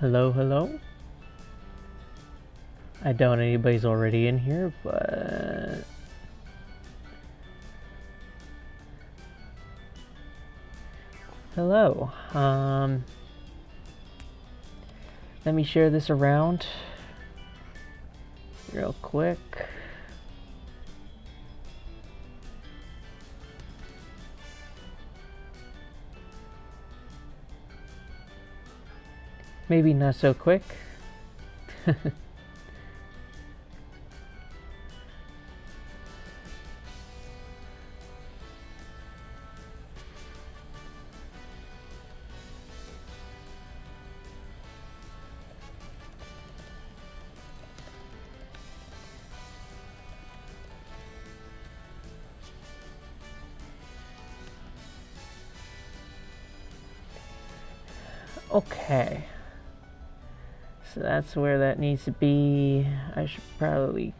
Hello, hello. I doubt anybody's already in here, but hello. Let me share this around real quick. Maybe not so quick. Okay. So that's where that needs to be. I should probably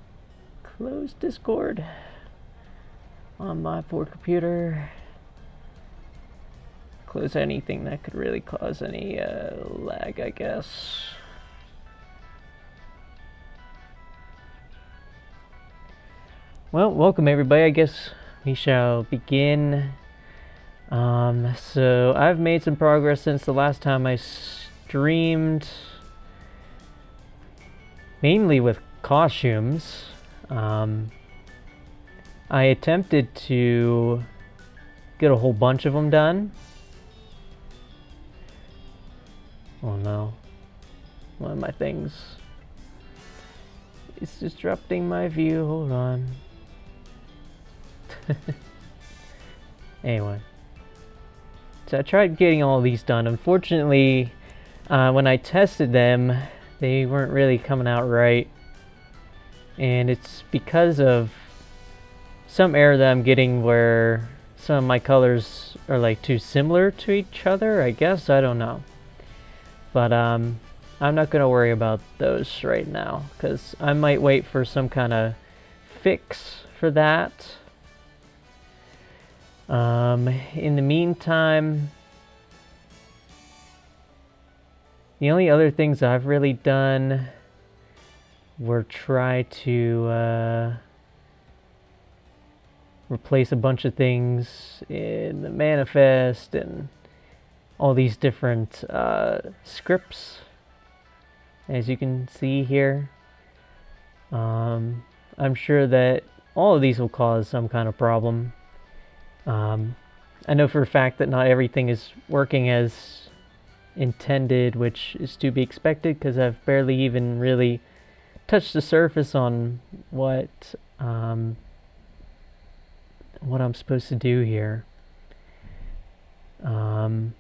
close Discord on my poor computer. Close anything that could really cause any lag, I guess. Well, welcome everybody. I guess we shall begin. So I've made some progress since the last time I streamed, mainly with costumes. I attempted to get a whole bunch of them done. Oh no, one of my things is disrupting my view. Hold on. Anyway, so I tried getting all these done. Unfortunately, when I tested them, they weren't really coming out right, and it's because of some error that I'm getting where some of my colors are like too similar to each other, I guess. I don't know, but I'm not gonna worry about those right now because I might wait for some kind of fix for that. In the meantime, the only other things I've really done were try to replace a bunch of things in the manifest and all these different scripts, as you can see here. I'm sure that all of these will cause some kind of problem. I know for a fact that not everything is working as intended, which is to be expected because I've barely even really touched the surface on what I'm supposed to do here. When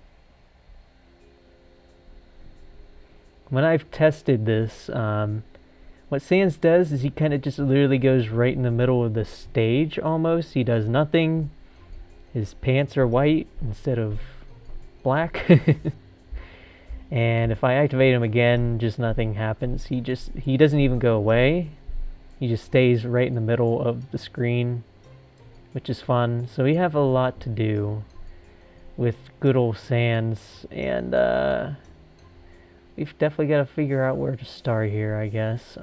I've tested this, what Sans does is he kind of just literally goes right in the middle of the stage almost. He does nothing. His pants are white instead of black. And if I activate him again, just nothing happens. He doesn't even go away. He just stays right in the middle of the screen, which is fun. So we have a lot to do with good old Sans, and we've definitely got to figure out where to start here, I guess.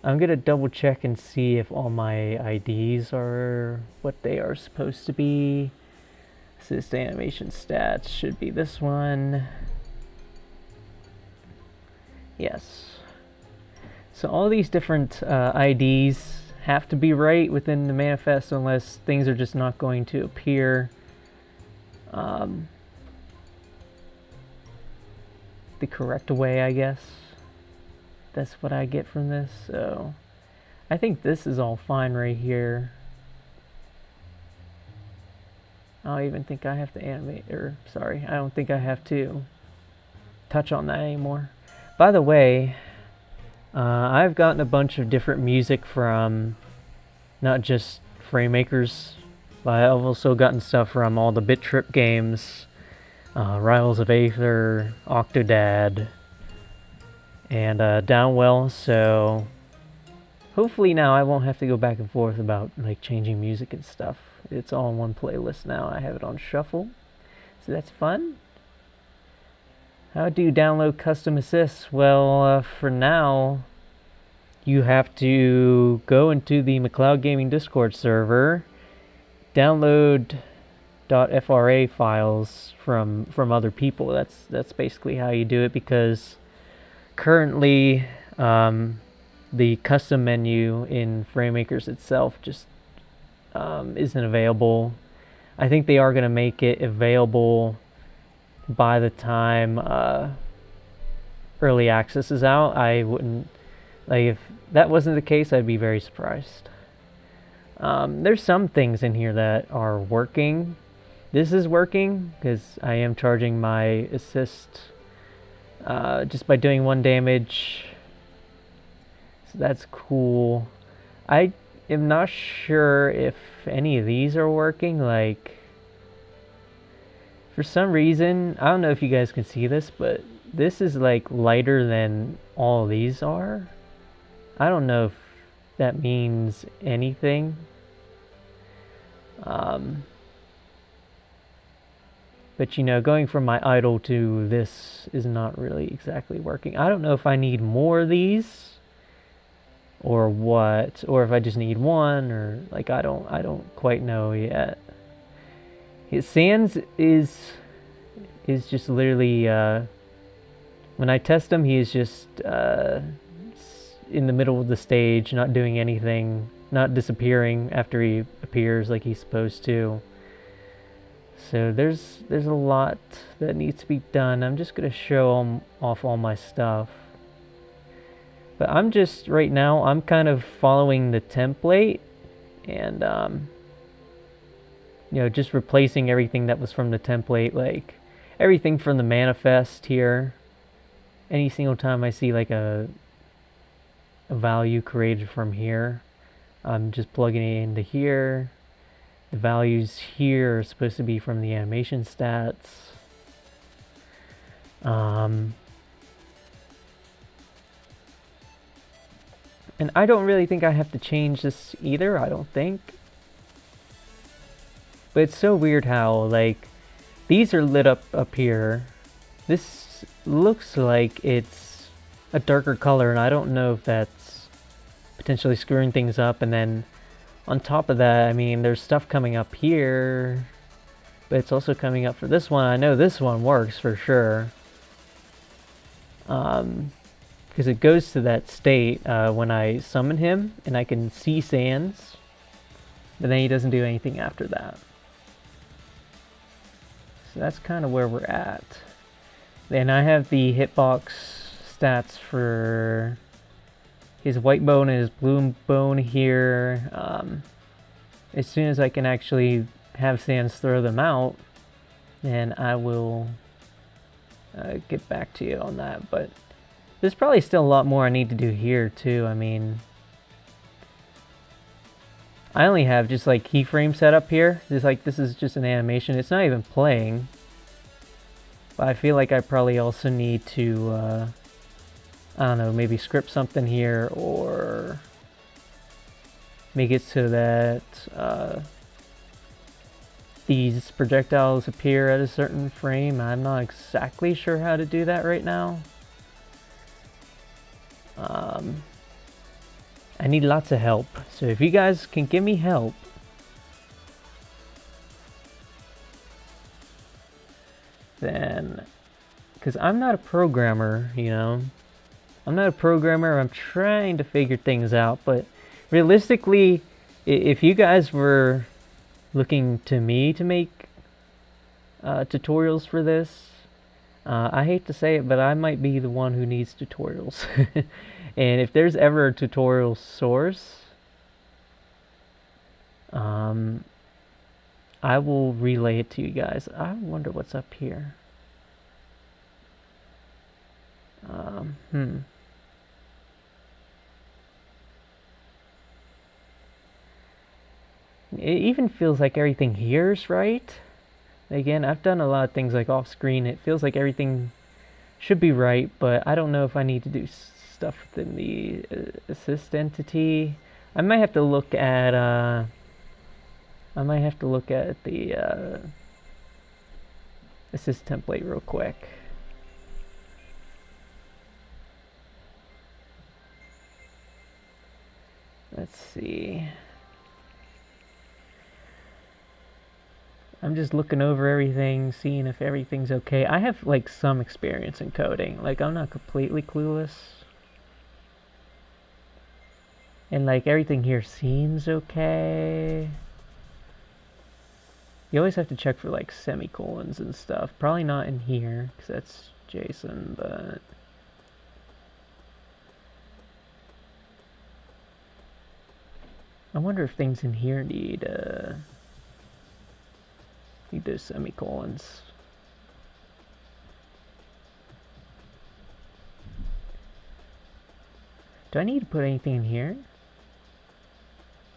I'm gonna double check and see if all my IDs are what they are supposed to be. Assist animation stats should be this one. Yes. So all these different IDs have to be right within the manifest, unless things are just not going to appear the correct way, I guess. That's what I get from this. So I think this is all fine right here. I don't even think I have to animate, or sorry, I don't think I have to touch on that anymore. By the way, I've gotten a bunch of different music from not just Framemakers, but I've also gotten stuff from all the Bit Trip games, Rivals of Aether, Octodad, and Downwell. So hopefully now I won't have to go back and forth about like changing music and stuff. It's all in one playlist now. I have it on shuffle, so that's fun. How do you download custom assists? Well, for now, you have to go into the McLeod Gaming Discord server, download .fra files from other people. That's basically how you do it, because currently the custom menu in FrameMakers itself just isn't available. I think they are going to make it available by the time early access is out. I wouldn't, like, if that wasn't the case, I'd be very surprised. There's some things in here that are working. This is working because I am charging my assist just by doing 1 damage. So that's cool. I am not sure if any of these are working. Like, for some reason, I don't know if you guys can see this, but this is like lighter than all of these are. I don't know if that means anything. But you know, going from my idle to this is not really exactly working. I don't know if I need more of these or what, or if I just need one, or like I don't quite know yet. Sans is just literally when I test him, he is just in the middle of the stage, not doing anything, not disappearing after he appears like he's supposed to. So there's a lot that needs to be done. I'm just gonna show off all my stuff. But I'm just, right now, I'm kind of following the template and you know, just replacing everything that was from the template, like everything from the manifest here. Any single time I see like a value created from here, I'm just plugging it into here. The values here are supposed to be from the animation stats. And I don't really think I have to change this either, I don't think. But it's so weird how, like, these are lit up here. This looks like it's a darker color, and I don't know if that's potentially screwing things up. And then on top of that, I mean, there's stuff coming up here, but it's also coming up for this one. I know this one works for sure. Because it goes to that state when I summon him, and I can see Sans, but then he doesn't do anything after that. So that's kind of where we're at. Then I have the hitbox stats for his white bone and his blue bone here. As soon as I can actually have Sans throw them out, then I will get back to you on that. But there's probably still a lot more I need to do here too. I mean, I only have just like keyframe set up here. Just like, this is just an animation. It's not even playing. But I feel like I probably also need to I don't know, maybe script something here, or make it so that these projectiles appear at a certain frame. I'm not exactly sure how to do that right now. I need lots of help, so if you guys can give me help, then, because I'm not a programmer, you know, I'm not a programmer. I'm trying to figure things out, but realistically, if you guys were looking to me to make tutorials for this, I hate to say it, but I might be the one who needs tutorials. And if there's ever a tutorial source, I will relay it to you guys. I wonder what's up here. It even feels like everything here's right. Again, I've done a lot of things like off screen. It feels like everything should be right, but I don't know if I need to do stuff within the assist entity. I might have to look at the assist template real quick. Let's see. I'm just looking over everything, seeing if everything's okay. I have like some experience in coding. Like I'm not completely clueless. And like everything here seems okay. You always have to check for like semicolons and stuff. Probably not in here because that's JSON, but I wonder if things in here need those semicolons. Do I need to put anything in here?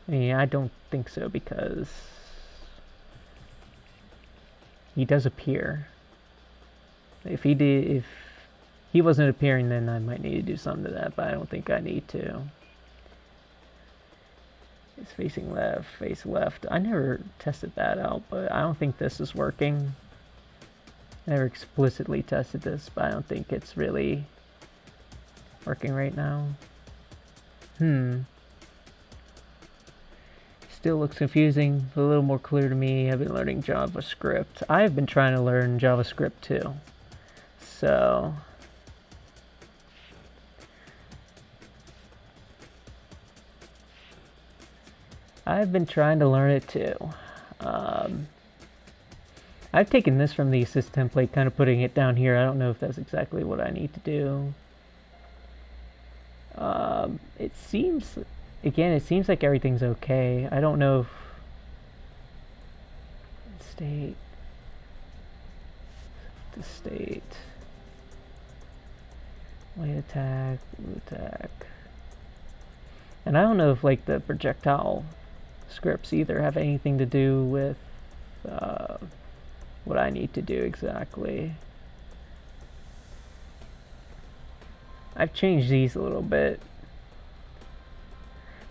I mean, I don't think so because he does appear. If he wasn't appearing, then I might need to do something to that, but I don't think I need to. It's facing left, face left. I never tested that out, but I don't think this is working. I never explicitly tested this, but I don't think it's really working right now. Still looks confusing, a little more clear to me. I've been learning JavaScript. I've been trying to learn JavaScript too. So I've been trying to learn it too. I've taken this from the assist template, kind of putting it down here. I don't know if that's exactly what I need to do. It seems, again, it seems like everything's okay. I don't know if state, the state, white attack, blue attack. And I don't know if like the projectile scripts either have anything to do with what I need to do exactly. I've changed these a little bit.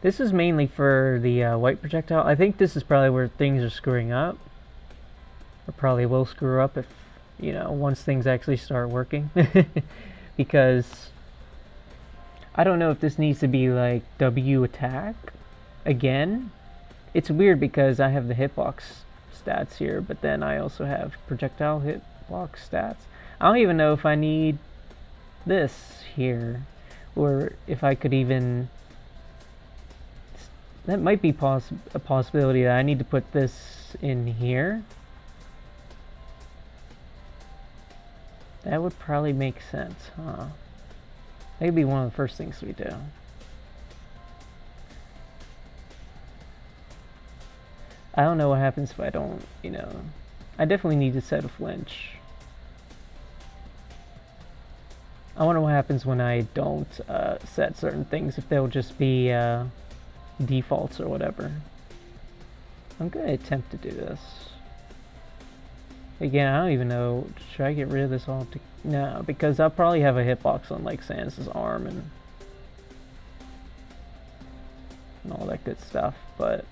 This is mainly for the white projectile. I think this is probably where things are screwing up. Or probably will screw up if, you know, once things actually start working. Because I don't know if this needs to be like W attack again. It's weird because I have the hitbox stats here, but then I also have projectile hitbox stats. I don't even know if I need this here, or if I could even, that might be a possibility that I need to put this in here. That would probably make sense, huh? Maybe one of the first things we do. I don't know what happens if I don't, you know, I definitely need to set a flinch. I wonder what happens when I don't set certain things, if they'll just be defaults or whatever. I'm going to attempt to do this. Again, I don't even know, should I get rid of this all? No, because I'll probably have a hitbox on like Samus's arm and all that good stuff, but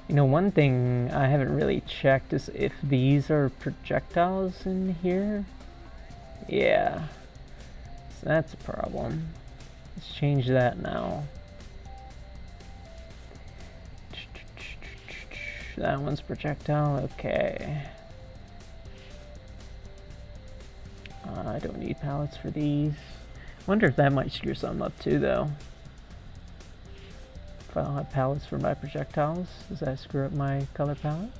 you know, one thing I haven't really checked is if these are projectiles in here. Yeah, so that's a problem. Let's change that now. That one's projectile, okay. I don't need palettes for these. Wonder if that might screw something up too, though. If I don't have palettes for my projectiles, does that screw up my color palette?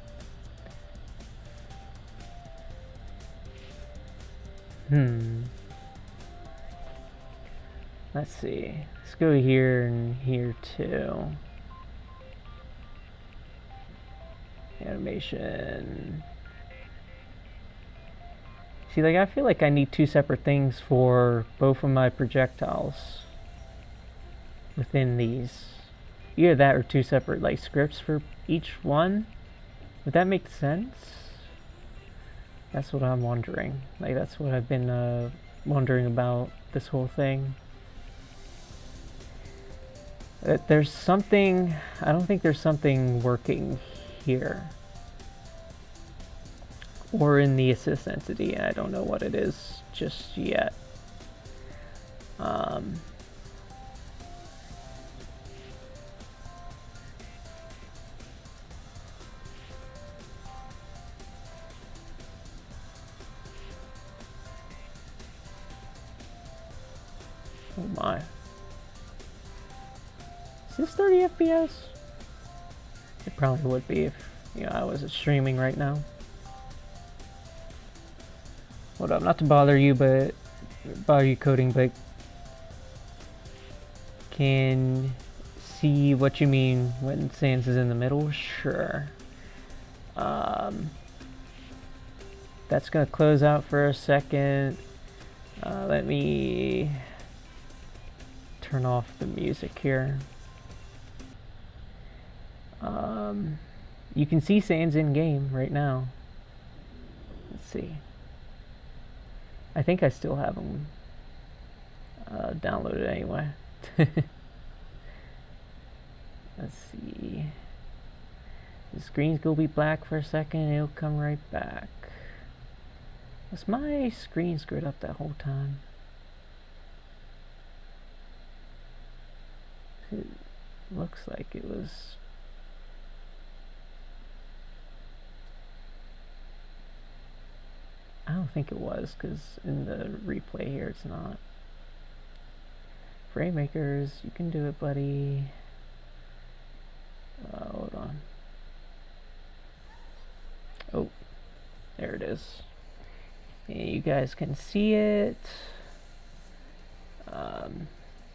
Let's see. Let's go here and here too. Animation. See, like I feel like I need two separate things for both of my projectiles within these. Either that or two separate like scripts for each one. Would that make sense? That's what I'm wondering. Like that's what I've been wondering about this whole thing. There's something, I don't think there's something working here. or in the assist entity. I don't know what it is just yet. Oh my. Is this 30 FPS? It probably would be if I wasn't streaming right now. Hold up, not to bother you coding, but can see what you mean when Sans is in the middle? Sure. That's gonna close out for a second. Let me turn off the music here. You can see Sans in game right now. Let's see. I think I still have them downloaded anyway. Let's see. The screen's gonna be black for a second. It'll come right back. Was my screen screwed up that whole time? It looks like it was. I don't think it was, because in the replay here it's not. Framemakers, you can do it, buddy. Hold on. Oh, there it is. And you guys can see it.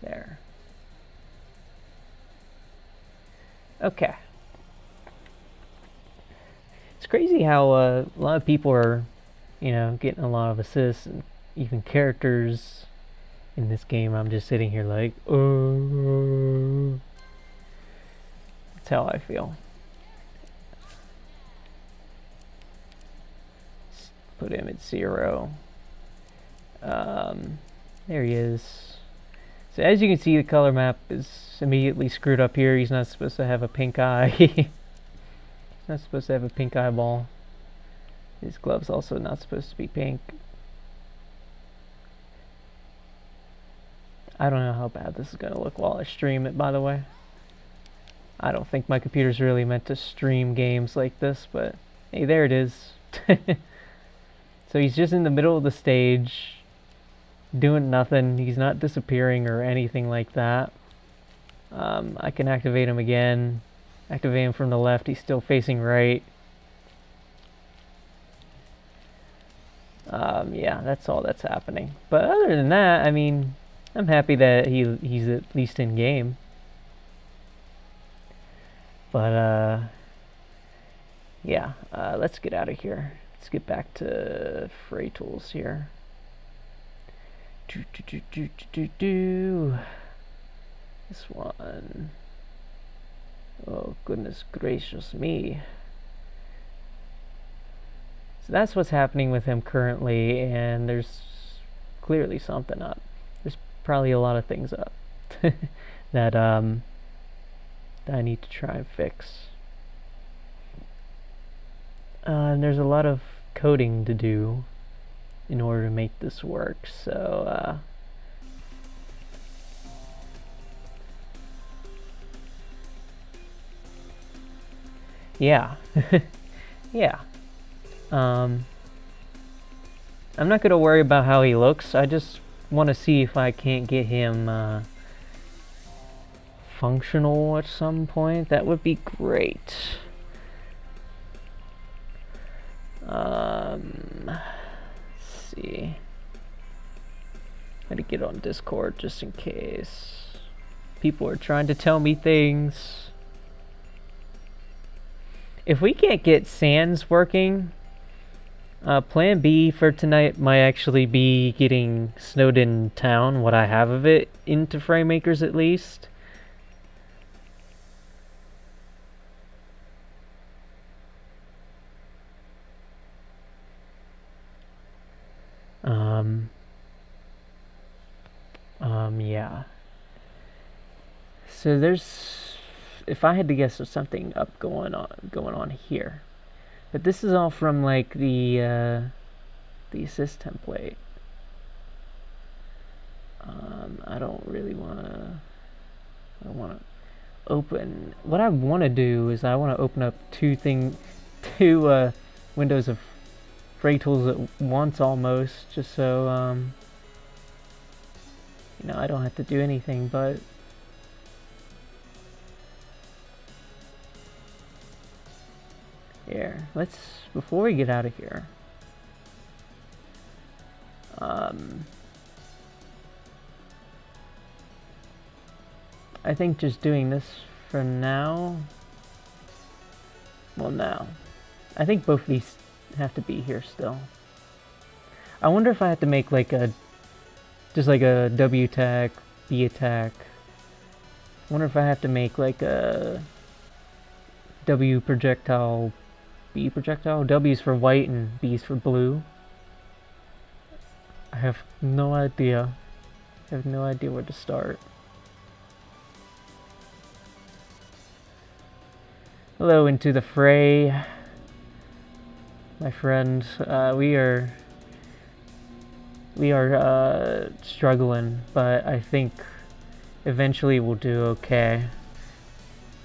There. Okay. It's crazy how a lot of people are, getting a lot of assists, and even characters in this game. I'm just sitting here like, oh. That's how I feel. Put him at 0. There he is. So as you can see, the color map is immediately screwed up here. He's not supposed to have a pink eye. He's not supposed to have a pink eyeball. His glove's also not supposed to be pink. I don't know how bad this is going to look while I stream it, by the way. I don't think my computer's really meant to stream games like this, but hey, there it is. So he's just in the middle of the stage, doing nothing. He's not disappearing or anything like that. I can activate him again. Activate him from the left. He's still facing right. Yeah, that's all that's happening. But other than that, I mean, I'm happy that he's at least in game. But yeah, let's get out of here. Let's get back to Fraytools here. This one. Oh, goodness gracious me. So that's what's happening with him currently, and there's clearly something up. There's probably a lot of things up that I need to try and fix. And there's a lot of coding to do in order to make this work, so yeah. Yeah. I'm not gonna worry about how he looks. I just want to see if I can't get him functional at some point. That would be great. Let's see. I had to get on Discord just in case. People are trying to tell me things. If we can't get Sans working, plan B for tonight might actually be getting Snowden Town, what I have of it, into FrameMakers at least. Yeah. So there's, if I had to guess, there's something up going on here. But this is all from like the assist template. I don't really want to. I don't want to open. What I want to do is I want to open up two windows of Fraytools at once almost, just so you know, I don't have to do anything but here. Let's, before we get out of here, I think just doing this for now. Well, now, I think both of these have to be here still. I wonder if I have to make like a, just like a W attack, B attack. I wonder if I have to make like a W projectile, B projectile. W's for white and B's for blue. I have no idea. I have no idea where to start. Hello, Into the Fray, my friend. We are struggling, but I think eventually we'll do okay.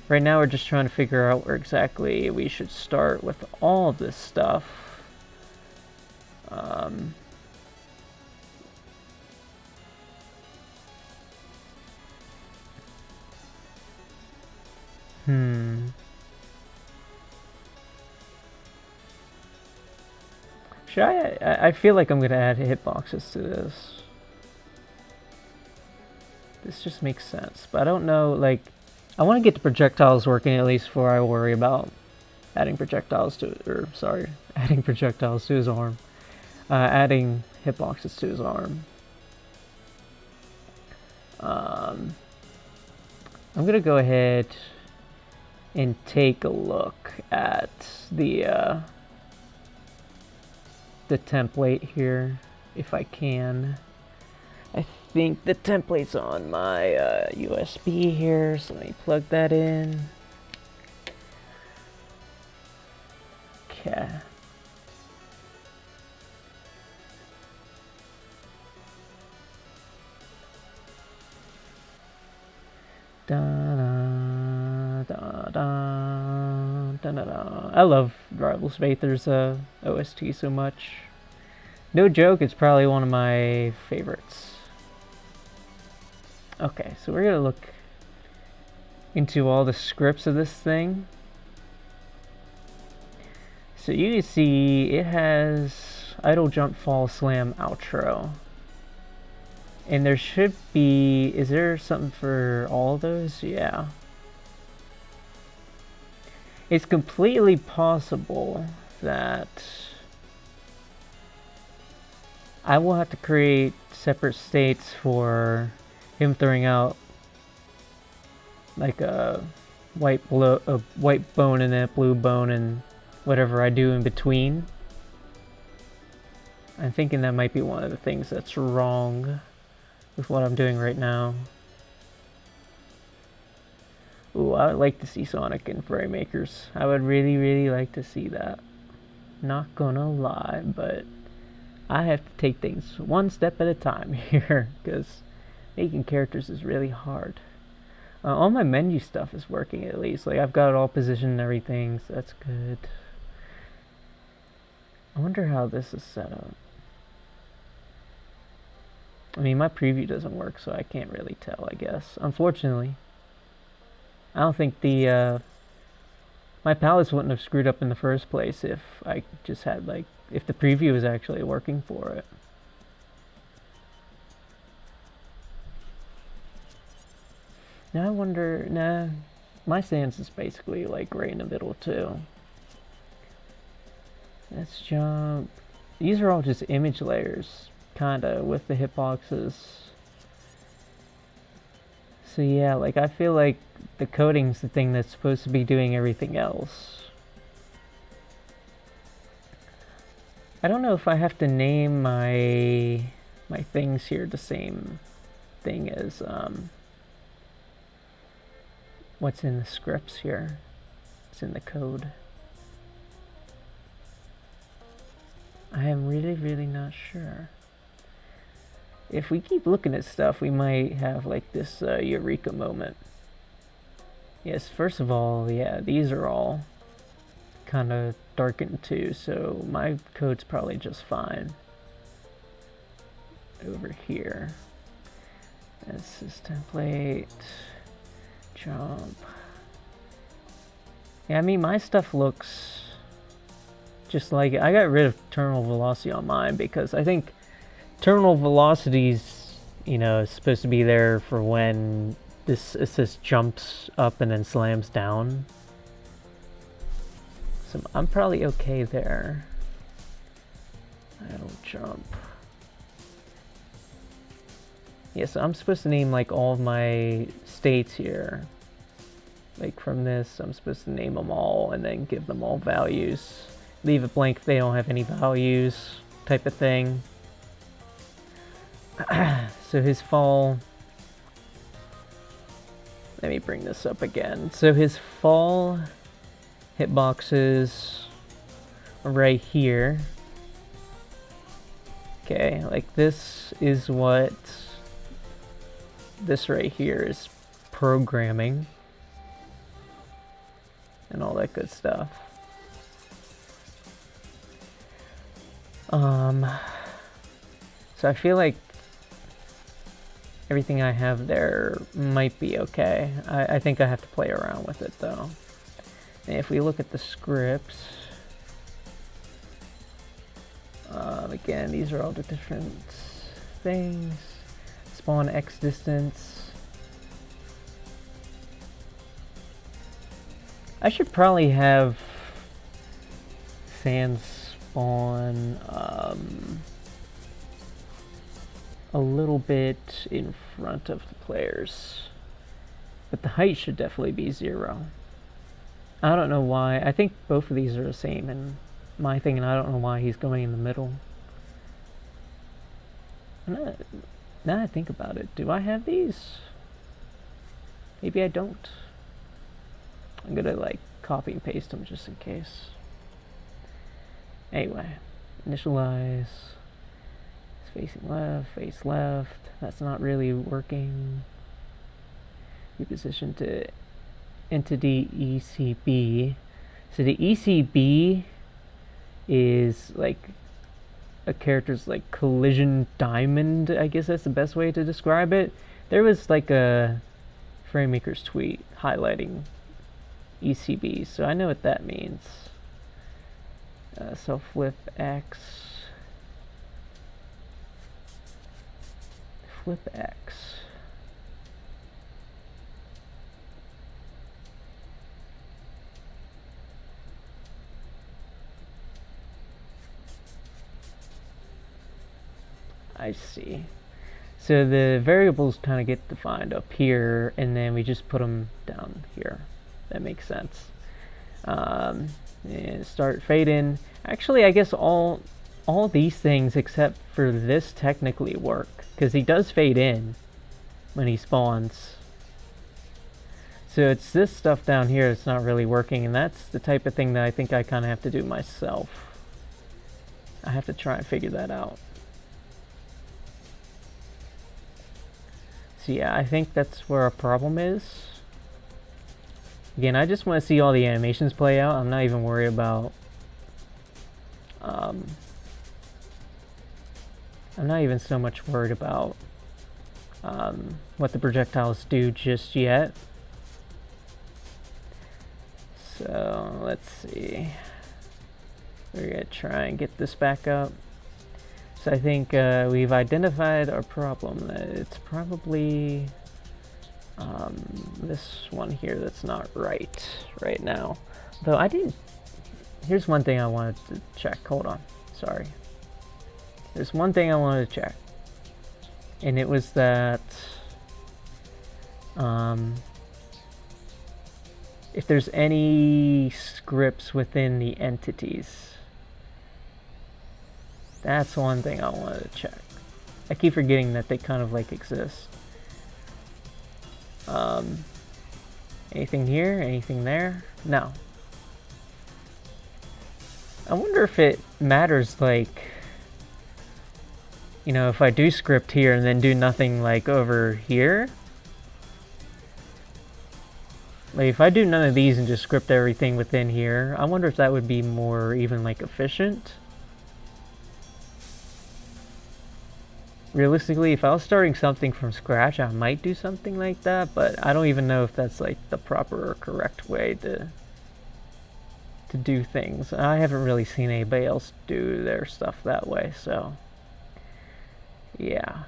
Right now we're just trying to figure out where exactly we should start with all of this stuff. Should I feel like I'm gonna add hitboxes to this. This just makes sense, but I don't know, like, I want to get the projectiles working at least before I worry about adding projectiles to, adding projectiles to his arm. Adding hitboxes to his arm. I'm gonna go ahead and take a look at the template here, if I can. I think the template's on my USB here, so let me plug that in. Okay. I love Rivals of Aether's OST so much. No joke, it's probably one of my favorites. Okay, so we're gonna look into all the scripts of this thing. So you can see it has idle, jump, fall, slam, outro. And there should be, is there something for all of those? Yeah. It's completely possible that I will have to create separate states for him throwing out like a white bone and a blue bone and whatever I do in between. I'm thinking that might be one of the things that's wrong with what I'm doing right now. Ooh, I would like to see Sonic and Fray Makers. I would really, really like to see that. Not gonna lie, but I have to take things one step at a time here, because making characters is really hard. All my menu stuff is working at least. Like, I've got it all positioned and everything, so that's good. I wonder how this is set up. I mean, my preview doesn't work, so I can't really tell, I guess. Unfortunately. I don't think the, my palettes wouldn't have screwed up in the first place if I just had, like, if the preview was actually working for it. Now I wonder, nah, my stance is basically, like, right in the middle, too. Let's jump. These are all just image layers, kinda, with the hitboxes. So yeah, like, I feel like the coding's the thing that's supposed to be doing everything else. I don't know if I have to name my things here the same thing as what's in the scripts here. It's in the code. I am really not sure. If we keep looking at stuff, we might have like this eureka moment. Yes, first of all, yeah, these are all kind of darkened too, so my code's probably just fine. Over here. This is template. Jump. Yeah, I mean, my stuff looks just like it. I got rid of terminal velocity on mine because I think terminal velocities, you know, is supposed to be there for when this assist jumps up and then slams down. So I'm probably okay there. Idle jump. Yeah, so I'm supposed to name like all of my states here. Like from this, I'm supposed to name them all and then give them all values. Leave it blank if they don't have any values, type of thing. So his fall, let me bring this up again. So his fall hitboxes are right here. Okay, like this is what this right here is programming and all that good stuff. So I feel like everything I have there might be okay. I think I have to play around with it though. And if we look at the scripts, again, these are all the different things. Spawn X distance. I should probably have sand spawn a little bit in front of the players, but the height should definitely be 0. I don't know why. I think both of these are the same in my thing, and I don't know why he's going in the middle. Now that I think about it, do I have these? Maybe I don't. I'm gonna like copy and paste them just in case. Anyway, initialize. It's facing left, face left. That's not really working. Reposition to entity ECB. So the ECB is like a character's like collision diamond, I guess that's the best way to describe it. There was like a FrameMaker's tweet highlighting ECB, so I know what that means. So flip X. Flip X. I see. So the variables kind of get defined up here, and then we just put them down here. That makes sense. And start fade in. Actually, I guess all these things except for this technically work, because he does fade in when he spawns. So it's this stuff down here that's not really working, and that's the type of thing that I think I kind of have to do myself. I have to try and figure that out. So yeah, I think that's where our problem is. Again, I just want to see all the animations play out. I'm not even worried about I'm not even so much worried about what the projectiles do just yet. So let's see. We're gonna try and get this back up. So I think we've identified our problem. It's probably this one here that's not right now. Though I didn't. Here's one thing I wanted to check. Hold on. Sorry. There's one thing I wanted to check. And it was that if there's any scripts within the entities. That's one thing I wanted to check. I keep forgetting that they kind of like exist. Anything here? Anything there? No. I wonder if it matters, like, you know, if I do script here and then do nothing like over here. Like if I do none of these and just script everything within here, I wonder if that would be more even like efficient. Realistically, if I was starting something from scratch, I might do something like that, but I don't even know if that's like the proper or correct way to do things. I haven't really seen anybody else do their stuff that way, so yeah.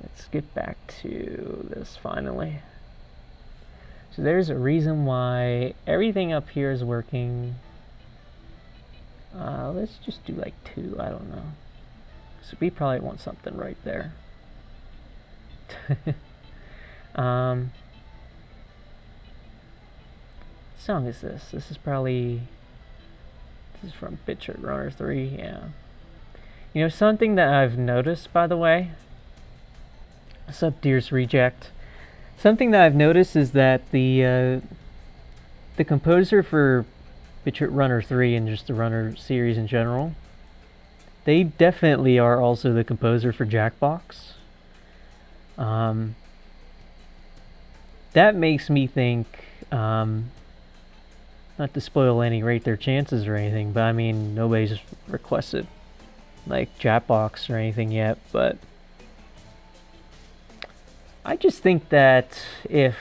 Let's get back to this finally. So there's a reason why everything up here is working. Let's just do like 2, I don't know. So we probably want something right there. What song is this? This is probably, this is from Fraytools Runner 3, yeah. You know, something that I've noticed, by the way, what's up, Deer's Reject? Something that I've noticed is that the composer for Fraytools Runner 3 and just the Runner series in general, they definitely are also the composer for Jackbox. That makes me think, not to spoil any rate their chances or anything, but I mean, nobody's requested like Jackbox or anything yet, but I just think that if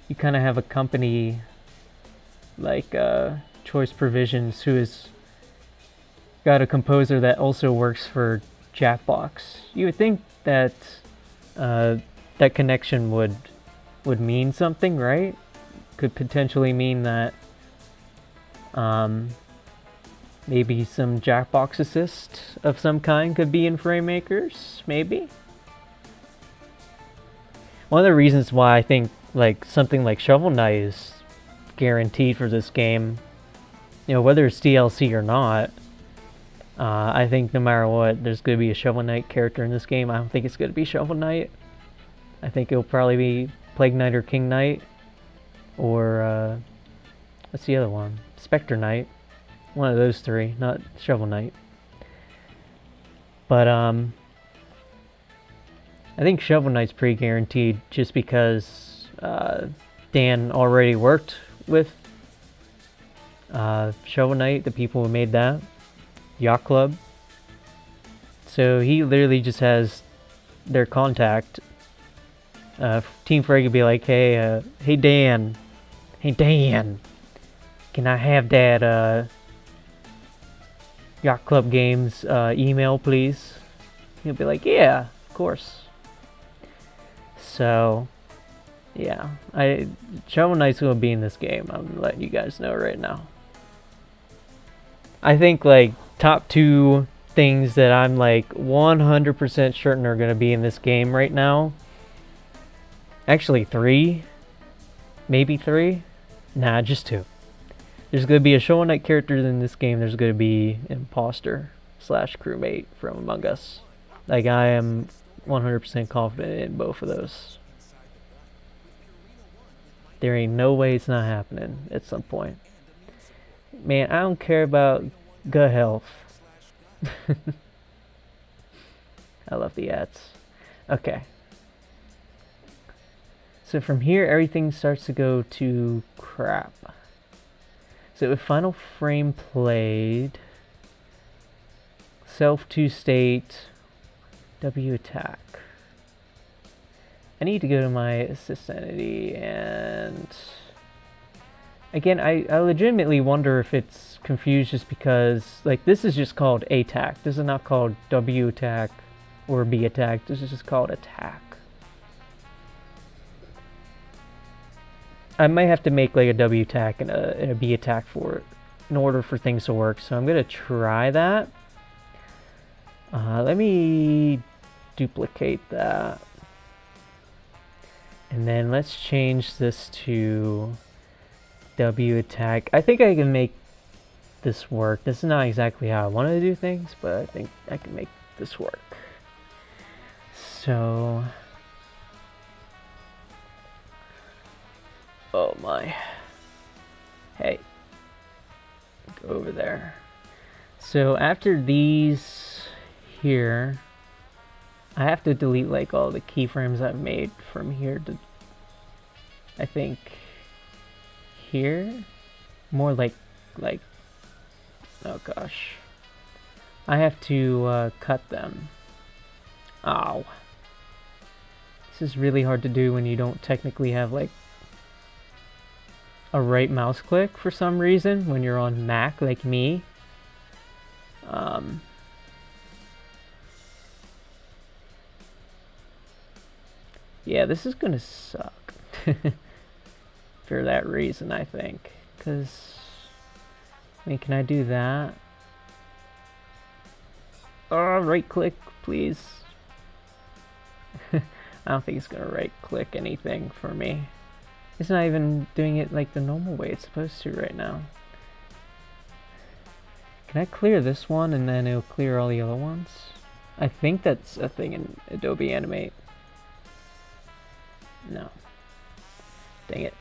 you kind of have a company like Choice Provisions who has got a composer that also works for Jackbox, you would think that that connection would mean something, right? Could potentially mean that maybe some Jackbox assist of some kind could be in Framemakers, maybe. One of the reasons why I think like something like Shovel Knight is guaranteed for this game, you know, whether it's DLC or not, I think no matter what, there's going to be a Shovel Knight character in this game. I don't think it's going to be Shovel Knight. I think it'll probably be Plague Knight or King Knight, or what's the other one? Spectre Knight. One of those 3, not Shovel Knight. But I think Shovel Knight's pretty guaranteed just because Dan already worked with Shovel Knight, the people who made that, Yacht Club. So he literally just has their contact. Team Frey could be like, hey Dan, can I have that Yacht Club Games email, please? He'll be like, yeah, of course. So, yeah, Shovel Knight's gonna be in this game. I'm letting you guys know right now. I think like top 2 things that I'm like 100% certain are gonna be in this game right now. Actually 3, maybe 3. Nah, just 2. There's gonna be a Shovel Knight character in this game. There's gonna be an imposter / crewmate from Among Us. Like I am 100% confident in both of those. There ain't no way it's not happening at some point. Man, I don't care about gut health. I love the ads. Okay. So from here, everything starts to go to crap. So if Final Frame played, self to state, W attack. I need to go to my assist entity, and again, I legitimately wonder if it's confused just because, like, this is just called attack. This is not called W attack or B attack. This is just called attack. I might have to make like a W attack and a B attack for it in order for things to work. So I'm gonna try that. Let me duplicate that. And then let's change this to W attack. I think I can make this work. This is not exactly how I wanted to do things, but I think I can make this work. So, oh my. Hey, go over there. So after these here, I have to delete like all the keyframes I've made from here to, I think, here? More like, oh gosh. I have to cut them. Ow. This is really hard to do when you don't technically have like a right mouse click for some reason when you're on Mac like me. Yeah, this is gonna suck for that reason, I think. Because, I mean, can I do that? Oh, right click, please. I don't think it's gonna right click anything for me. It's not even doing it like the normal way it's supposed to right now. Can I clear this one and then it'll clear all the other ones? I think that's a thing in Adobe Animate. No. Dang it.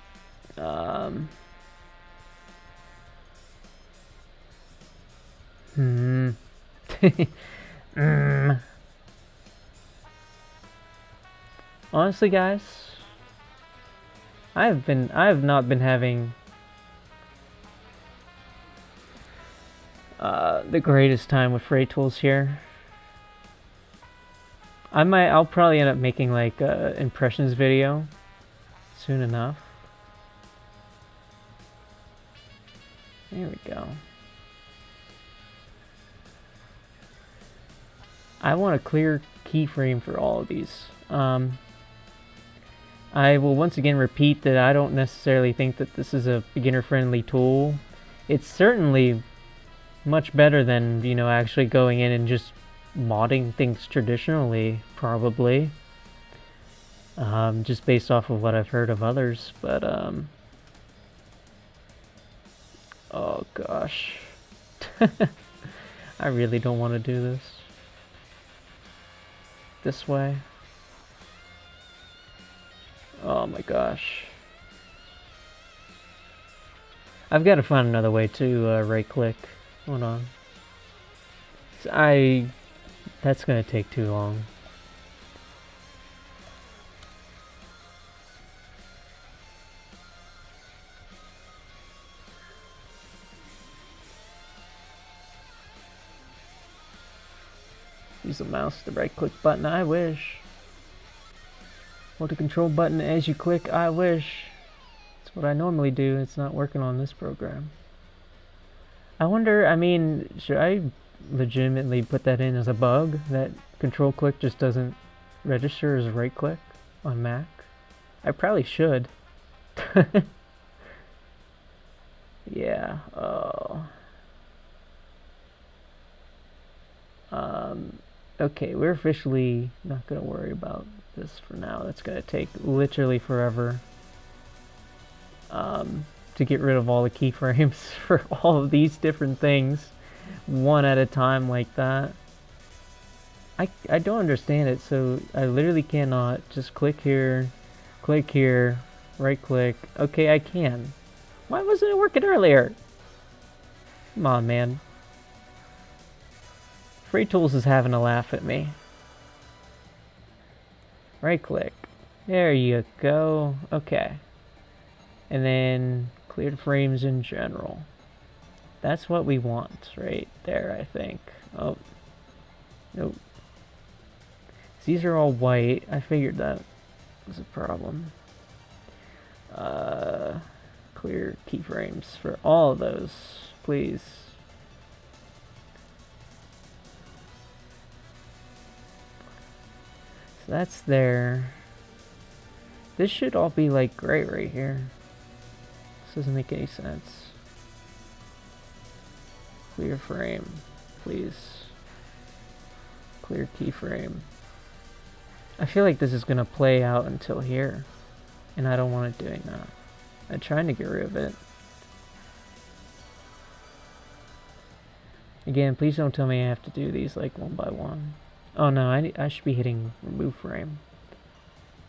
Honestly, guys, I have not been having the greatest time with Fraytools here. I'll probably end up making like a impressions video soon enough. There we go. I want a clear keyframe for all of these. I will once again repeat that I don't necessarily think that this is a beginner-friendly tool. It's certainly much better than, you know, actually going in and just modding things traditionally, probably. Just based off of what I've heard of others, but oh gosh. I really don't want to do this. This way. Oh my gosh. I've got to find another way to right click. Hold on. That's gonna take too long. Use the mouse, the right click button, I wish. Hold the control button as you click, I wish. That's what I normally do. It's not working on this program. I wonder, I mean, should I legitimately put that in as a bug? That control click just doesn't register as a right click on Mac? I probably should. Yeah, oh. Okay, we're officially not going to worry about this for now. It's going to take literally forever to get rid of all the keyframes for all of these different things one at a time like that. I don't understand it, so I literally cannot just click here, right click. Okay, I can. Why wasn't it working earlier? Come on, man. Fraytools is having a laugh at me. Right click. There you go. Okay. And then clear the frames in general. That's what we want right there, I think. Oh. Nope. These are all white. I figured that was a problem. Clear keyframes for all of those, please. That's there. This should all be like gray right here. This doesn't make any sense. Clear frame, please. Clear keyframe. I feel like this is gonna play out until here, and I don't want it doing that. I'm trying to get rid of it. Again, please don't tell me I have to do these like one by one. Oh no, I should be hitting remove frame.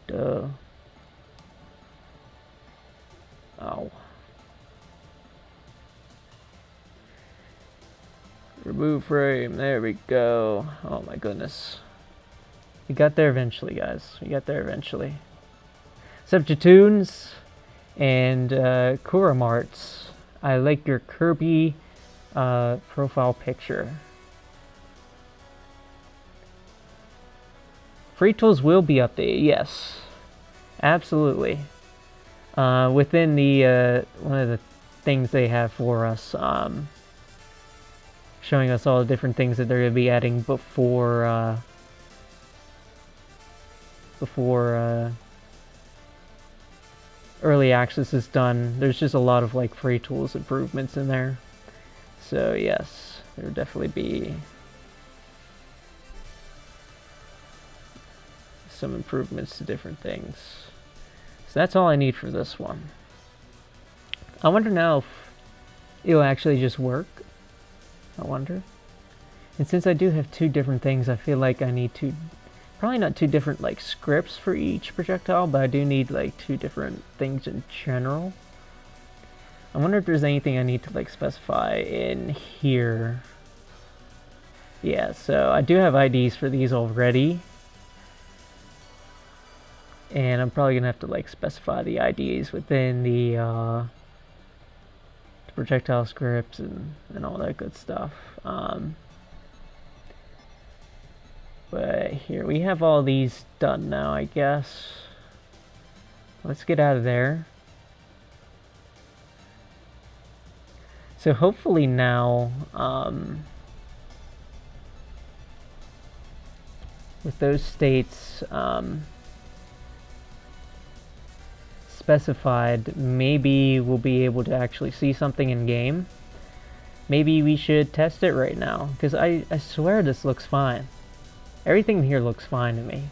Duh. Ow. Move frame. There we go. Oh my goodness. We got there eventually, guys. We got there eventually. Subjatoons and Kuramarts. I like your Kirby profile picture. Fraytools will be updated, yes. Absolutely. Within the one of the things they have for us, showing us all the different things that they're going to be adding before early access is done. There's just a lot of like Fraytools improvements in there. So yes, there will definitely be some improvements to different things. So that's all I need for this one. I wonder now if it'll actually just work. I wonder. And since I do have two different things, I feel like I need to, probably not two different like scripts for each projectile, but I do need like two different things in general. I wonder if there's anything I need to like specify in here. Yeah, so I do have IDs for these already. And I'm probably gonna have to like specify the IDs within the projectile scripts and all that good stuff. But here we have all these done now, I guess. Let's get out of there. So hopefully now, with those states specified, maybe we'll be able to actually see something in game. Maybe we should test it right now, because I swear this looks fine. Everything here looks fine to me.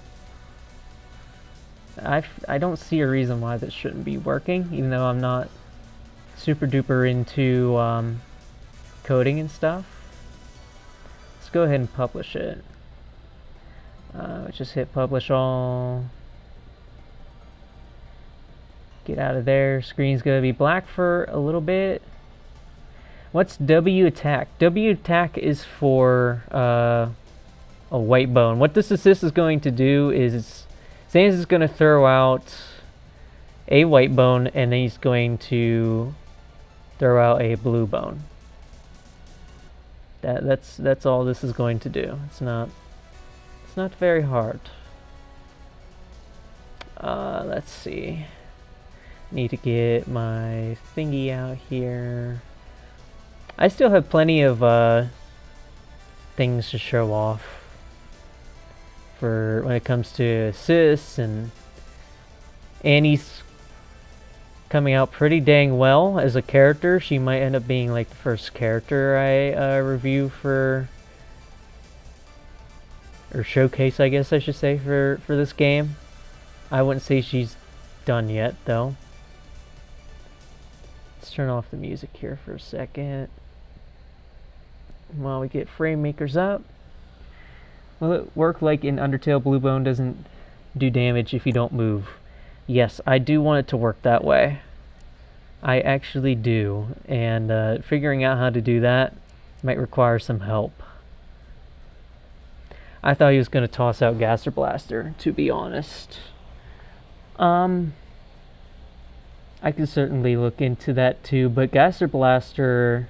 I don't see a reason why this shouldn't be working, even though I'm not super duper into coding and stuff. Let's go ahead and publish it. Just hit publish all. Get out of there. Screen's gonna be black for a little bit. What's W attack? W attack is for a white bone. What this assist is going to do is Sans is going to throw out a white bone, and then he's going to throw out a blue bone. That's all this is going to do. It's not very hard. Let's see. Need to get my thingy out here. I still have plenty of things to show off for when it comes to assists, and Annie's coming out pretty dang well as a character. She might end up being like the first character I review for, or showcase, I guess I should say, for this game. I wouldn't say she's done yet though. Let's turn off the music here for a second while we get frame makers up. Will it work like in Undertale? Blue bone doesn't do damage if you don't move. Yes, I do want it to work that way. I actually do, and figuring out how to do that might require some help. I thought he was going to toss out Gaster Blaster, to be honest. I can certainly look into that too, but Gaster Blaster,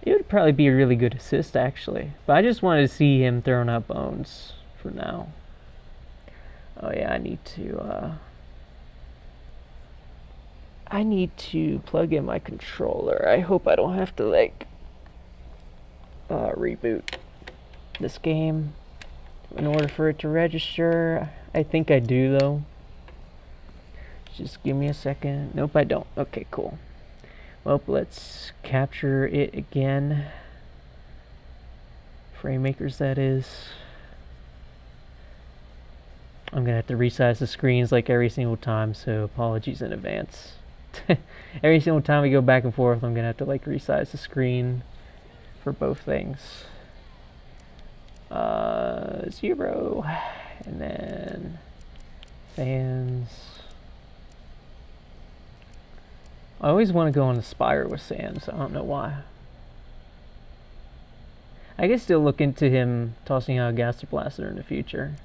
it would probably be a really good assist actually. But I just wanted to see him throwing out bones for now. Oh yeah, I need to plug in my controller. I hope I don't have to like reboot this game in order for it to register. I think I do though. Just give me a second. Nope, I don't. Okay, cool. Well, let's capture it again. Frame makers, that is. I'm gonna have to resize the screens like every single time, so apologies in advance. Every single time we go back and forth, I'm gonna have to like resize the screen for both things. 0, and then fans. I always want to go on the Spire with Sans. I don't know why. I could still look into him tossing out a Gaster Blaster in the future.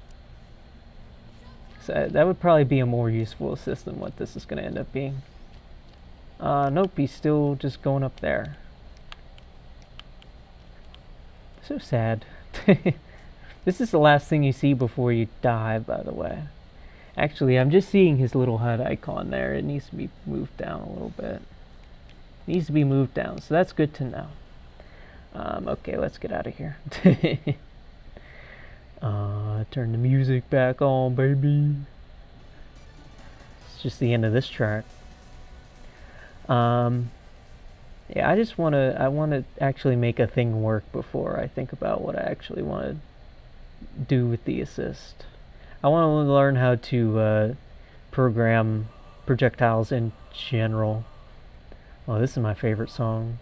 So that would probably be a more useful assist than what this is going to end up being. Nope, he's still just going up there. So sad. This is the last thing you see before you die, by the way. Actually, I'm just seeing his little HUD icon there. It needs to be moved down a little bit. It needs to be moved down, so that's good to know. Okay, let's get out of here. Turn the music back on, baby. It's just the end of this track. Yeah, I want to actually make a thing work before I think about what I actually want to do with the assist. I want to learn how to program projectiles in general. Oh, this is my favorite song.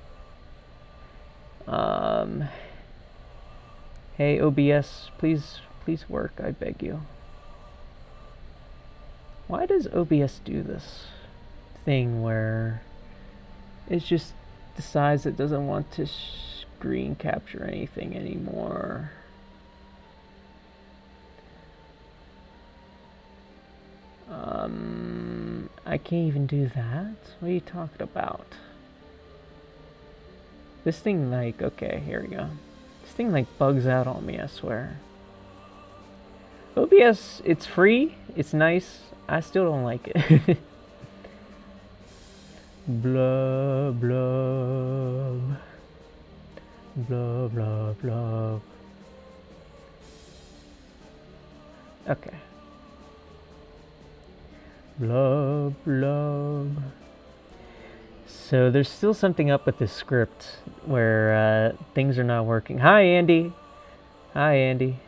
Hey OBS, please work, I beg you. Why does OBS do this thing where it just decides it doesn't want to screen capture anything anymore? I can't even do that? What are you talking about? This thing, like, okay, here we go. This thing, like, bugs out on me, I swear. OBS, it's free, it's nice, I still don't like it. Blah, blah. Blah, blah, blah. Okay. Blah, blah. So there's still something up with this script where things are not working. Hi, Andy. Hi, Andy.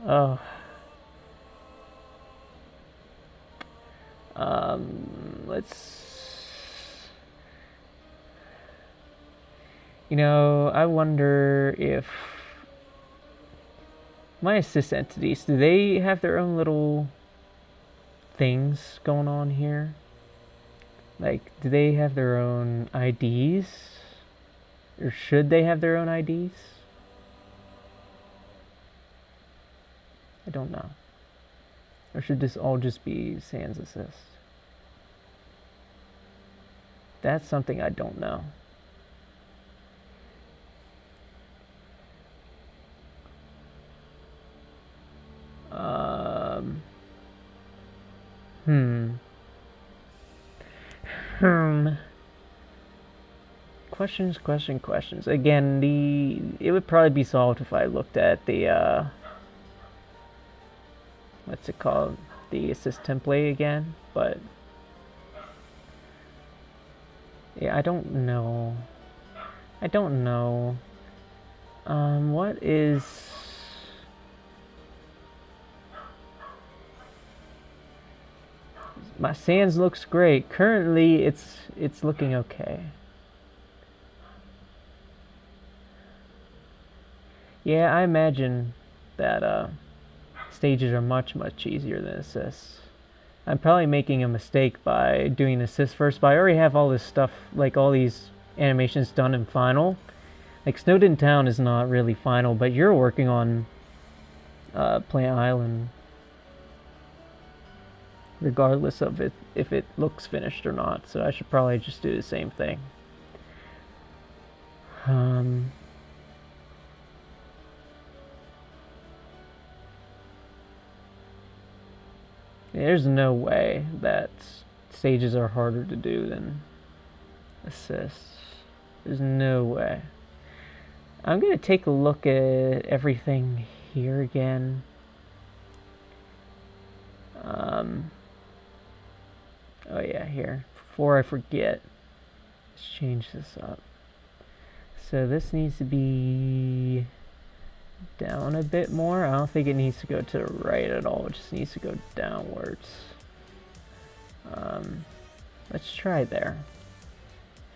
Oh. Let's... You know, I wonder if my assist entities, do they have their own little things going on here? Like, do they have their own IDs? Or should they have their own IDs? I don't know. Or should this all just be Sans Assist? That's something I don't know. Questions. Again, it would probably be solved if I looked at the what's it called? The assist template again, but yeah, I don't know. What is... My Sans looks great. Currently, it's looking okay. Yeah, I imagine that stages are much easier than assists. I'm probably making a mistake by doing assist first, but I already have all this stuff, like all these animations done in Final. Like Snowden Town is not really Final, but you're working on Plant Island, regardless of it if it looks finished or not. So I should probably just do the same thing. There's no way that stages are harder to do than assists. There's no way. I'm going to take a look at everything here again. Oh yeah, here. Before I forget, let's change this up. So this needs to be down a bit more. I don't think it needs to go to the right at all. It just needs to go downwards. Let's try there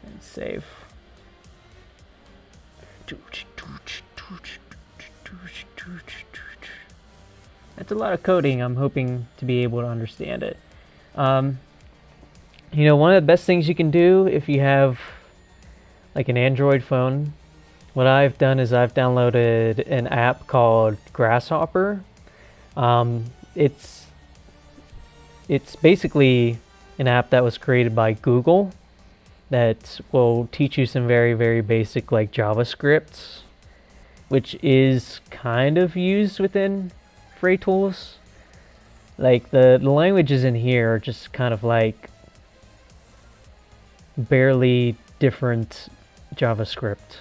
and save. That's a lot of coding. I'm hoping to be able to understand it. You know, one of the best things you can do if you have like an Android phone what I've done is I've downloaded an app called Grasshopper. It's basically an app that was created by Google that will teach you some very, very basic like JavaScript, which is kind of used within Fraytools. Like the languages in here are just kind of like barely different JavaScript.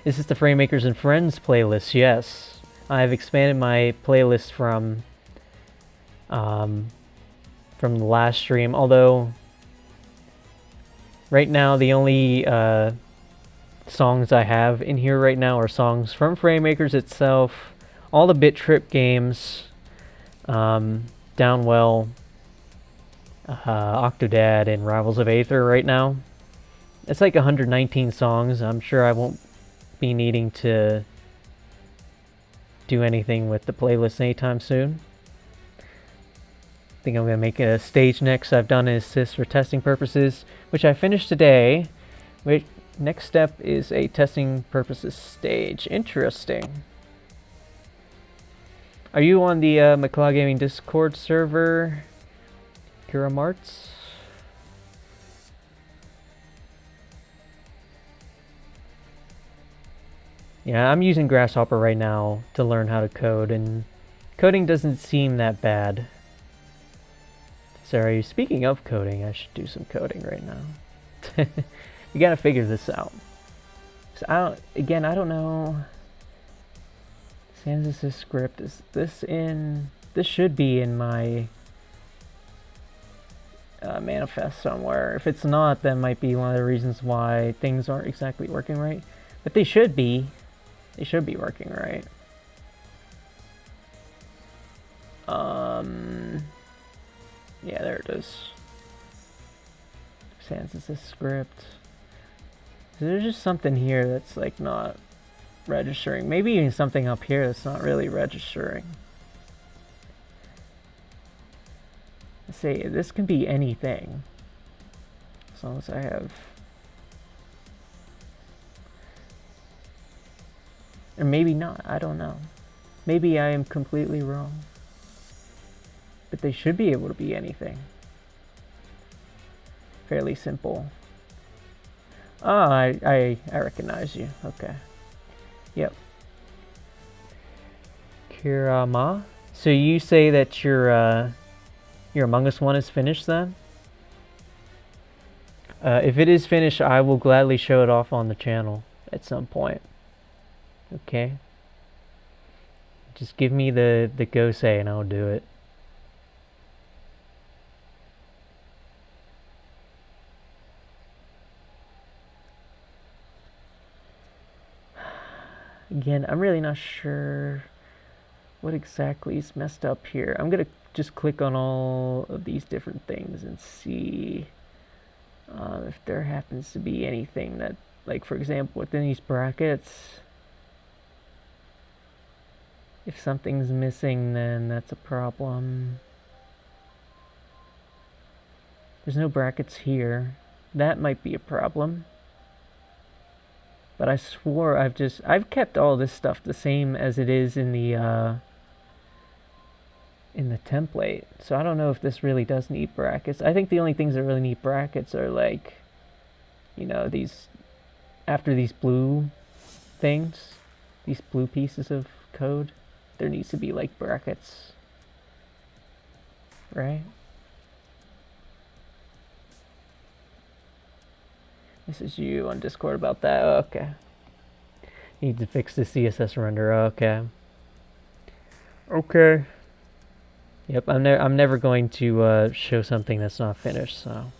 This is the Framemakers and Friends playlist. Yes, I've expanded my playlist from the last stream, although right now the only songs I have in here right now are songs from Framemakers itself, all the Bit Trip games, Downwell, Octodad, and Rivals of Aether right now. It's like 119 songs. I'm sure I won't be needing to do anything with the playlist anytime soon. I think I'm going to make a stage next. I've done an assist for testing purposes, which I finished today. Wait, next step is a testing purposes stage. Interesting. Are you on the McClaw Gaming Discord server, Kira Martz? Yeah, I'm using Grasshopper right now to learn how to code, and coding doesn't seem that bad. Sorry, speaking of coding, I should do some coding right now. We gotta figure this out. So I don't know. Sans script, is this in... This should be in my manifest somewhere. If it's not, that might be one of the reasons why things aren't exactly working right. But they should be. They should be working right. Yeah, there it is. Sans script. So there's just something here that's like not registering. Maybe even something up here that's not really registering. Let's say this can be anything, as long as I have, or maybe not, I don't know. Maybe I am completely wrong. But they should be able to be anything. Fairly simple. Oh, I recognize you. Okay. Yep. Kirama. So you say that your Among Us one is finished then? If it is finished, I will gladly show it off on the channel at some point. Okay. Just give me the go say and I'll do it. Again, I'm really not sure what exactly is messed up here. I'm gonna just click on all of these different things and see if there happens to be anything that, like for example, within these brackets, if something's missing, then that's a problem. There's no brackets here. That might be a problem. But I swore I've kept all this stuff the same as it is in the template. So I don't know if this really does need brackets. I think the only things that really need brackets are like, you know, these, after these blue things, these blue pieces of code, there needs to be like brackets, right? This is you on Discord about that. Oh, okay. Need to fix the CSS render. Oh, okay. Okay. Yep. I'm never going to show something that's not finished. So.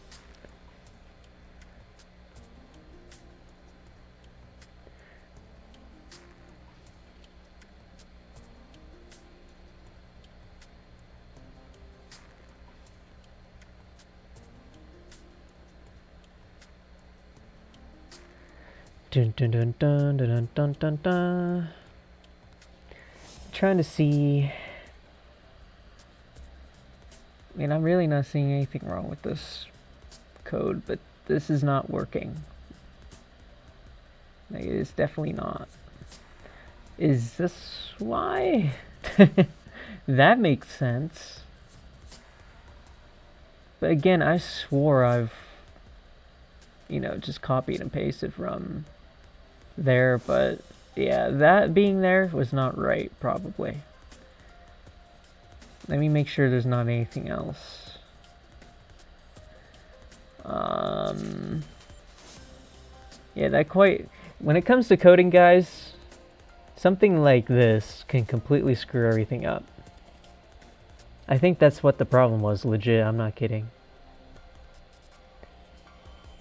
Dun dun dun dun dun dun dun dun. Trying to see. I mean, I'm really not seeing anything wrong with this code, but this is not working. Like, it is definitely not. Is this why? That makes sense. But again, I swore I've, you know, just copied and pasted from there, but yeah, that being there was not right, probably. Let me make sure there's not anything else. Yeah, that quite... When it comes to coding, guys, something like this can completely screw everything up. I think that's what the problem was, legit, I'm not kidding.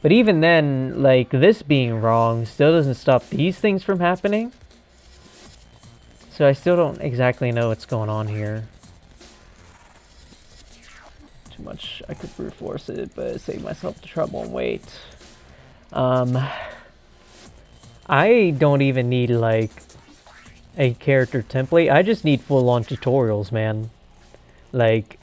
But even then, like, this being wrong still doesn't stop these things from happening. So I still don't exactly know what's going on here. Too much, I could brute force it, but save myself the trouble and wait. I don't even need, like, a character template. I just need full-on tutorials, man. Like,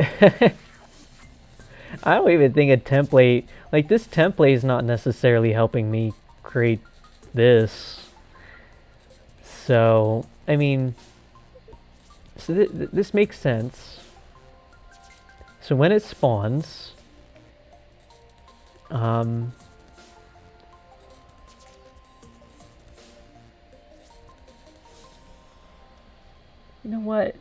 I don't even think a template... Like, this template is not necessarily helping me create this. So, I mean... So this makes sense. So when it spawns... You know what?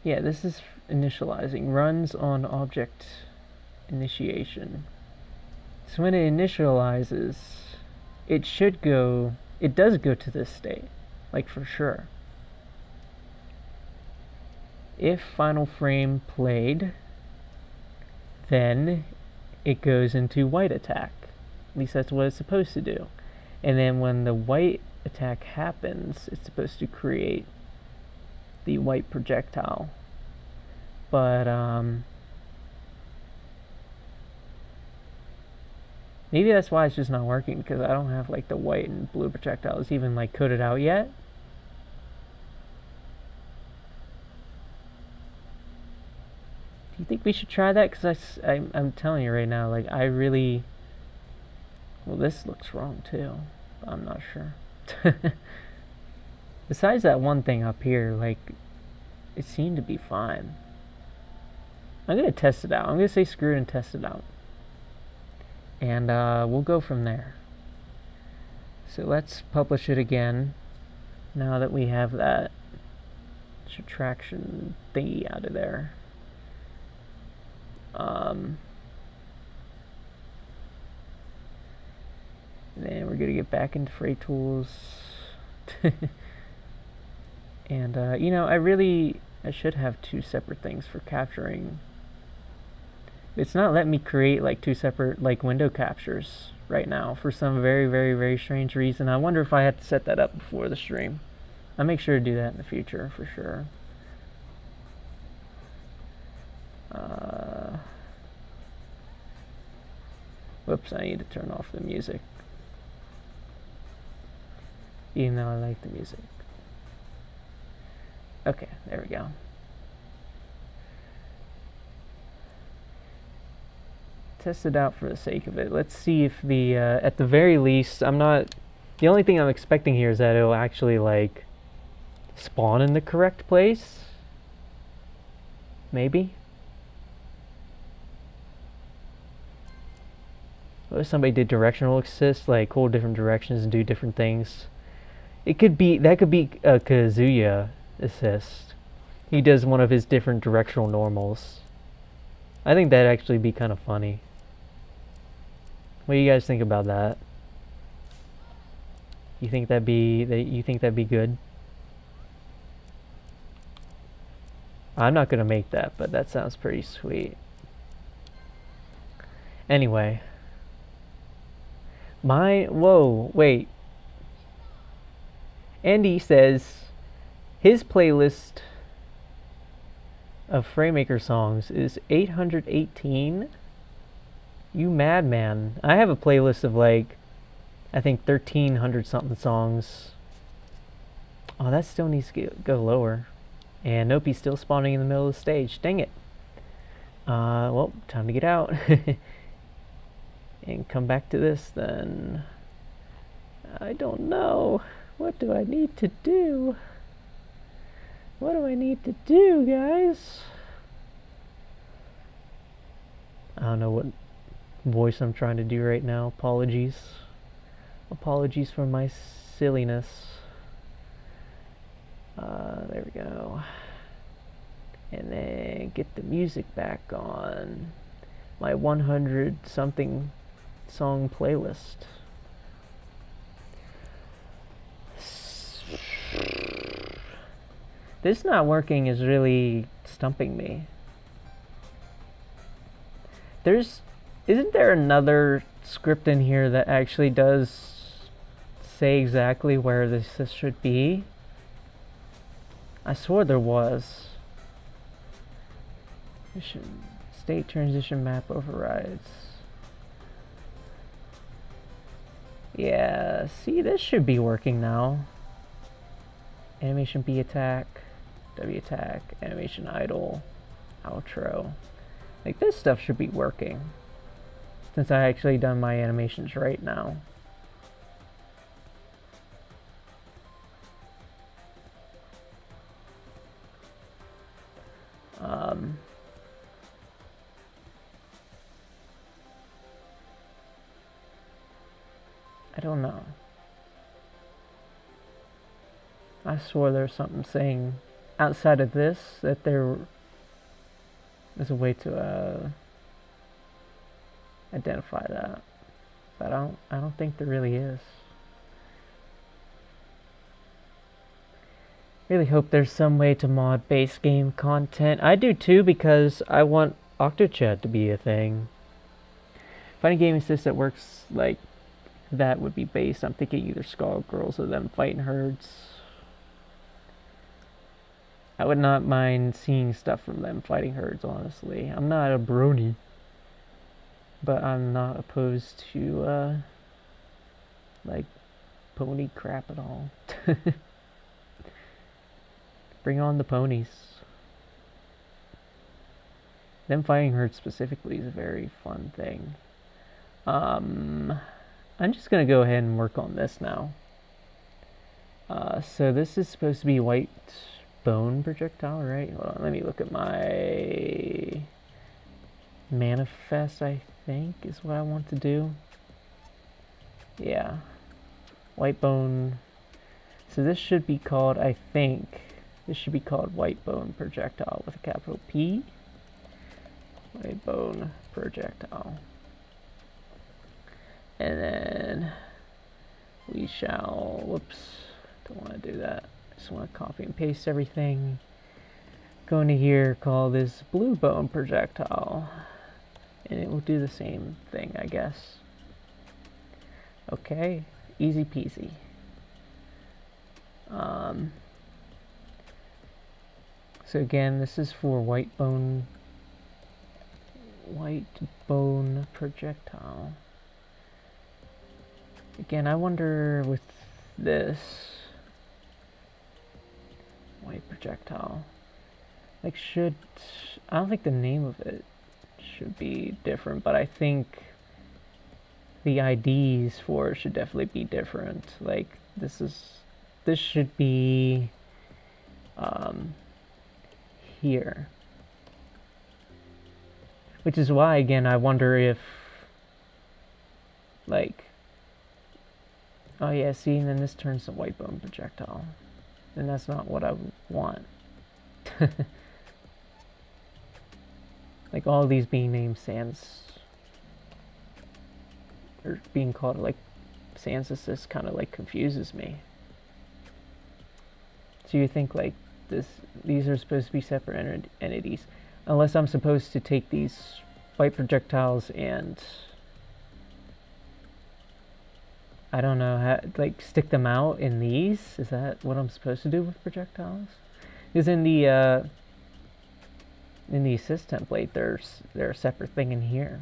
Yeah, this is initializing. Runs on object initiation. So when it initializes, it should go... It does go to this state. Like, for sure. If final frame played, then it goes into white attack. At least that's what it's supposed to do. And then when the white attack happens, it's supposed to create the white projectile. But maybe that's why it's just not working, because I don't have like the white and blue projectiles even like coded out yet. Do you think we should try that? Because I'm telling you right now, like, I really... Well, this looks wrong too. I'm not sure. Besides that one thing up here, like, it seemed to be fine. I'm going to test it out. I'm going to say screw it and test it out. And we'll go from there. So let's publish it again. Now that we have that subtraction thingy out of there. Then we're going to get back into Fraytools. And, you know, I should have two separate things for capturing. It's not letting me create, like, two separate, like, window captures right now for some very, very, very strange reason. I wonder if I had to set that up before the stream. I'll make sure to do that in the future, for sure. Whoops, I need to turn off the music. Even though I like the music. Okay, there we go. Test it out for the sake of it. Let's see if the, at the very least, the only thing I'm expecting here is that it'll actually, like, spawn in the correct place. Maybe. What if somebody did directional assist, like hold different directions and do different things? It could be, that could be a Kazuya assist. He does one of his different directional normals. I think that'd actually be kind of funny. What do you guys think about that? You think that'd be good? I'm not gonna make that, but that sounds pretty sweet. Anyway. Whoa, wait. Andy says his playlist of FrameMaker songs is 818. You madman. I have a playlist of, like, I think 1,300 something songs. Oh, that still needs to go lower. And nope, he's still spawning in the middle of the stage. Dang it. Well, time to get out. and come back to this, then I don't know. What do I need to do? What do I need to do, guys? I don't know what voice I'm trying to do right now. Apologies. Apologies for my silliness. There we go. And then get the music back on my 100 something song playlist. This not working is really stumping me. Isn't there another script in here that actually does say exactly where this should be? I swore there was. State transition map overrides. Yeah, see, this should be working now. Animation B attack, W attack, animation idle, outro. Like, this stuff should be working, since I actually done my animations right now. I don't know. I swore there was something saying outside of this that there is a way to identify that, but I don't think there really is. Really hope there's some way to mod base game content. I do too, because I want OctoChat to be a thing. Fighting game assist that works like that would be based. I'm thinking either Skullgirls or them fighting herds. I would not mind seeing stuff from them fighting herds, honestly. I'm not a brony, but I'm not opposed to like pony crap at all. Bring on the ponies. Them fighting herds specifically is a very fun thing. I'm just gonna go ahead and work on this now. So this is supposed to be white bone projectile, right? Hold on, let me look at my manifest, I think is what I want to do. Yeah. White bone. So this should be called, I think, this should be called white bone projectile with a capital P. White bone projectile. And then we shall, whoops, don't want to do that. Just want to copy and paste everything. Go into here, call this blue bone projectile, and it will do the same thing, I guess. Okay, easy peasy. So again, this is for white bone projectile. Again, I wonder with this white projectile, like, I don't think the name of it should be different, but I think the IDs for it should definitely be different. Like, this should be here, which is why, again, I wonder if, like, oh yeah, see, and then this turns to white bone projectile, and that's not what I want. Like, all of these being named Sans, or being called like Sans Assist, kind of like confuses me. So you think like these are supposed to be separate entities, unless I'm supposed to take these white projectiles and, I don't know, like stick them out in these? Is that what I'm supposed to do with projectiles? Because in the assist template, they're a separate thing in here.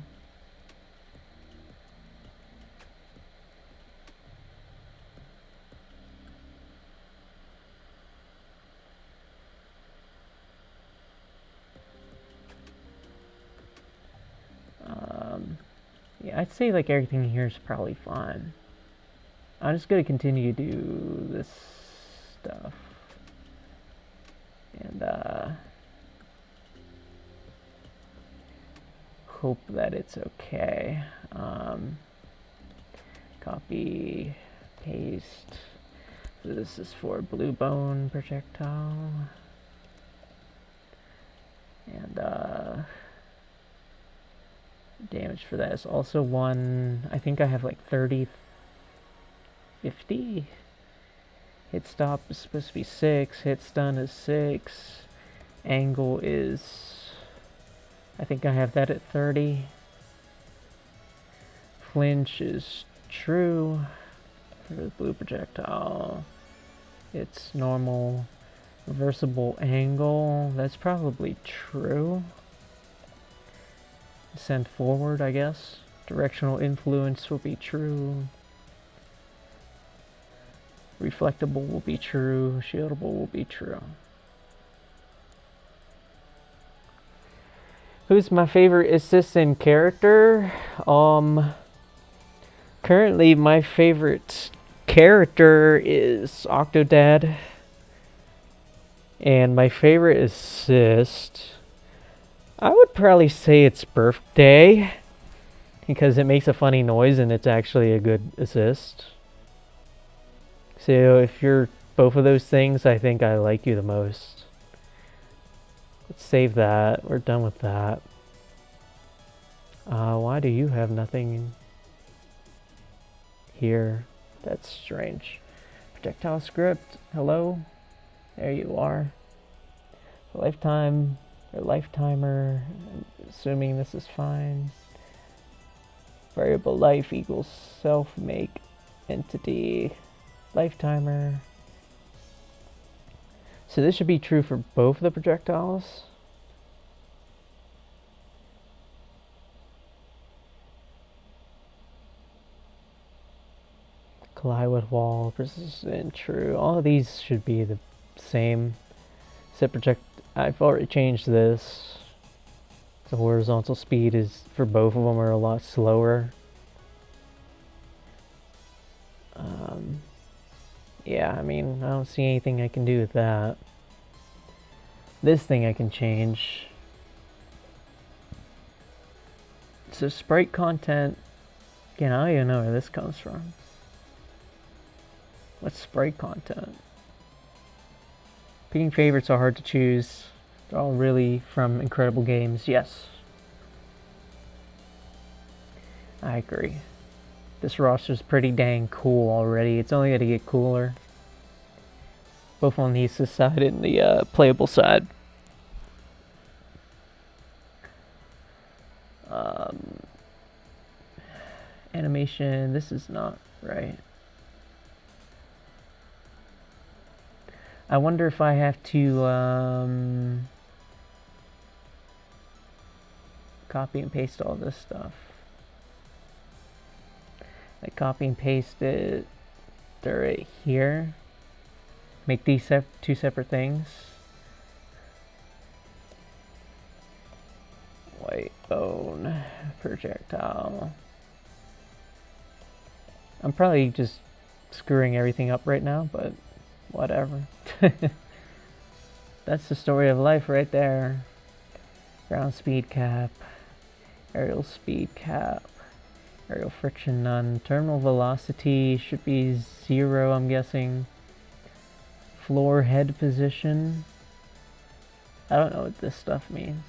I'd say like everything here is probably fine. I'm just gonna continue to do this stuff. And hope that it's okay. Copy, paste. So this is for blue bone projectile. And damage for that is also 1. I think I have like 30, 50. Hit stop is supposed to be 6. Hit stun is 6. Angle is, I think I have that at 30. Flinch is true for the blue projectile. It's normal. Reversible angle, that's probably true. Send forward, I guess. Directional influence will be true. Reflectable will be true. Shieldable will be true. Who's my favorite assistant character? Currently my favorite character is Octodad. And my favorite assist, I would probably say it's Birthday, because it makes a funny noise and it's actually a good assist. So if you're both of those things, I think I like you the most. Let's save that. We're done with that. Why do you have nothing here? That's strange. Projectile script, hello? There you are. Lifetime, or lifetimer, I'm assuming this is fine. Variable life equals self make entity lifetimer. So this should be true for both of the projectiles. Collide with wall, persistent, true. All of these should be the same. Set project. I've already changed this. The horizontal speed is for both of them are a lot slower. Yeah, I mean, I don't see anything I can do with that. This thing I can change. So sprite content. Again, I don't even know where this comes from. What's sprite content? Picking favorites are hard to choose. They're all really from incredible games. Yes. I agree. This roster's pretty dang cool already. It's only going to get cooler. Both on the assist side and the playable side. Animation. This is not right. I wonder if I have to copy and paste all this stuff. I copy and paste it right here. Make these two separate things. White bone projectile. I'm probably just screwing everything up right now, but whatever. That's the story of life right there. Ground speed cap. Aerial speed cap. Aerial friction none. Terminal velocity should be 0, I'm guessing. Floor head position. I don't know what this stuff means.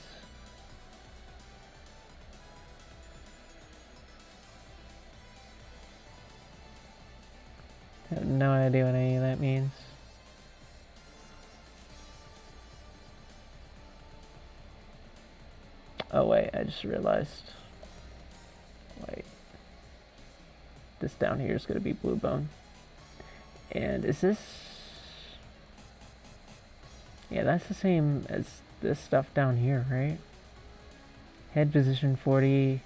I have no idea what any of that means. Oh wait, I just realized. Wait. This down here is going to be blue bone. And is this... Yeah, that's the same as this stuff down here, right? Head position 40.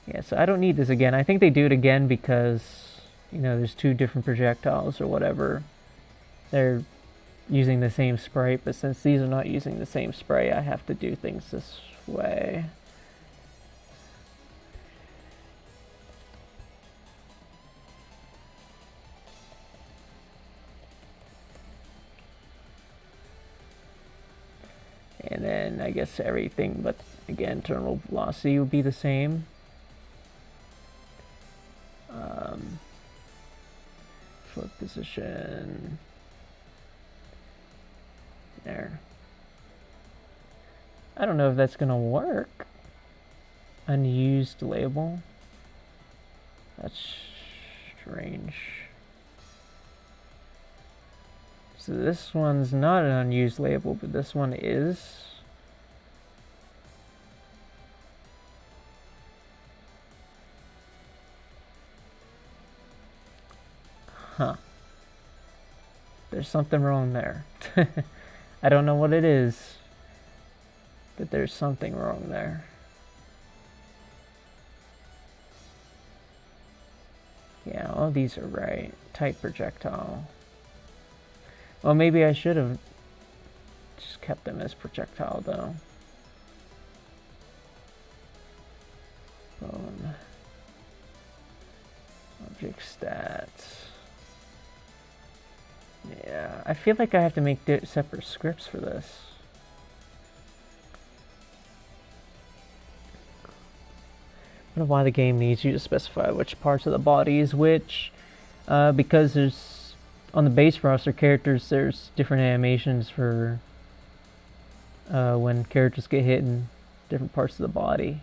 Yeah, so I don't need this again. I think they do it again because, you know, there's two different projectiles or whatever. They're using the same sprite, but since these are not using the same sprite, I have to do things this way. And then I guess everything but, again, terminal velocity would be the same. Foot position. There. I don't know if that's gonna work. Unused label. That's strange. So this one's not an unused label, but this one is. Huh. There's something wrong there. I don't know what it is, but there's something wrong there. Yeah, all these are right. Type projectile. Well, maybe I should have just kept them as projectile, though. Boom. Object stats. Yeah, I feel like I have to make separate scripts for this. I don't know why the game needs you to specify which parts of the body is which. Because there's, on the base roster characters, there's different animations for when characters get hit in different parts of the body.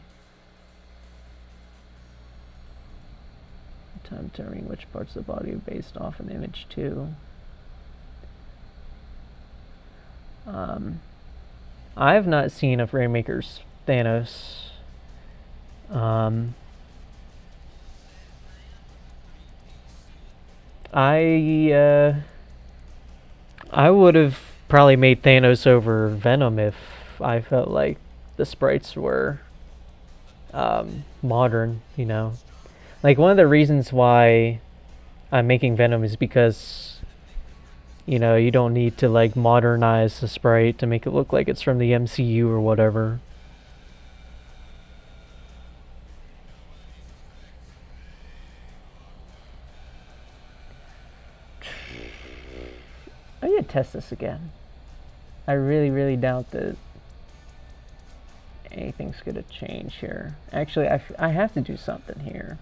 Time determining which parts of the body are based off an image too. I have not seen a Rainmaker's Thanos. I would have probably made Thanos over Venom if I felt like the sprites were modern, you know. Like, one of the reasons why I'm making Venom is because, you know, you don't need to, like, modernize the sprite to make it look like it's from the MCU or whatever. I'm gonna test this again. I really, really doubt that anything's gonna change here. Actually, I have to do something here.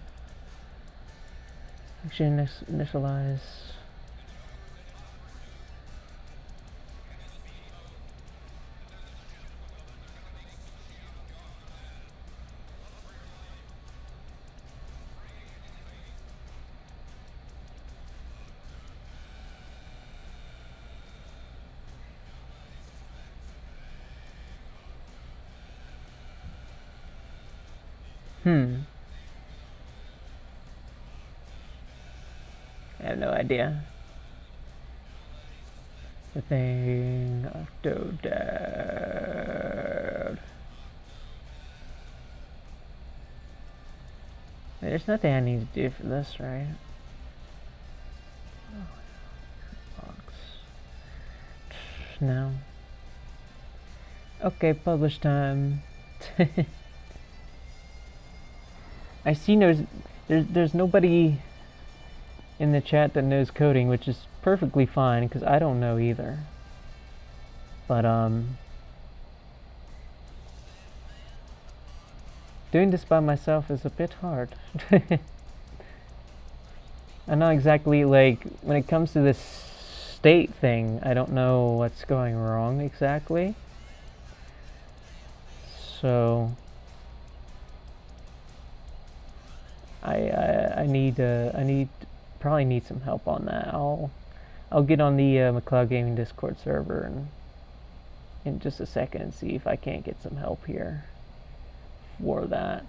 Actually, initialize. I have no idea. The thing Octodad. There's nothing I need to do for this, right? Box. No. Okay, publish time. I see there's nobody in the chat that knows coding, which is perfectly fine because I don't know either. But doing this by myself is a bit hard. I know exactly, like, when it comes to this state thing, I don't know what's going wrong exactly. So I probably need some help on that. I'll get on the McLeod Gaming Discord server and in just a second and see if I can't get some help here for that.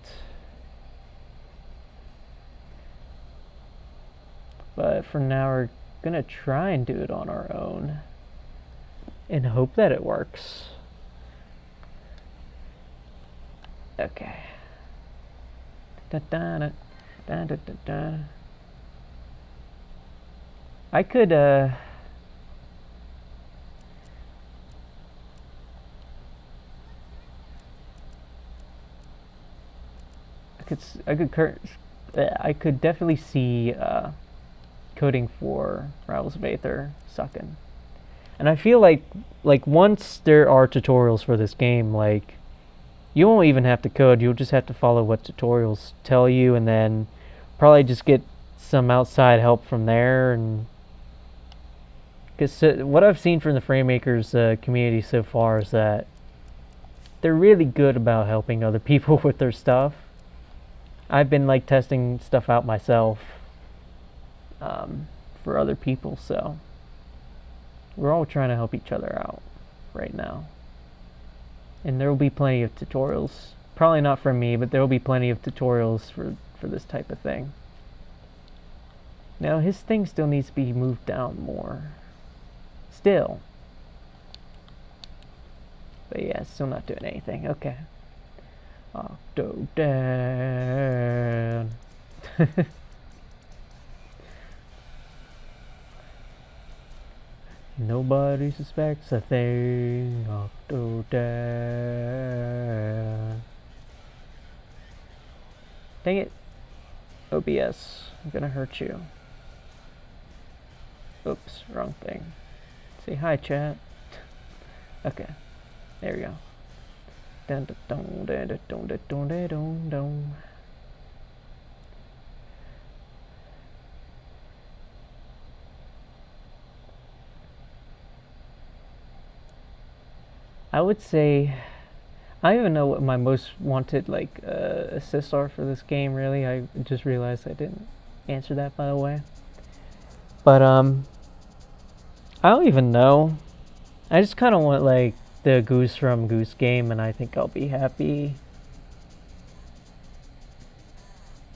But for now, we're gonna try and do it on our own and hope that it works. Okay. Da da da da da da da. I could I could definitely see coding for Rivals of Aether sucking. And I feel like once there are tutorials for this game, like you won't even have to code. You'll just have to follow what tutorials tell you, and then probably just get some outside help from there. And because what I've seen from the FrameMakers community so far is that they're really good about helping other people with their stuff. I've been like testing stuff out myself for other people, so we're all trying to help each other out right now. And there will be plenty of tutorials. Probably not from me, but there will be plenty of tutorials for this type of thing. Now, his thing still needs to be moved down more. Still. But yeah, it's still not doing anything. Okay. Octodad. Nobody suspects a thing. Octodad. Dang it. OBS. I'm gonna hurt you. Oops, wrong thing. Say hi, chat. Okay. There we go. Dun dun dun dun dun dun dun dun dun. I would say I don't even know what my most wanted like assists are for this game. Really, I just realized I didn't answer that, by the way. But I don't even know. I just kind of want like the Goose from Goose Game, and I think I'll be happy.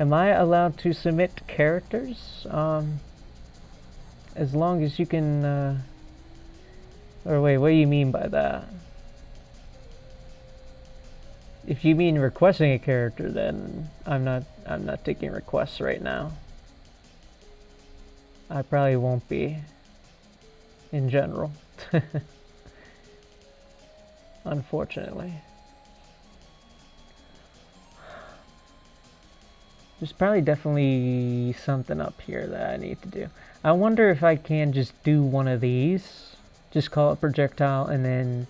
Am I allowed to submit characters? As long as you can. Or wait, what do you mean by that? If you mean requesting a character, then I'm not taking requests right now. I probably won't be in general. Unfortunately. There's probably definitely something up here that I need to do. I wonder if I can just do one of these. Just call it projectile and then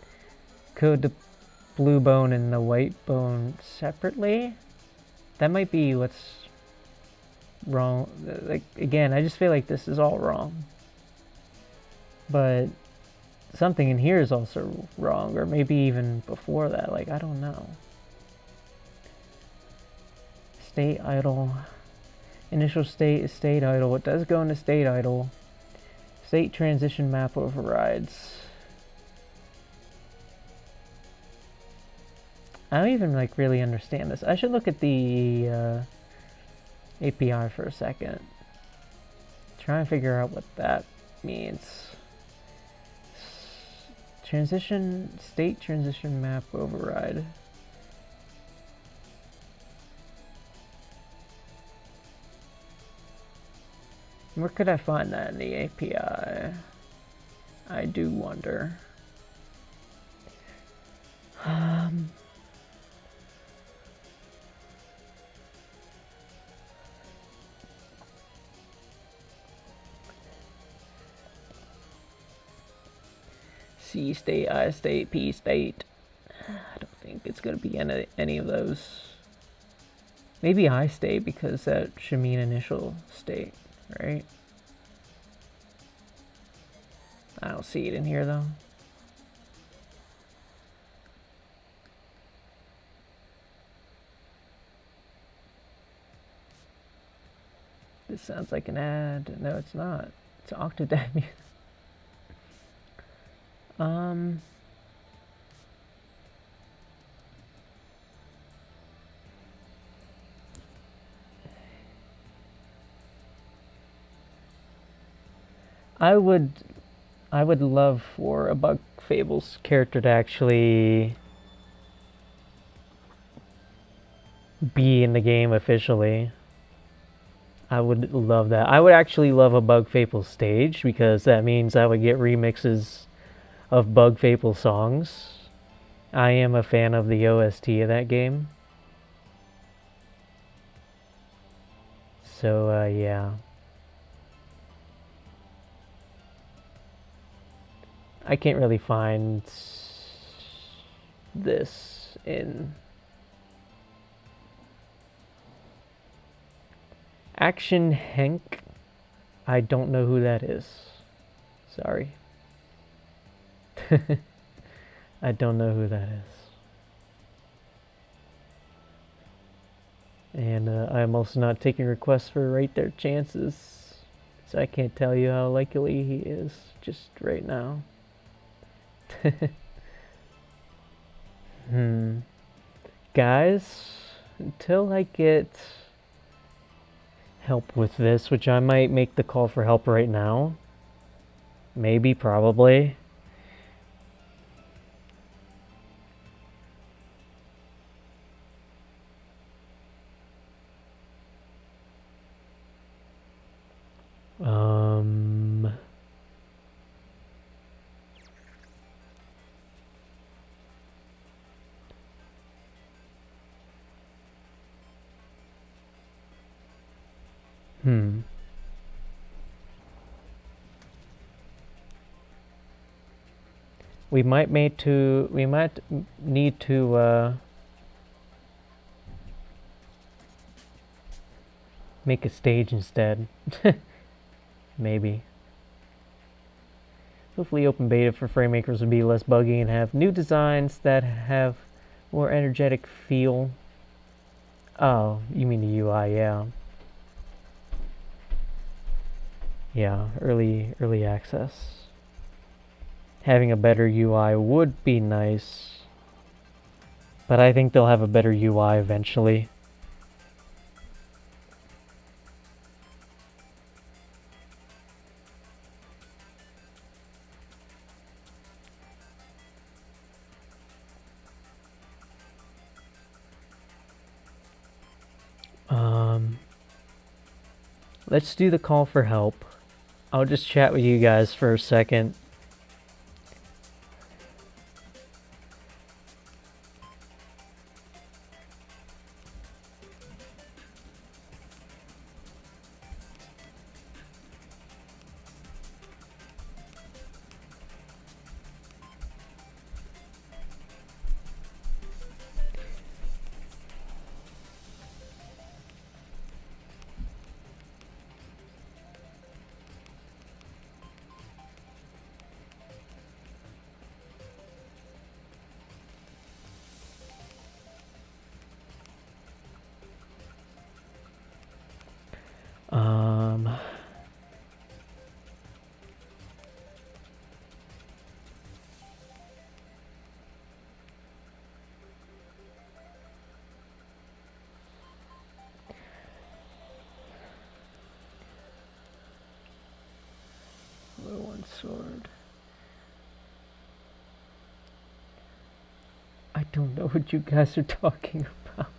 code the blue bone and the white bone separately. That might be what's wrong. Like, again, I just feel like this is all wrong. But something in here is also wrong, or maybe even before that. Like, I don't know. State idle. Initial state is state idle. It does go into state idle. State transition map overrides. I don't even like really understand this. I should look at the API for a second. Try and figure out what that means. Transition, state transition map override. Where could I find that in the API? I do wonder. C state, I state, P state. I don't think it's going to be any of those. Maybe I state, because that should mean initial state, right? I don't see it in here though. This sounds like an ad. No, it's not. It's Octodad music. I would love for a Bug Fables character to actually be in the game officially. I would love that. I would actually love a Bug Fables stage, because that means I would get remixes of Bug Fables songs. I am a fan of the OST of that game. So, yeah. I can't really find this in Action Henk. I don't know who that is. Sorry. I don't know who that is. And I'm also not taking requests for Rate Their Chances, so I can't tell you how likely he is just right now. Guys, until I get help with this, which I might make the call for help right now. Maybe, probably. We might need to make a stage instead. Maybe. Hopefully open beta for FrameMakers would be less buggy and have new designs that have more energetic feel. Oh, you mean the UI, yeah. Yeah, early access. Having a better UI would be nice, but I think they'll have a better UI eventually. Let's do the call for help. I'll just chat with you guys for a second. One sword. I don't know what you guys are talking about.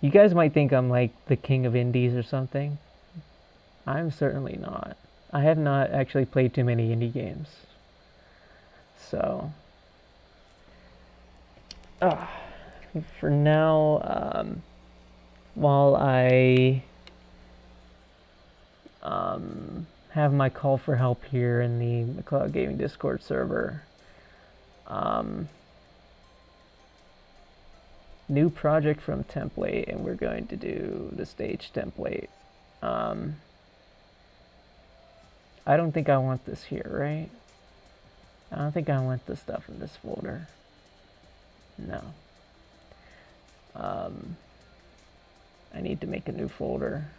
You guys might think I'm like the king of indies or something. I'm certainly not. I have not actually played too many indie games. So, for now, while I have my call for help here in the Cloud Gaming Discord server, new project from template, and we're going to do the stage template. I don't think I want this here, right? I don't think I want the stuff in this folder. No. I need to make a new folder.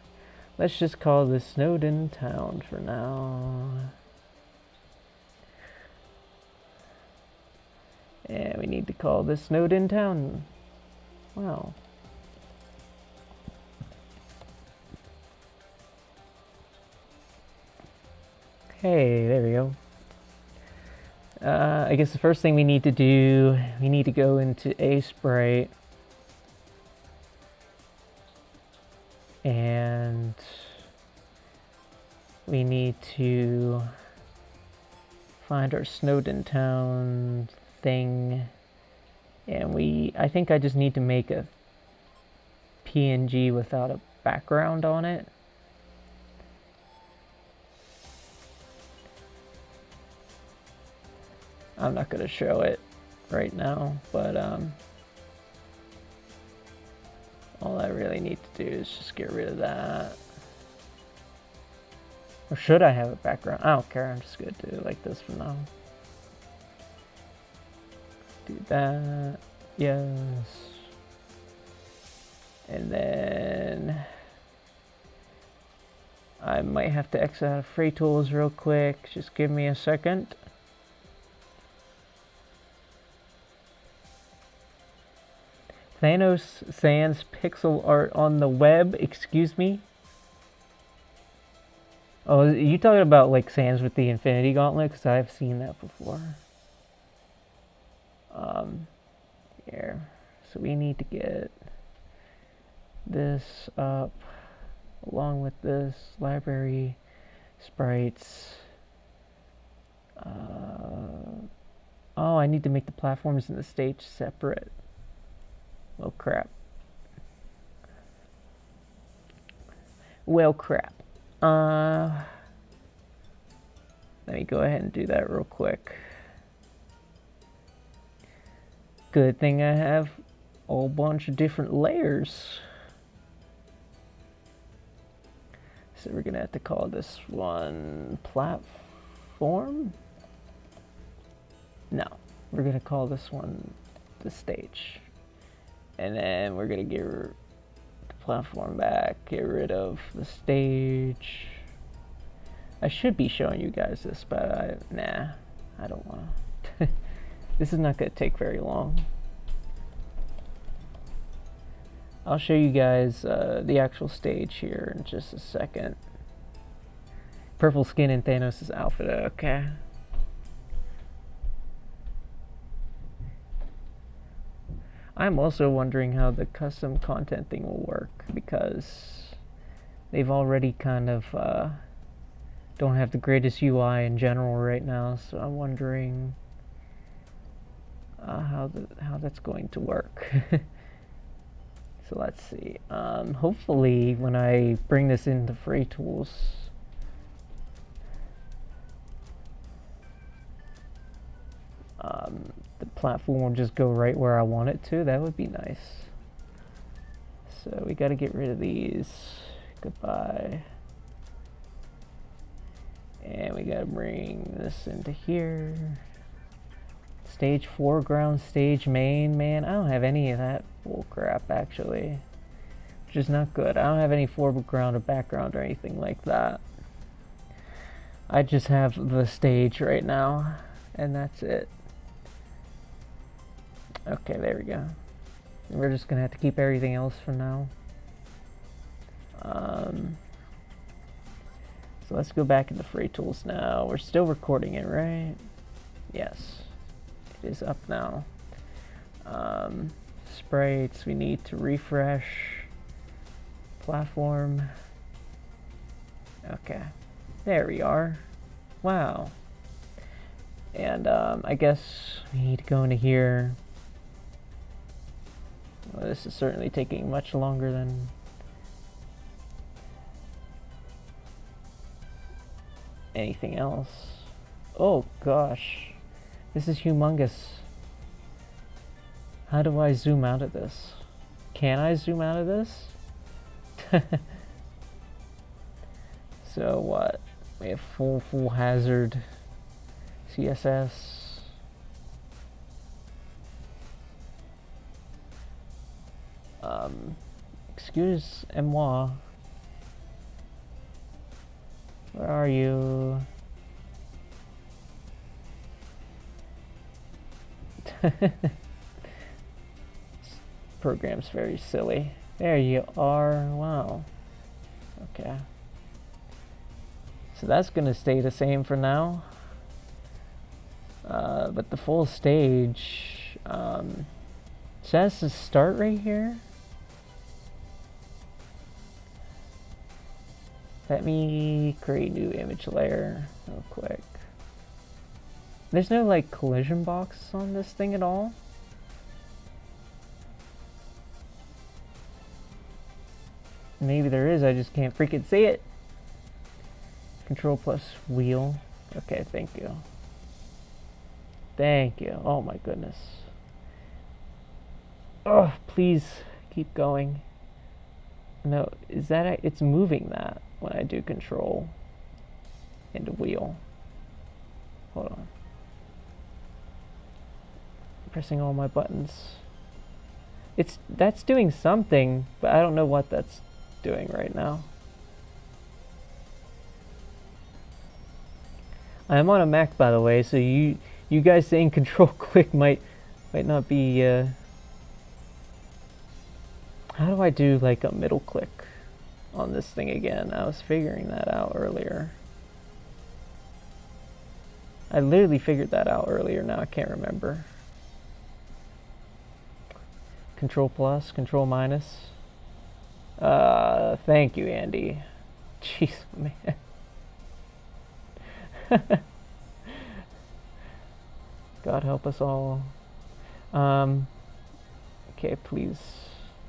Let's just call this Snowden Town for now. And we need to call this Snowden Town. Wow. Hey, there we go. I guess the first thing we need to do, we need to go into Sprite and we need to find our Snowden Town thing, and I think I just need to make a PNG without a background on it. I'm not going to show it right now, but all I really need to do is just get rid of that. Or should I have a background? I don't care, I'm just going to do it like this for now. Do that, yes. And then I might have to exit out of Fraytools real quick. Just give me a second. Thanos sans pixel art on the web, excuse me? Oh, are you talking about like sans with the Infinity Gauntlet? Because I've seen that before. Here. So we need to get this up along with this library sprites. Oh, I need to make the platforms and the stage separate. Well, crap. Well, crap. Let me go ahead and do that real quick. Good thing I have a whole bunch of different layers. So we're gonna have to call this one platform. No, we're gonna call this one the stage. And then we're gonna get the platform back, get rid of the stage. I should be showing you guys this, but nah, I don't wanna. This is not gonna take very long. I'll show you guys the actual stage here in just a second. Purple skin in Thanos' outfit, okay. I'm also wondering how the custom content thing will work, because they've already kind of don't have the greatest UI in general right now, so I'm wondering how that's going to work. So let's see. Hopefully, when I bring this into Fraytools, the platform will just go right where I want it to. That would be nice. So we got to get rid of these. Goodbye. And we got to bring this into here. Stage foreground, stage main, man. I don't have any of that bull crap actually, which is not good. I don't have any foreground or background or anything like that. I just have the stage right now, and that's it. Okay, there we go. We're just gonna have to keep everything else for now. So let's go back into Fraytools now. We're still recording it, right? Yes. It is up now. Sprites, we need to refresh. Platform. Okay. There we are. Wow. And I guess we need to go into here. Well, this is certainly taking much longer than anything else. Oh gosh. This is humongous. How do I zoom out of this? Can I zoom out of this? So what? We have full hazard CSS. Excuse-moi. Where are you? This program's very silly. There you are. Wow. Okay. So that's gonna stay the same for now. But the full stage says to start right here. Let me create new image layer real quick. There's no like collision box on this thing at all. Maybe there is, I just can't freaking see it. Control plus wheel. Okay, thank you. Thank you. Oh my goodness. Oh, please keep going. No, is that it's moving that when I do control and wheel. Hold on. Pressing all my buttons. That's doing something, but I don't know what that's doing right now. I am on a Mac, by the way, so you guys saying control click might not be how do I do like a middle click on this thing again? I was figuring that out earlier. I literally figured that out earlier, now I can't remember. Control plus, control minus. Thank you, Andy. Jeez, man. God help us all. Okay, please.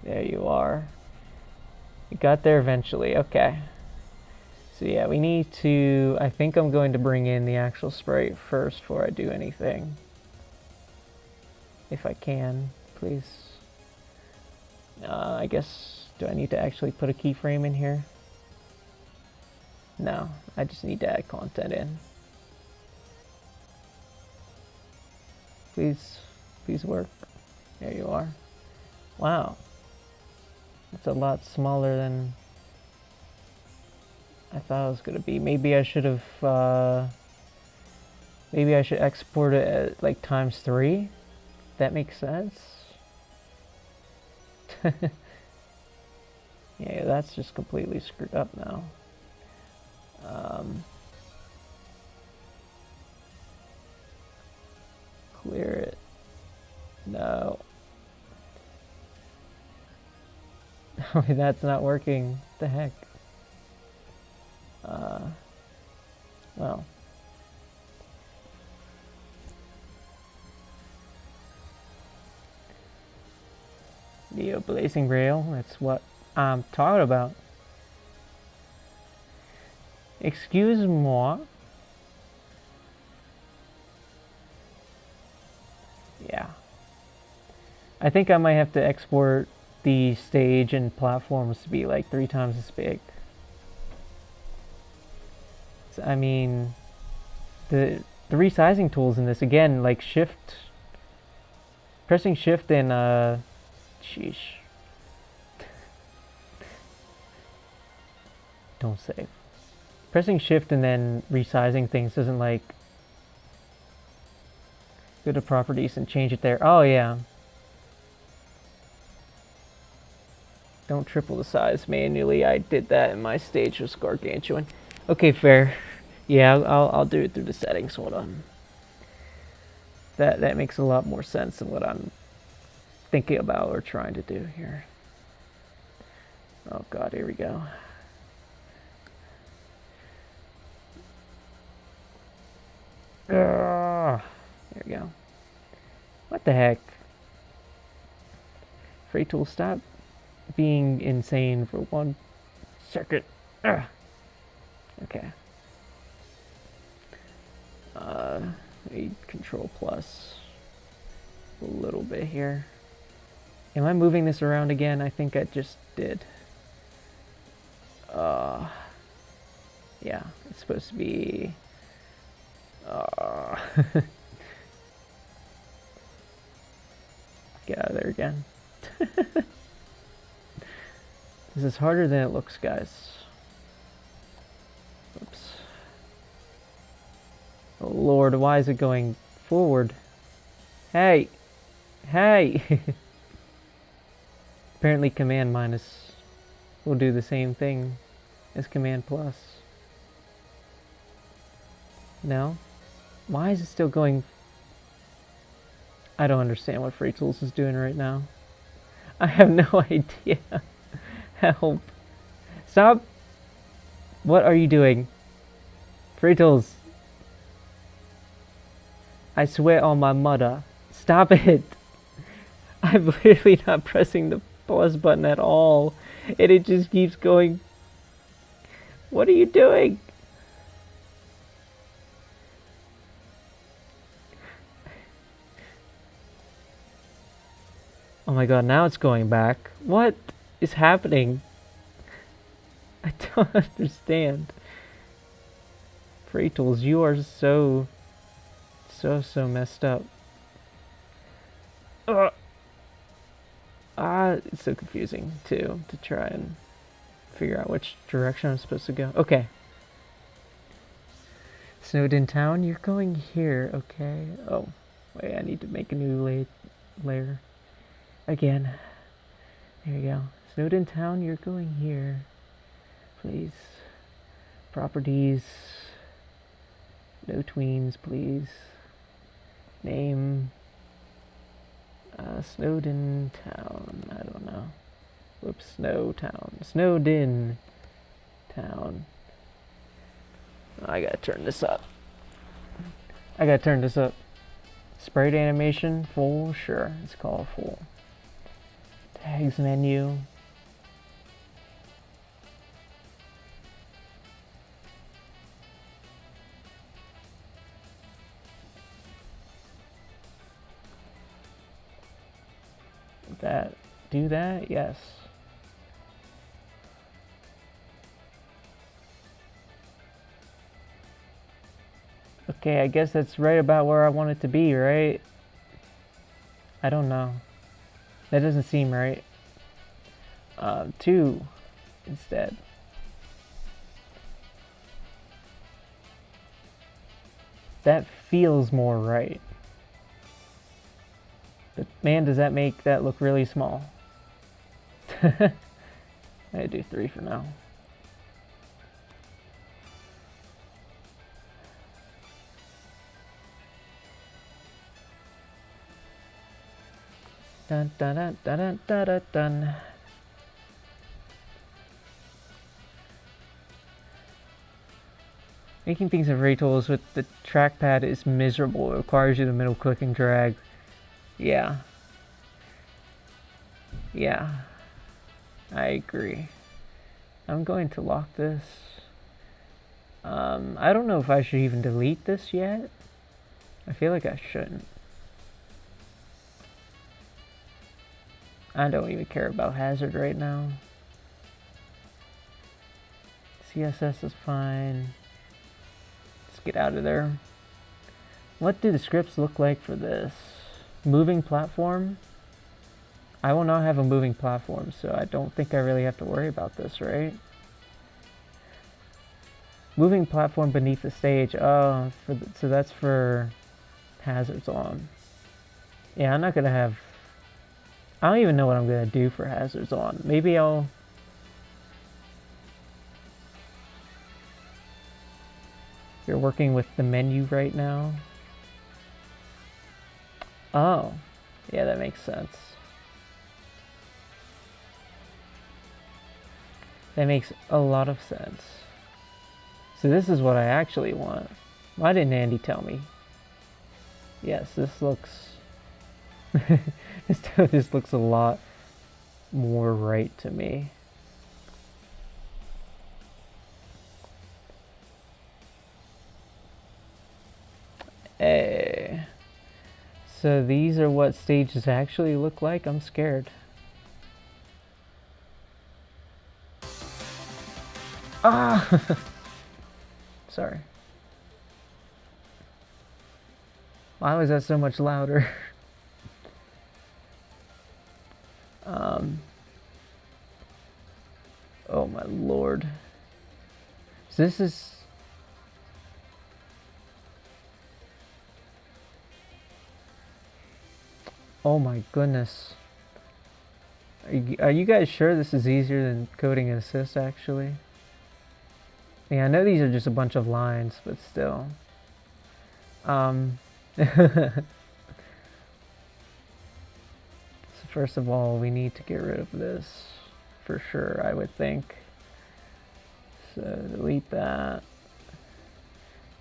There you are. We got there eventually. Okay. So yeah, we need to... I think I'm going to bring in the actual sprite first before I do anything. If I can, please. I guess... Do I need to actually put a keyframe in here? No, I just need to add content in. Please work. There you are. Wow. That's a lot smaller than I thought it was going to be. Maybe I should have, maybe I should export it at like ×3. That makes sense. Yeah, that's just completely screwed up now. Clear it. No. That's not working. What the heck? Well. Neo Blazing Rail, that's what I'm talking about. Excuse-moi. Yeah. I think I might have to export the stage and platforms to be like 3 times as big. So, I mean, the resizing tools in this, again, like shift, pressing shift and sheesh. Don't save. Pressing shift and then resizing things doesn't like go to properties and change it there. Oh yeah. Don't triple the size manually. I did that and my stage was gargantuan. Okay, fair. Yeah, I'll do it through the settings. Hold on. That makes a lot more sense than what I'm thinking about or trying to do here. Oh god, here we go. There we go. What the heck? Fraytools, stop being insane for 1 second. Okay. Need control plus a little bit here. Am I moving this around again? I think I just did. Yeah, it's supposed to be get out of there again. This is harder than it looks, guys. Oops. Oh Lord, why is it going forward? Hey! Hey! Apparently command minus will do the same thing as command plus. No? Why is it still going... I don't understand what Fraytools is doing right now. I have no idea. Help. Stop! What are you doing? Fraytools. I swear on my mother. Stop it! I'm literally not pressing the pause button at all. And it just keeps going. What are you doing? Oh my god, now it's going back. What is happening? I don't understand. Fraytools, you are so messed up. It's so confusing too to try and figure out which direction I'm supposed to go. Okay. Snowden Town, you're going here, okay. Oh, wait, I need to make a new layer. Again. There you go. Snowden Town, you're going here. Please. Properties. No tweens, please. Name. Snowden Town. I don't know. Whoops, Snow Town. Snowden Town. I gotta turn this up. Sprite animation, full? Sure, it's called full. Tags menu. Do that? Yes. Okay, I guess that's right about where I want it to be, right? I don't know. That doesn't seem right. 2 instead. That feels more right. But man, does that make that look really small. I do 3 for now. Dun dun dun dun dun dun dun dun. Making things in Fraytools with the trackpad is miserable. It requires you to middle click and drag. Yeah. Yeah. I agree. I'm going to lock this. I don't know if I should even delete this yet. I feel like I shouldn't. I don't even care about hazard right now. CSS is fine. Let's get out of there. What do the scripts look like for this? Moving platform? I will not have a moving platform, so I don't think I really have to worry about this, right? Moving platform beneath the stage. Oh, so that's for hazards on. Yeah, I'm not gonna have... I don't even know what I'm gonna do for hazards on. Maybe I'll... You're working with the menu right now. Oh, yeah, that makes sense. That makes a lot of sense. So this is what I actually want. Why didn't Andy tell me? Yes, this looks... this looks a lot more right to me. Hey. So these are what stages actually look like? I'm scared. Ah! Sorry. Why was that so much louder? Oh my lord. So this is... Oh my goodness. Are you guys sure this is easier than coding and assist actually? Yeah, I know these are just a bunch of lines, but still. So first of all, we need to get rid of this for sure, I would think. So delete that.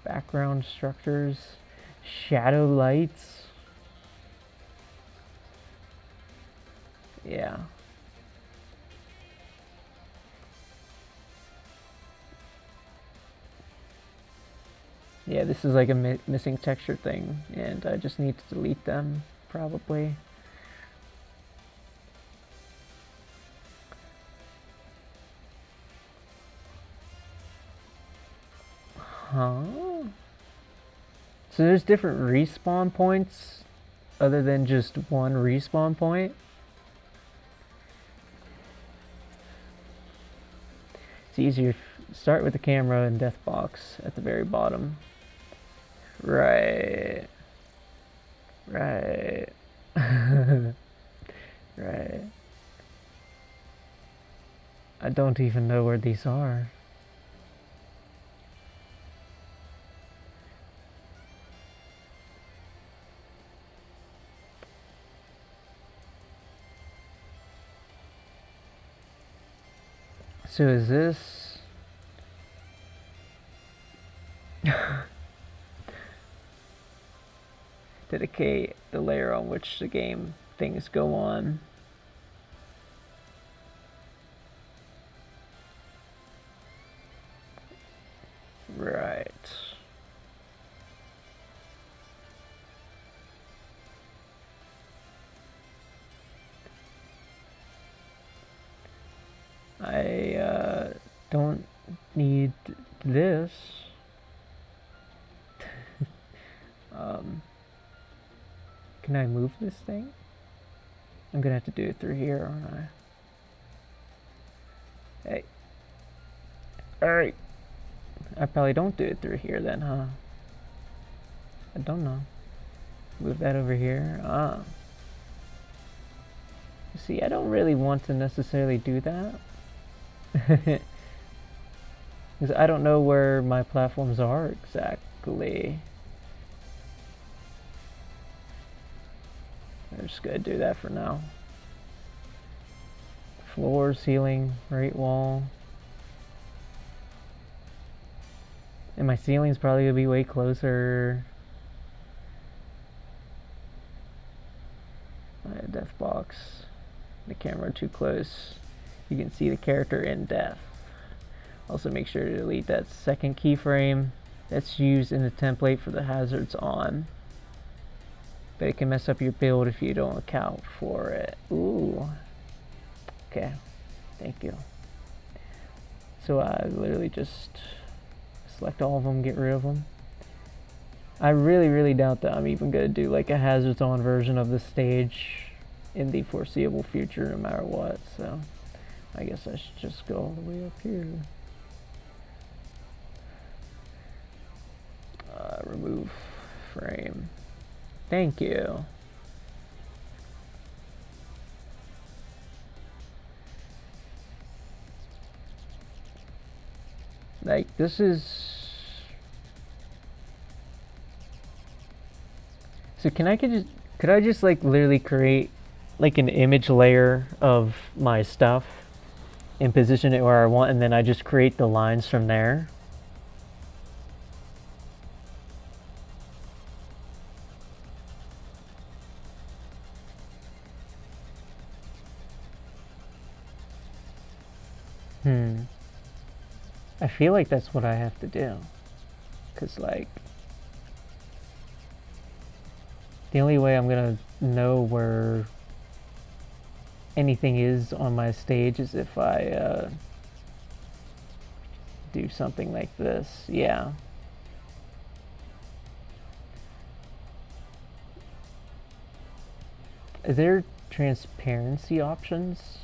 Background structures. Shadow lights. Yeah. Yeah, this is like a missing texture thing, and I just need to delete them, probably. Huh? So there's different respawn points other than just one respawn point? It's easier. Start with the camera and death box at the very bottom. Right. Right. Right. I don't even know where these are. So is this... dedicate the layer on which the game things go on. Right. I don't need this. Can I move this thing? I'm gonna have to do it through here, aren't I? Hey. Alright. I probably don't do it through here then, huh? I don't know. Move that over here. Ah. See, I don't really want to necessarily do that. Because I don't know where my platforms are exactly. I'm just gonna do that for now. Floor, ceiling, right wall. And my ceiling's probably gonna be way closer. Death box. The camera too close. You can see the character in death. Also make sure to delete that second keyframe that's used in the template for the hazards on. But it can mess up your build if you don't account for it. Ooh. Okay. Thank you. So I literally just select all of them, get rid of them. I really doubt that I'm even going to do like a hazards on version of the stage in the foreseeable future no matter what. So I guess I should just go all the way up here. Remove frame. Thank you. Like, this is... So could I just like literally create like an image layer of my stuff and position it where I want, and then I just create the lines from there? I feel like that's what I have to do. Cause like, the only way I'm gonna know where anything is on my stage is if I do something like this. Yeah. Is there transparency options?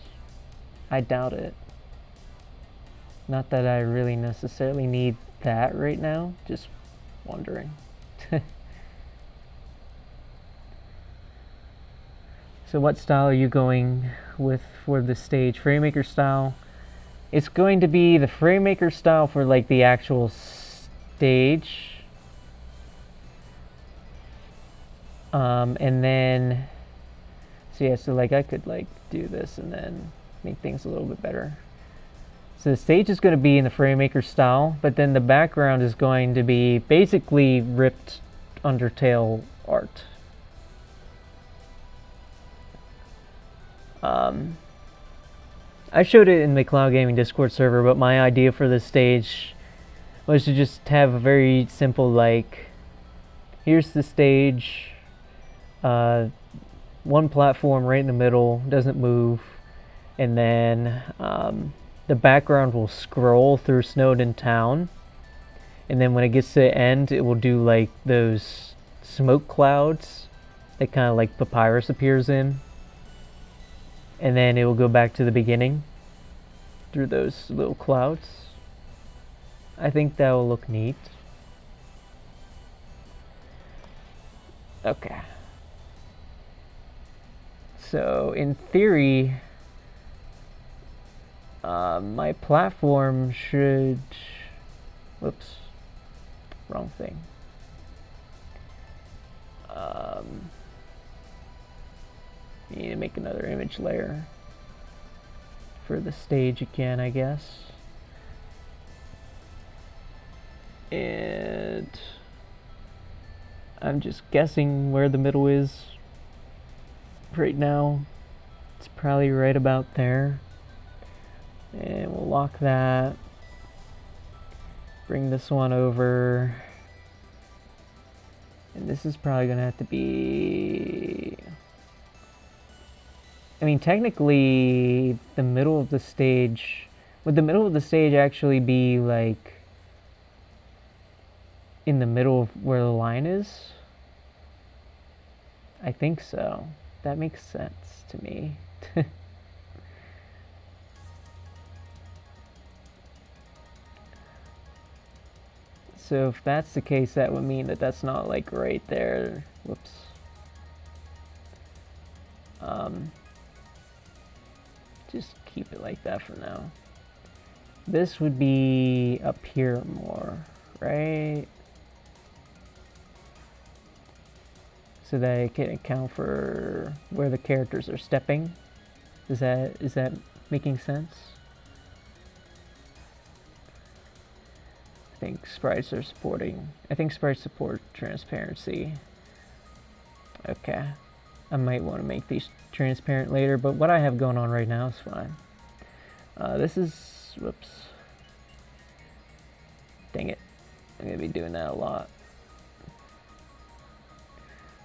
I doubt it. Not that I really necessarily need that right now, just wondering. So what style are you going with for the stage? Framemaker style? It's going to be the Framemaker style for like the actual stage. And then, so yeah, so like I could like do this and then make things a little bit better. So the stage is going to be in the Fraymaker style, but then the background is going to be basically ripped Undertale art. I showed it in the Cloud Gaming Discord server, but my idea for this stage was to just have a very simple, like, here's the stage, one platform right in the middle, doesn't move, and then the background will scroll through Snowdin Town, And then when it gets to the end, it will do like those smoke clouds that kind of like Papyrus appears in. And then it will go back to the beginning through those little clouds. I think that will look neat. Okay. So in theory, my platform should... Whoops. Wrong thing. Need to make another image layer for the stage again, I guess. And I'm just guessing where the middle is right now. It's probably right about there. And we'll lock that. Bring this one over. And this is probably going to have to be... I mean, technically, the middle of the stage... Would the middle of the stage actually be, like, in the middle of where the line is? I think so. That makes sense to me. So if that's the case, that would mean that that's not like right there. Whoops. Just keep it like that for now. This would be up here more, right? So that it can account for where the characters are stepping. Is that making sense? I think sprites support transparency. Okay. I might want to make these transparent later, but what I have going on right now is fine. This is... Whoops. Dang it. I'm going to be doing that a lot.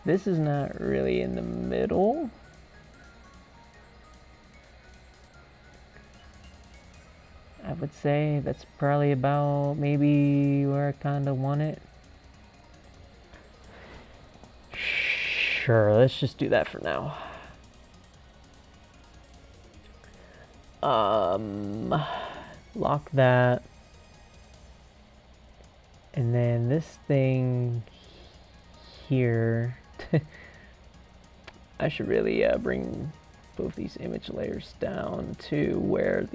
This is not really in the middle. I would say that's probably about maybe where I kind of want it. Sure, let's just do that for now. Lock that. And then this thing here, I should really bring both these image layers down to where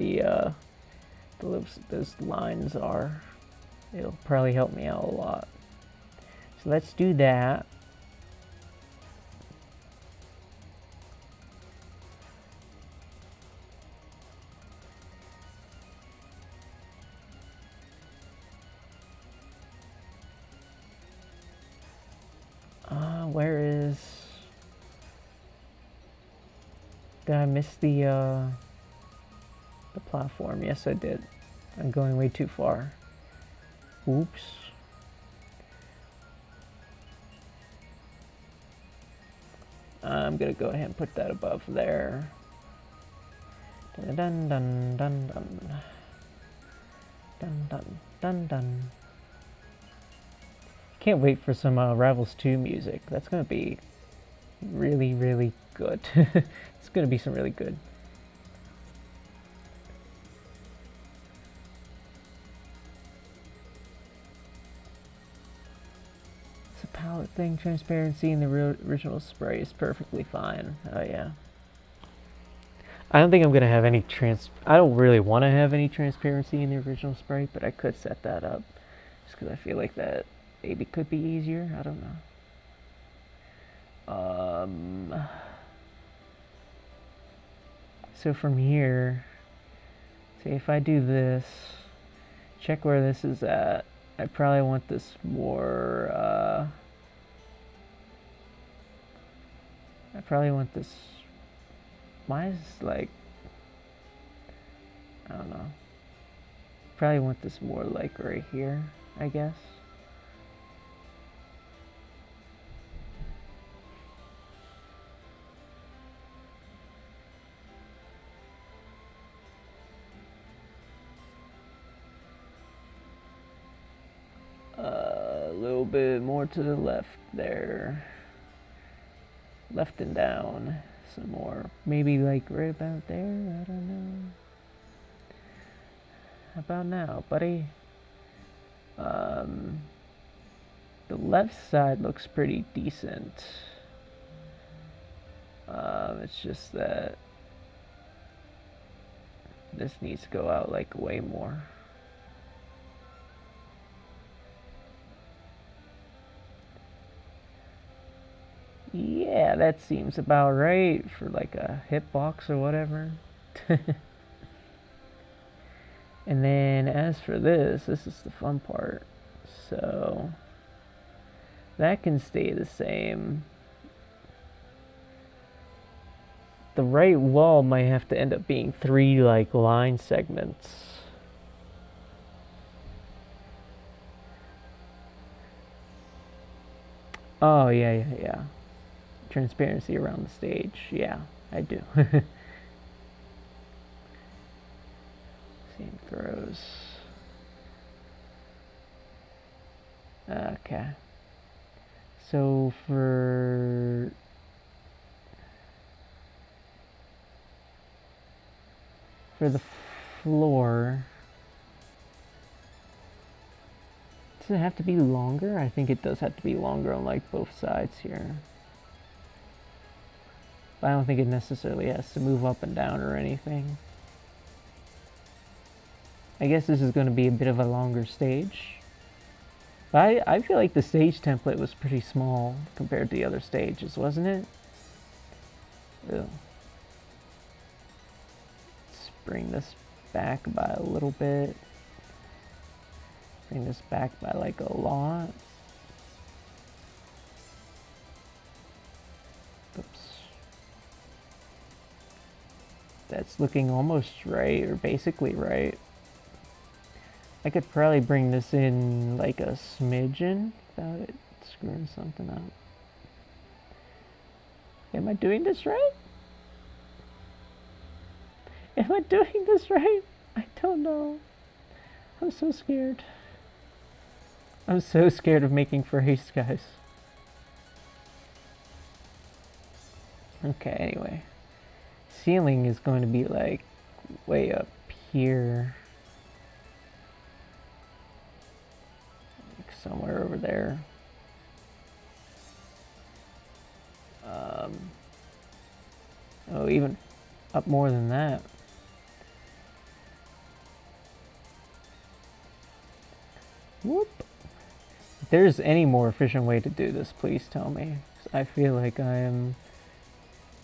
those lines are. It'll probably help me out a lot. So let's do that. Where is... Did I miss the platform? Yes, I did. I'm going way too far. Oops. I'm gonna go ahead and put that above there. Dun dun dun dun dun. Dun dun dun dun. Can't wait for some Rivals 2 music. That's gonna be really, really good. It's gonna be some really good. It's a palette thing. Transparency in the original spray is perfectly fine. Oh yeah. I don't think I'm gonna have any I don't really want to have any transparency in the original spray, but I could set that up just because I feel like that maybe could be easier. I don't know. So from here, say if I do this, check where this is at. I probably want this more, I probably want this, mine is like, I don't know. Probably want this more like right here, I guess. bit more to the left there. Left and down some more. Maybe like right about there, I don't know. How about now, buddy? The left side looks pretty decent. It's just that this needs to go out like way more. Yeah, that seems about right for like a hitbox or whatever. And then as for this is the fun part. So that can stay the same. The right wall might have to end up being 3 like line segments. Oh yeah. Transparency around the stage. Yeah, I do. Same throws. Okay. So for the floor, does it have to be longer? I think it does have to be longer on like both sides here. But I don't think it necessarily has to move up and down or anything. I guess this is going to be a bit of a longer stage. But I feel like the stage template was pretty small compared to the other stages, wasn't it? Ew. Let's bring this back by a little bit. Bring this back by like a lot. Oops. That's looking almost right, or basically right. I could probably bring this in like a smidgen without it screwing something up. Am I doing this right? Am I doing this right? I don't know. I'm so scared. I'm so scared of making frays, guys. Okay, anyway. Ceiling is going to be like way up here. Like somewhere over there. Oh, even up more than that. Whoop. If there's any more efficient way to do this, please tell me. I feel like I am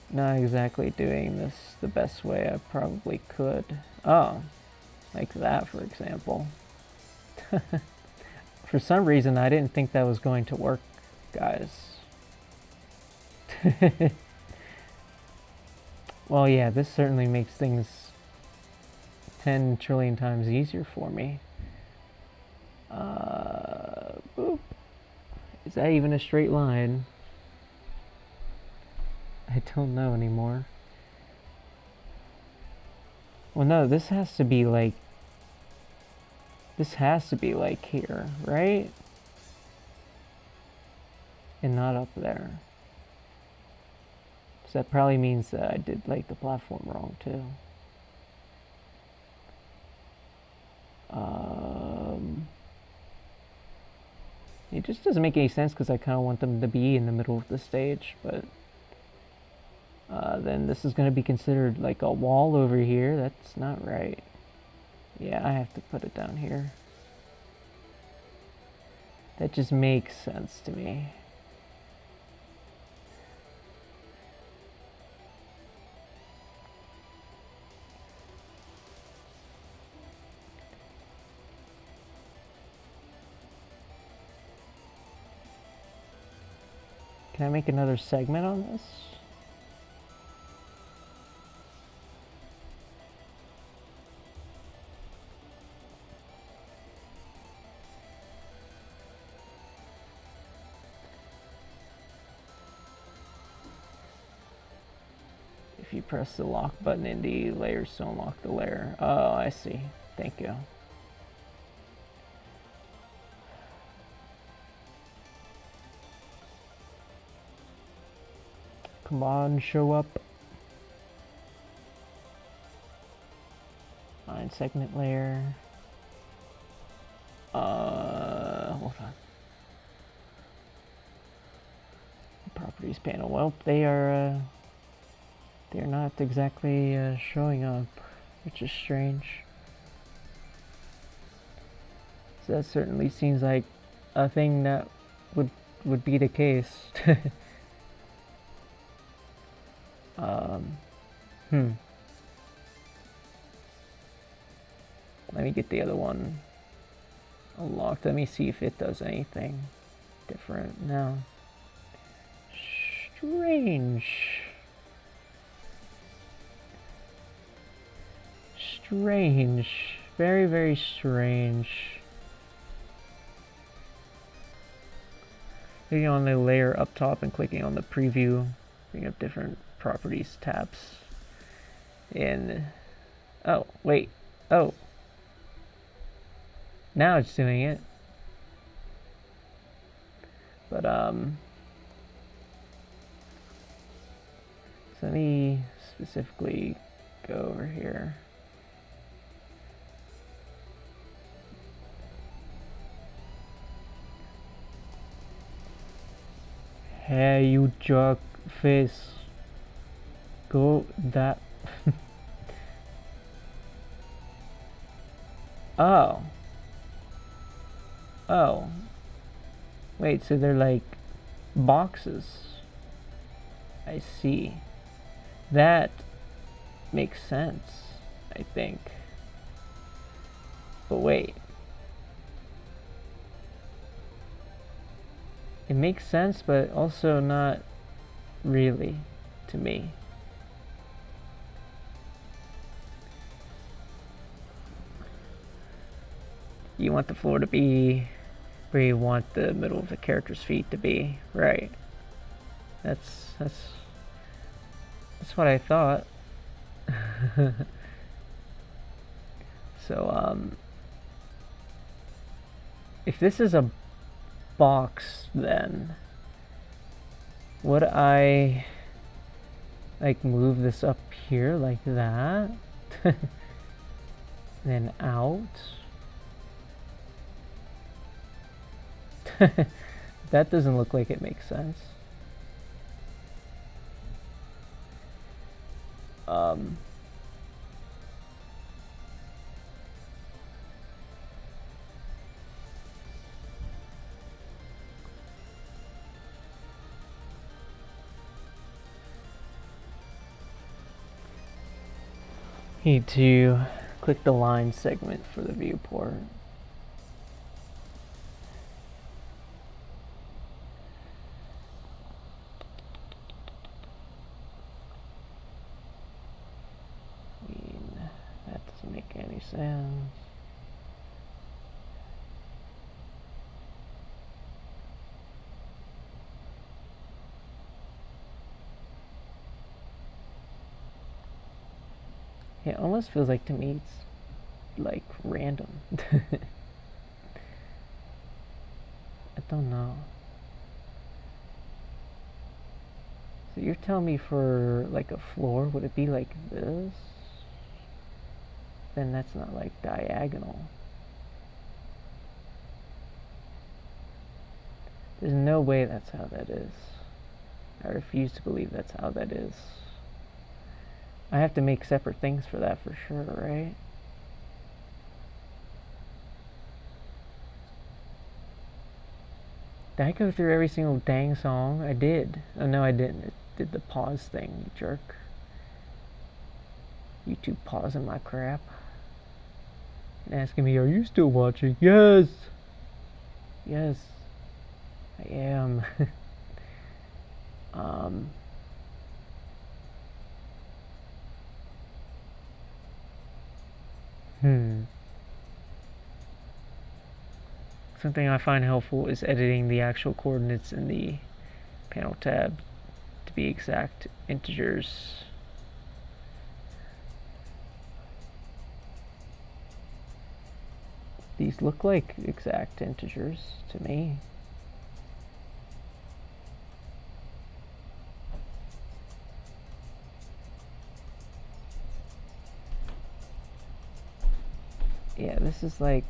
not exactly doing this the best way I probably could. Oh, like that, for example. For some reason, I didn't think that was going to work, guys. Well, yeah, this certainly makes things 10 trillion times easier for me. Boop. Is that even a straight line? I don't know anymore. Well, no, this has to be like here, right? And not up there. So that probably means that I did like the platform wrong too. It just doesn't make any sense because I kind of want them to be in the middle of the stage, but then this is going to be considered like a wall over here. That's not right. Yeah, I have to put it down here. That just makes sense to me. Can I make another segment on this? If you press the lock button in the layers to unlock the layer. Oh, I see. Thank you. Come on, show up. Line segment layer. Hold on. Properties panel. Well, they're not exactly showing up, which is strange. So that certainly seems like a thing that would be the case. Let me get the other one unlocked. Let me see if it does anything different now. Strange. Strange. Very, very strange. Clicking on the layer up top and clicking on the preview, bring up different properties tabs. And oh, wait. Oh. Now it's doing it. But so let me specifically go over here. Hey, you jerk face. Go that. Oh. Oh. Wait, so they're like boxes. I see. That makes sense, I think. But wait. It makes sense, but also not really to me. You want the floor to be where you want the middle of the character's feet to be, right? That's what I thought. So if this is a box, then would I like move this up here like that? Then out? That doesn't look like it makes sense. Need to click the line segment for the viewport. That doesn't make any sense. Yeah, it almost feels like to me it's like random. I don't know. So you're telling me for like a floor, would it be like this? Then that's not like diagonal. There's no way that's how that is. I refuse to believe that's how that is. I have to make separate things for that for sure, right? Did I go through every single dang song? I did. Oh no, I didn't. It did the pause thing, you jerk. YouTube pausing my crap. And asking me, are you still watching? Yes! Yes. I am. Something I find helpful is editing the actual coordinates in the panel tab to be exact integers. These look like exact integers to me. Yeah, this is like,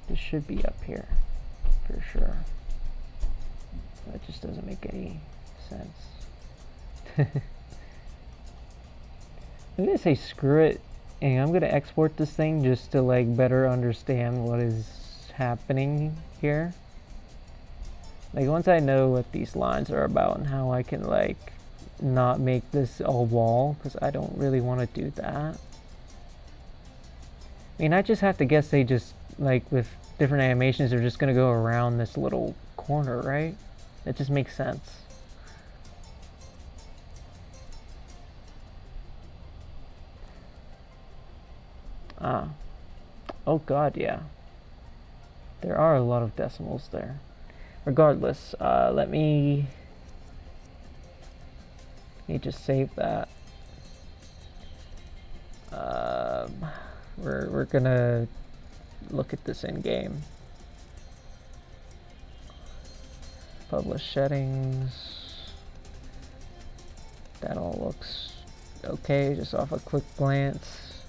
this should be up here for sure. That just doesn't make any sense. I'm gonna say screw it, and I'm gonna export this thing just to like better understand what is happening here. Like once I know what these lines are about and how I can like not make this a wall, because I don't really want to do that. I mean, I just have to guess they just, like with different animations, they're just gonna go around this little corner, right? It just makes sense. Ah. Oh god, yeah. There are a lot of decimals there. Regardless, let me just save that. We're gonna look at this in game. Publish settings. That all looks okay, just off a quick glance.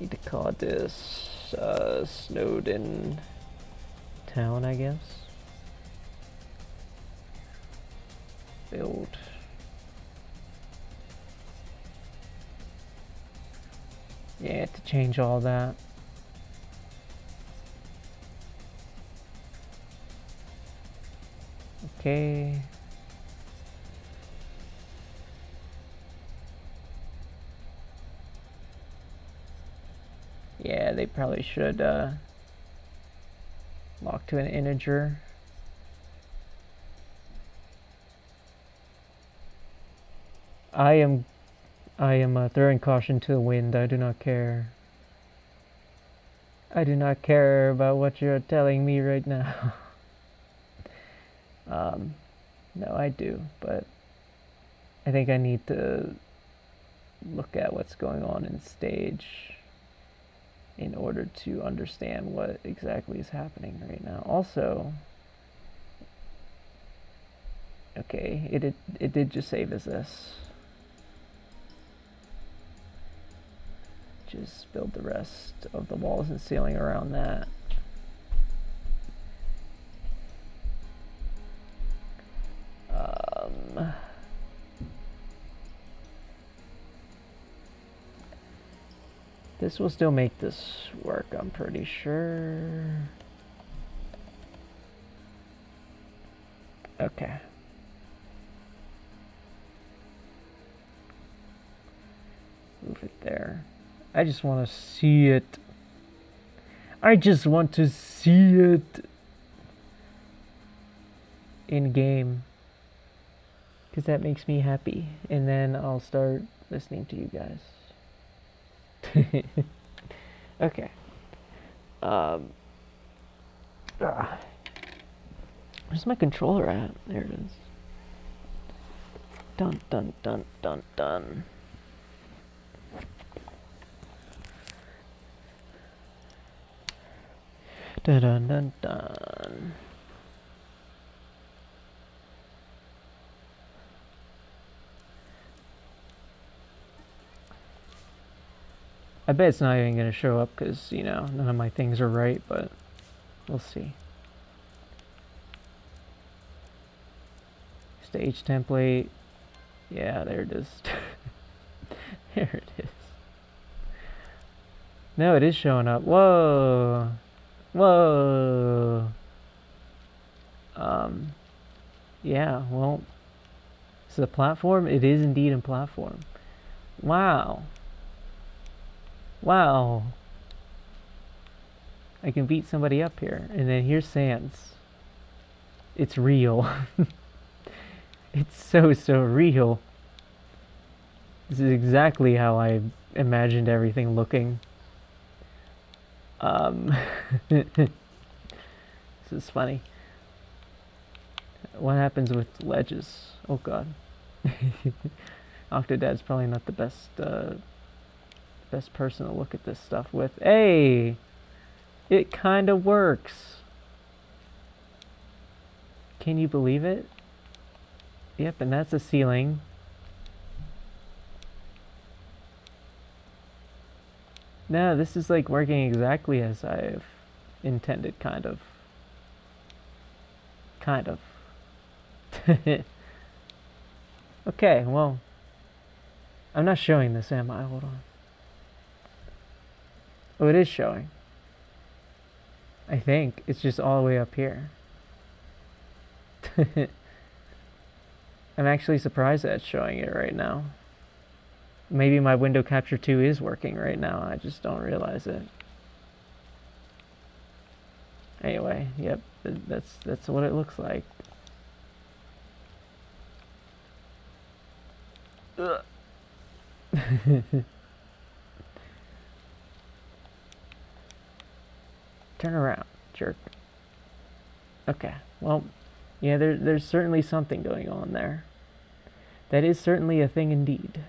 Need to call this Snowden Town, I guess. Build. Yeah, to change all that. Okay. Yeah, they probably should lock to an integer. I am throwing caution to the wind. I do not care. I do not care about what you're telling me right now. No, I do, but I think I need to look at what's going on in stage in order to understand what exactly is happening right now. Also, okay, it did just save as this. Just build the rest of the walls and ceiling around that. This will still make this work, I'm pretty sure. Okay. Move it there. I just want to see it. I just want to see it in game, because that makes me happy, and then I'll start listening to you guys. Okay. Where's my controller at? There it is. Dun dun dun dun dun. Dun dun dun dun. I bet it's not even going to show up because, you know, none of my things are right, but we'll see. Stage template. Yeah, there it is. There it is. No, it is showing up. Whoa. Whoa. Yeah, well, it's a platform. It is indeed a platform. Wow. Wow. I can beat somebody up here. And then here's Sans. It's real. It's so real. This is exactly how I imagined everything looking. This is funny. What happens with ledges? Oh god. Octodad's probably not the best person to look at this stuff with. Hey! It kinda works. Can you believe it? Yep, and that's the ceiling. No, this is like working exactly as I've intended, kind of. Kind of. Okay, well, I'm not showing this, am I? Hold on. Oh, it is showing. I think it's just all the way up here. I'm actually surprised that it's showing it right now. Maybe my window capture 2 is working right now. I just don't realize it. Anyway, yep, that's what it looks like. Ugh. Turn around, jerk. Okay, well, yeah, there's certainly something going on there. That is certainly a thing indeed.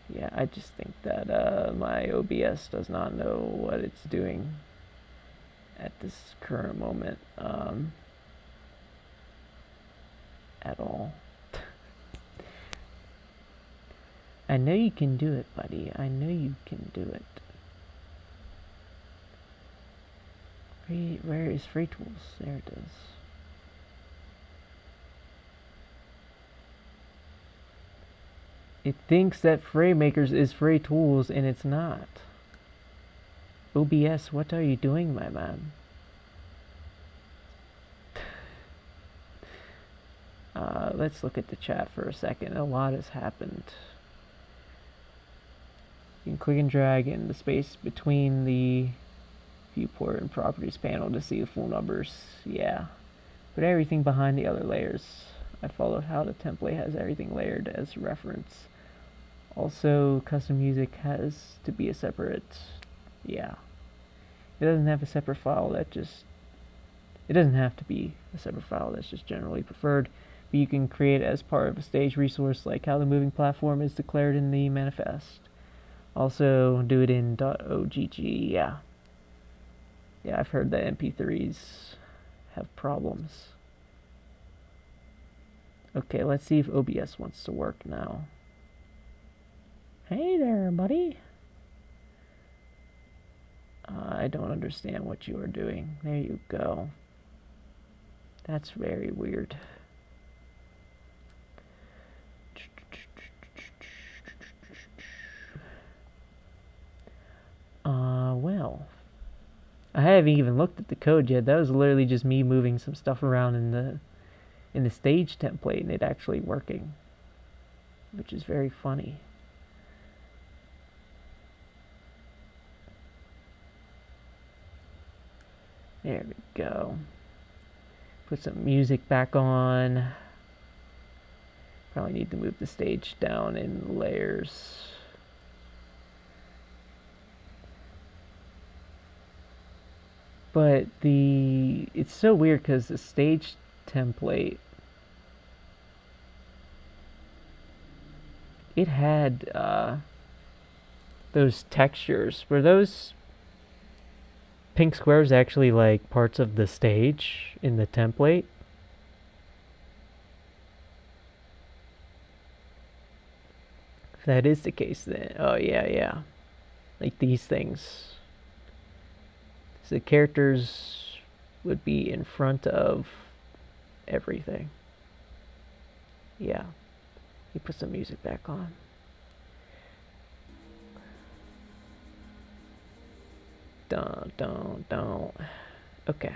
Yeah, I just think that my OBS does not know what it's doing at this current moment at all. I know you can do it, buddy. I know you can do it. Where is Fraytools? There it is. It thinks that FrayMakers is Fraytools, and it's not. OBS, what are you doing, my man? Let's look at the chat for a second. A lot has happened. You can click and drag in the space between the viewport and properties panel to see the full numbers. Yeah. Put everything behind the other layers. I followed how the template has everything layered as reference. Also, custom music has to be a separate, yeah. It doesn't have a separate file that just, it doesn't have to be a separate file that's just generally preferred, but you can create it as part of a stage resource like how the moving platform is declared in the manifest. Also, do it in .ogg, yeah. Yeah, I've heard that MP3s have problems. Okay, let's see if OBS wants to work now. Hey there, buddy. I don't understand what you are doing. There you go. That's very weird. Well, I haven't even looked at the code yet. That was literally just me moving some stuff around in the stage template and it actually working, which is very funny. There we go. Put some music back on. Probably need to move the stage down in layers. But it's so weird because the stage template, it had those textures. Were those pink squares actually like parts of the stage in the template? If that is the case, then oh yeah, like these things. So the characters would be in front of everything. Yeah. You put some music back on. Don't. Okay.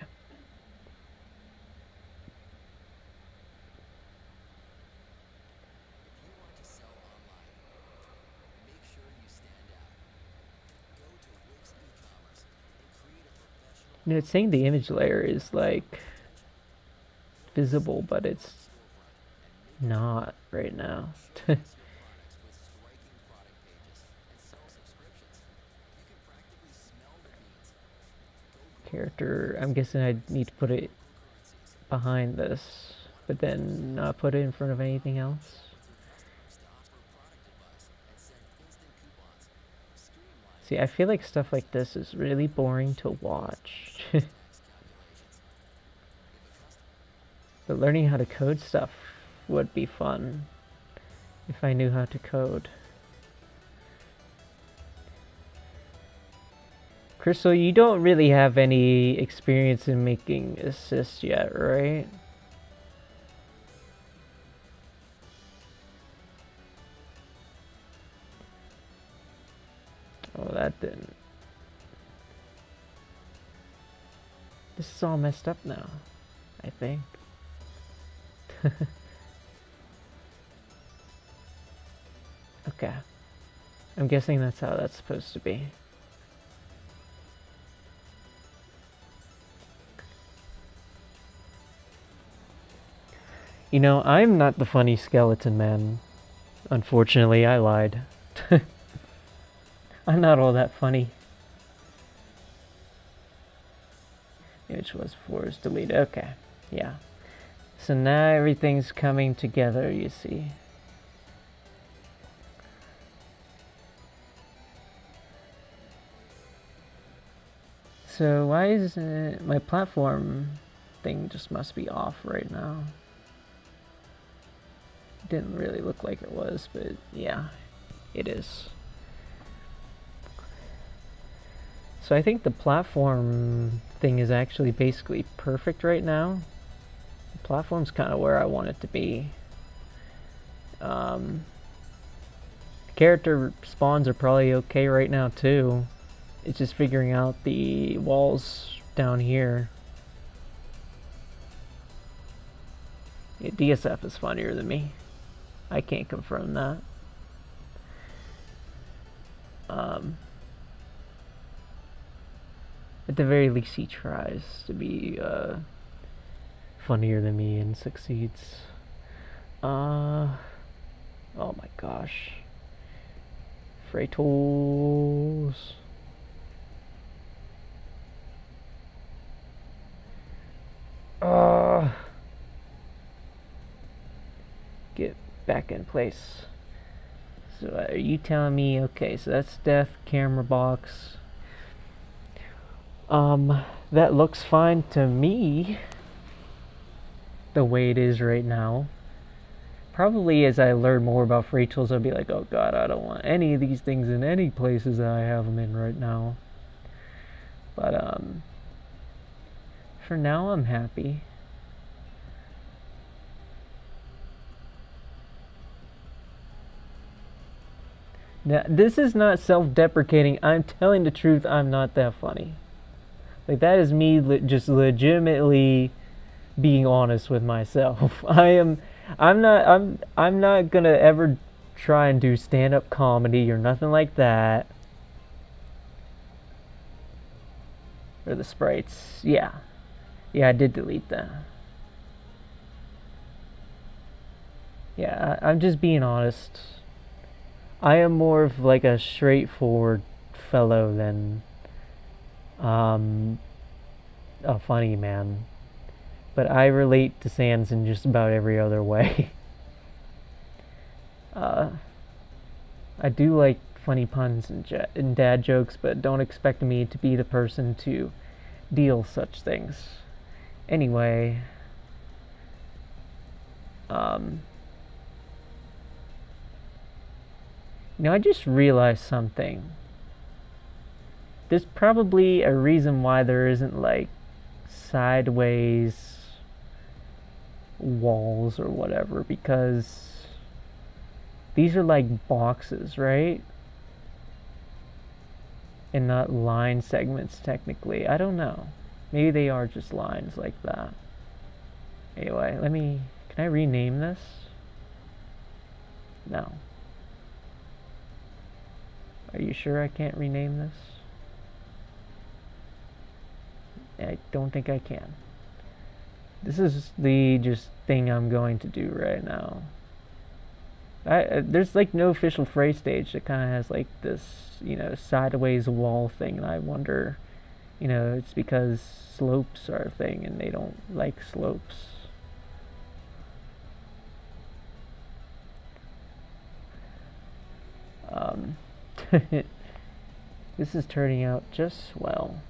You know, it's saying the image layer is like visible, but it's not right now. Character, I'm guessing I need to put it behind this, but then not put it in front of anything else. See, I feel like stuff like this is really boring to watch. But learning how to code stuff would be fun. if I knew how to code. Crystal, you don't really have any experience in making assists yet, right? Oh, that didn't. This is all messed up now, I think. Okay. I'm guessing that's how that's supposed to be. You know, I'm not the funny skeleton man. Unfortunately, I lied. I'm not all that funny. Which was 4 is deleted. Okay, yeah. So now everything's coming together, you see. So why is my platform thing just must be off right now? Didn't really look like it was, but yeah, it is. So I think the platform thing is actually basically perfect right now. The platform's kind of where I want it to be. Character spawns are probably okay right now too. It's just figuring out the walls down here. Yeah, DSF is funnier than me. I can't confirm that. At the very least, he tries to be funnier than me and succeeds. Oh my gosh. Fraytools. Get back in place. So are you telling me, okay, so that's death, camera box. That looks fine to me, the way it is right now. Probably as I learn more about Fraytools, I'll be like, oh god, I don't want any of these things in any places that I have them in right now. But, for now, I'm happy. Now, this is not self-deprecating. I'm telling the truth, I'm not that funny. Like, that is me just legitimately being honest with myself. I'm not gonna ever try and do stand-up comedy or nothing like that. Or the sprites. Yeah, I did delete that. Yeah, I'm just being honest. I am more of like a straightforward fellow than a funny man. But I relate to Sans in just about every other way. I do like funny puns and dad jokes, but don't expect me to be the person to deal such things. Anyway, I just realized something. There's probably a reason why there isn't like sideways walls or whatever, because these are like boxes, right? And not line segments technically. I don't know. Maybe they are just lines like that. Anyway, can I rename this? No. Are you sure I can't rename this? I don't think I can. This is the just thing I'm going to do right now. There's like no official phrase stage that kind of has like this, sideways wall thing, and I wonder, it's because slopes are a thing and they don't like slopes. This is turning out just well.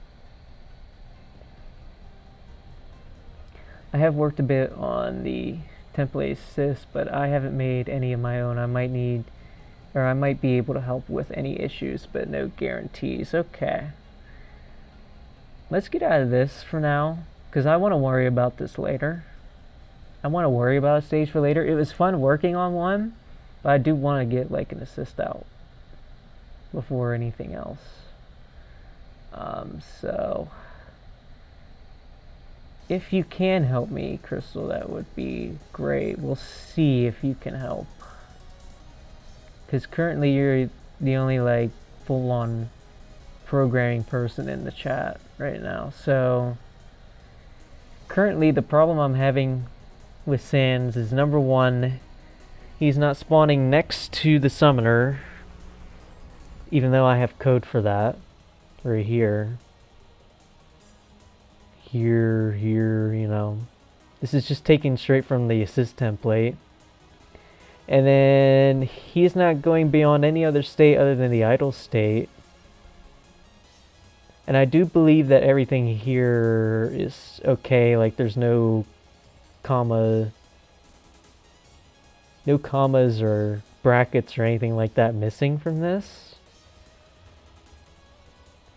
I have worked a bit on the template assist, but I haven't made any of my own. I might need, or I might be able to help with any issues, but no guarantees. Okay. Let's get out of this for now, because I want to worry about this later. I want to worry about a stage for later. It was fun working on one, but I do want to get like an assist out before anything else. So if you can help me, Crystal, that would be great. We'll see if you can help, because currently you're the only like full-on programming person in the chat right now. So currently the problem I'm having with Sans is, number one, he's not spawning next to the summoner, even though I have code for that. Right here, you know. This is just taken straight from the assist template. And then he's not going beyond any other state other than the idle state. And I do believe that everything here is okay, like there's no commas or brackets or anything like that missing from this.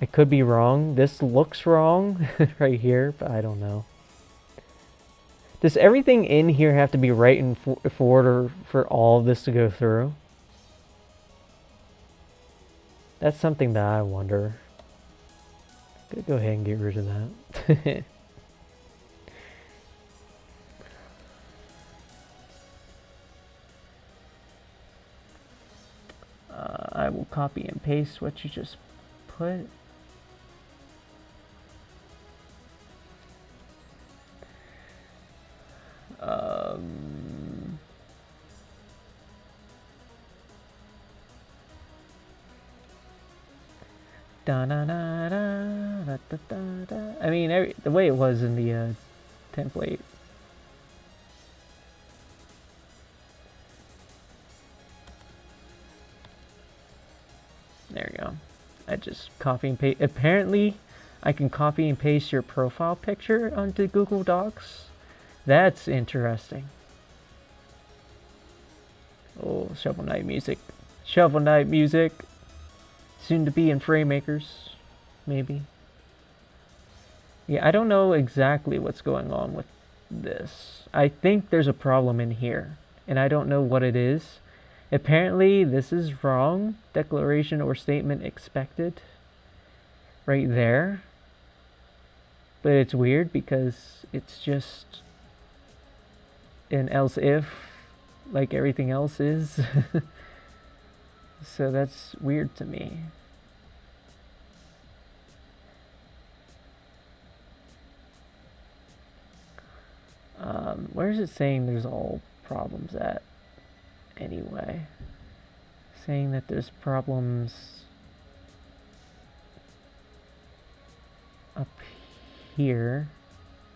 I could be wrong. This looks wrong right here, but I don't know. Does everything in here have to be right in order for all of this to go through? That's something that I wonder. I'm gonna go ahead and get rid of that. I will copy and paste what you just put. Da, da, da, da, da, da, da, da. I mean, the way it was in the template. There we go. I just copy and paste. Apparently, I can copy and paste your profile picture onto Google Docs. That's interesting. Oh, Shovel Knight music. Shovel Knight music. Soon to be in Framemakers, maybe. Yeah, I don't know exactly what's going on with this. I think there's a problem in here, and I don't know what it is. Apparently, this is wrong. Declaration or statement expected. Right there. But it's weird because it's just an else if, like everything else is. So that's weird to me. Where is it saying there's all problems at? Anyway, saying that there's problems up here.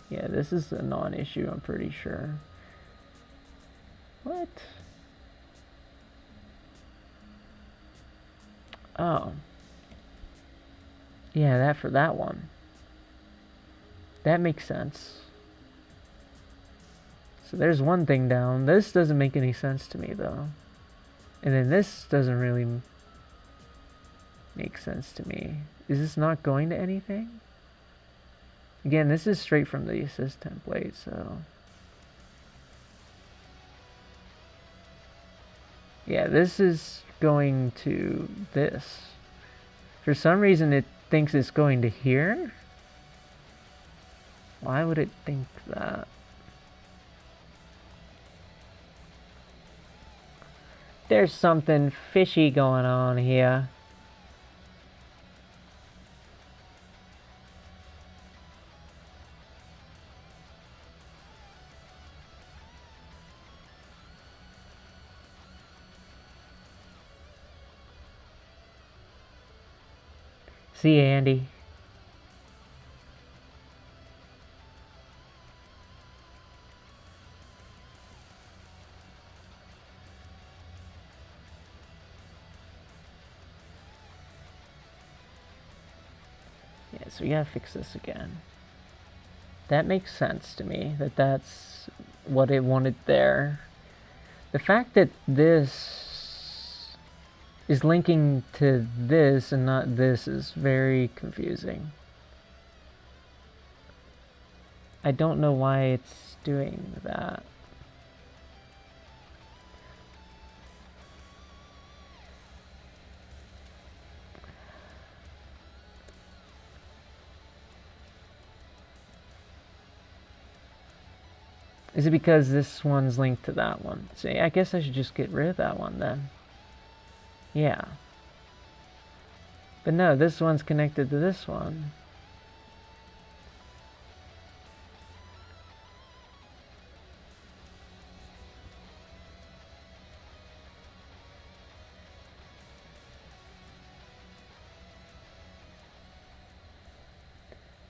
Yeah, this is a non-issue, I'm pretty sure. What? Oh. Yeah, that for that one. That makes sense. So there's one thing down. This doesn't make any sense to me, though. And then this doesn't really make sense to me. Is this not going to anything? Again, this is straight from the assist template, so... Yeah, this is going to this. For some reason it thinks it's going to here. Why would it think that? There's something fishy going on here. See you, Andy. Yeah, so we gotta fix this again. That makes sense to me, that's what it wanted there. The fact that this is linking to this and not this is very confusing. I don't know why it's doing that. Is it because this one's linked to that one? See, I guess I should just get rid of that one then. Yeah. But no, this one's connected to this one.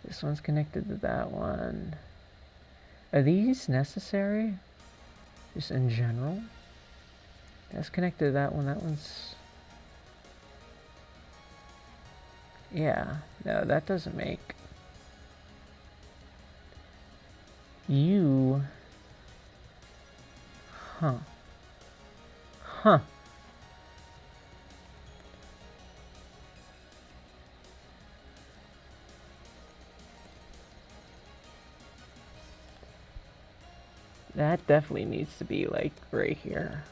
This one's connected to that one. Are these necessary? Just in general? That's connected to that one. That one's... Yeah. No, that doesn't make... You... Huh. Huh. That definitely needs to be like right here.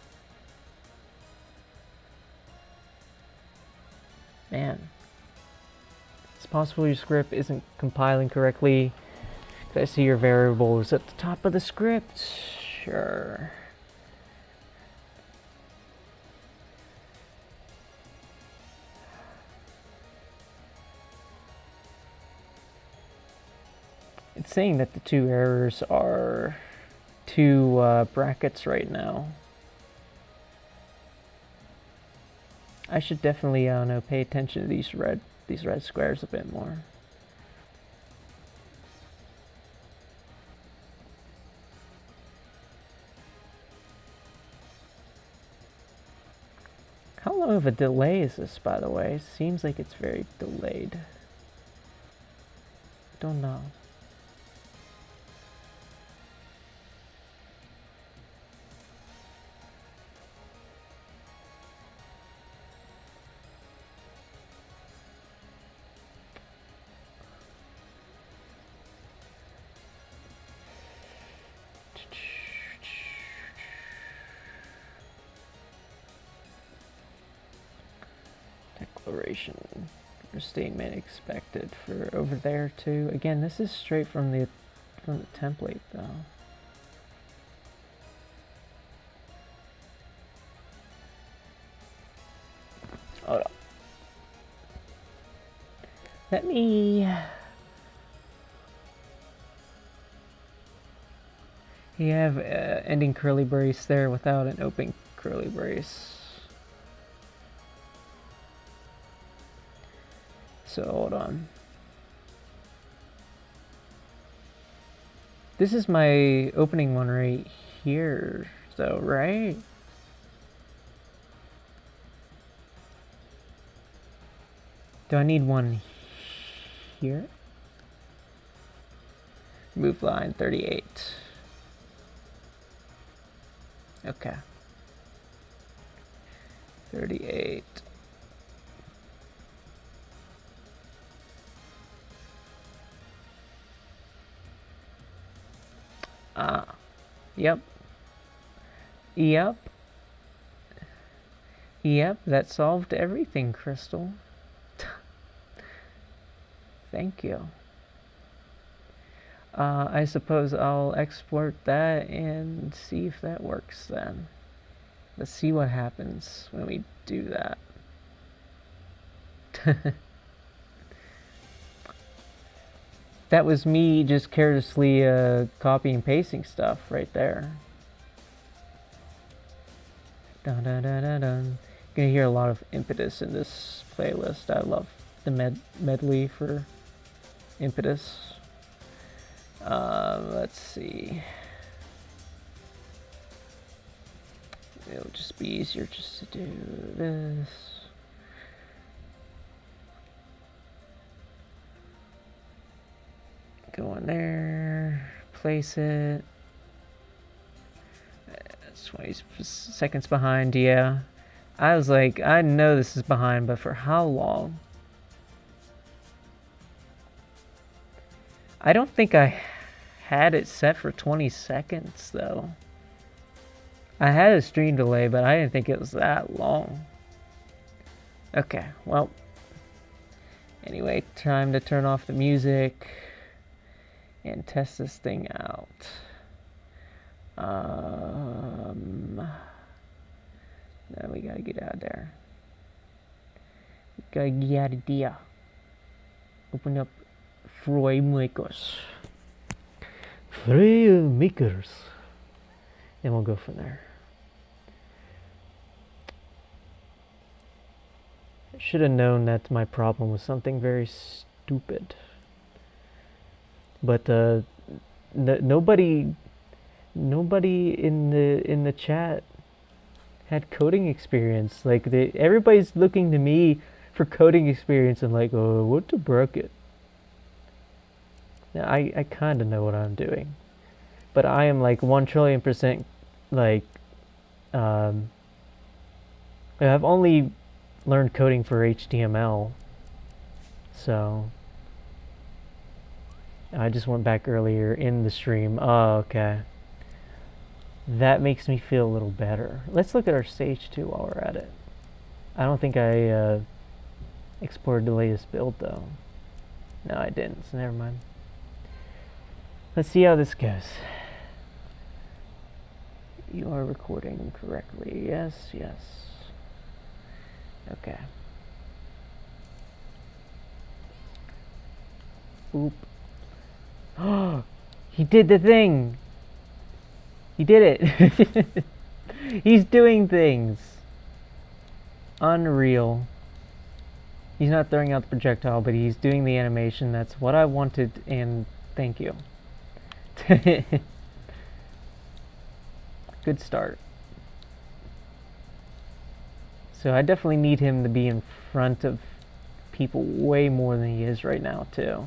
Man. It's possible your script isn't compiling correctly. Could I see your variables at the top of the script? Sure. It's saying that the two errors are two brackets right now. I should definitely, I don't know, pay attention to these red squares a bit more. How long of a delay is this, by the way? Seems like it's very delayed. Don't know. Declaration or statement expected for over there too. Again, this is straight from the template though. Hold on. Let me... You have ending curly brace there without an open curly brace. So hold on. This is my opening one right here, though, right? Do I need one here? Move line 38. Okay. 38. Yep. Yep. Yep, that solved everything, Crystal. Thank you. I suppose I'll export that and see if that works then. Let's see what happens when we do that. That was me just carelessly copying and pasting stuff right there. Dun dun dun dun dun. You're gonna hear a lot of impetus in this playlist. I love the medley for impetus. Let's see. It'll just be easier just to do this. Go in there, place it. It's 20 seconds behind, yeah. I was like, I know this is behind, but for how long? I don't think I had it set for 20 seconds, though. I had a stream delay, but I didn't think it was that long. Okay, well. Anyway, time to turn off the music and test this thing out. No, we gotta get out of there. We gotta get out of there. Open up Fraytools. Fraytools. And we'll go from there. I should have known that my problem was something very stupid. But nobody in the chat had coding experience. Like everybody's looking to me for coding experience and like, oh, what's a bracket? Now I kind of know what I'm doing, but I am like 1,000,000,000% like I've only learned coding for HTML, so I just went back earlier in the stream. Oh, okay. That makes me feel a little better. Let's look at our stage 2 while we're at it. I don't think I exported the latest build though. No, I didn't, so never mind. Let's see how this goes. You are recording correctly. Yes, yes. Okay. Oop. Oh, he did the thing! He did it! He's doing things! Unreal. He's not throwing out the projectile, but he's doing the animation. That's what I wanted, and thank you. Good start. So I definitely need him to be in front of people way more than he is right now, too.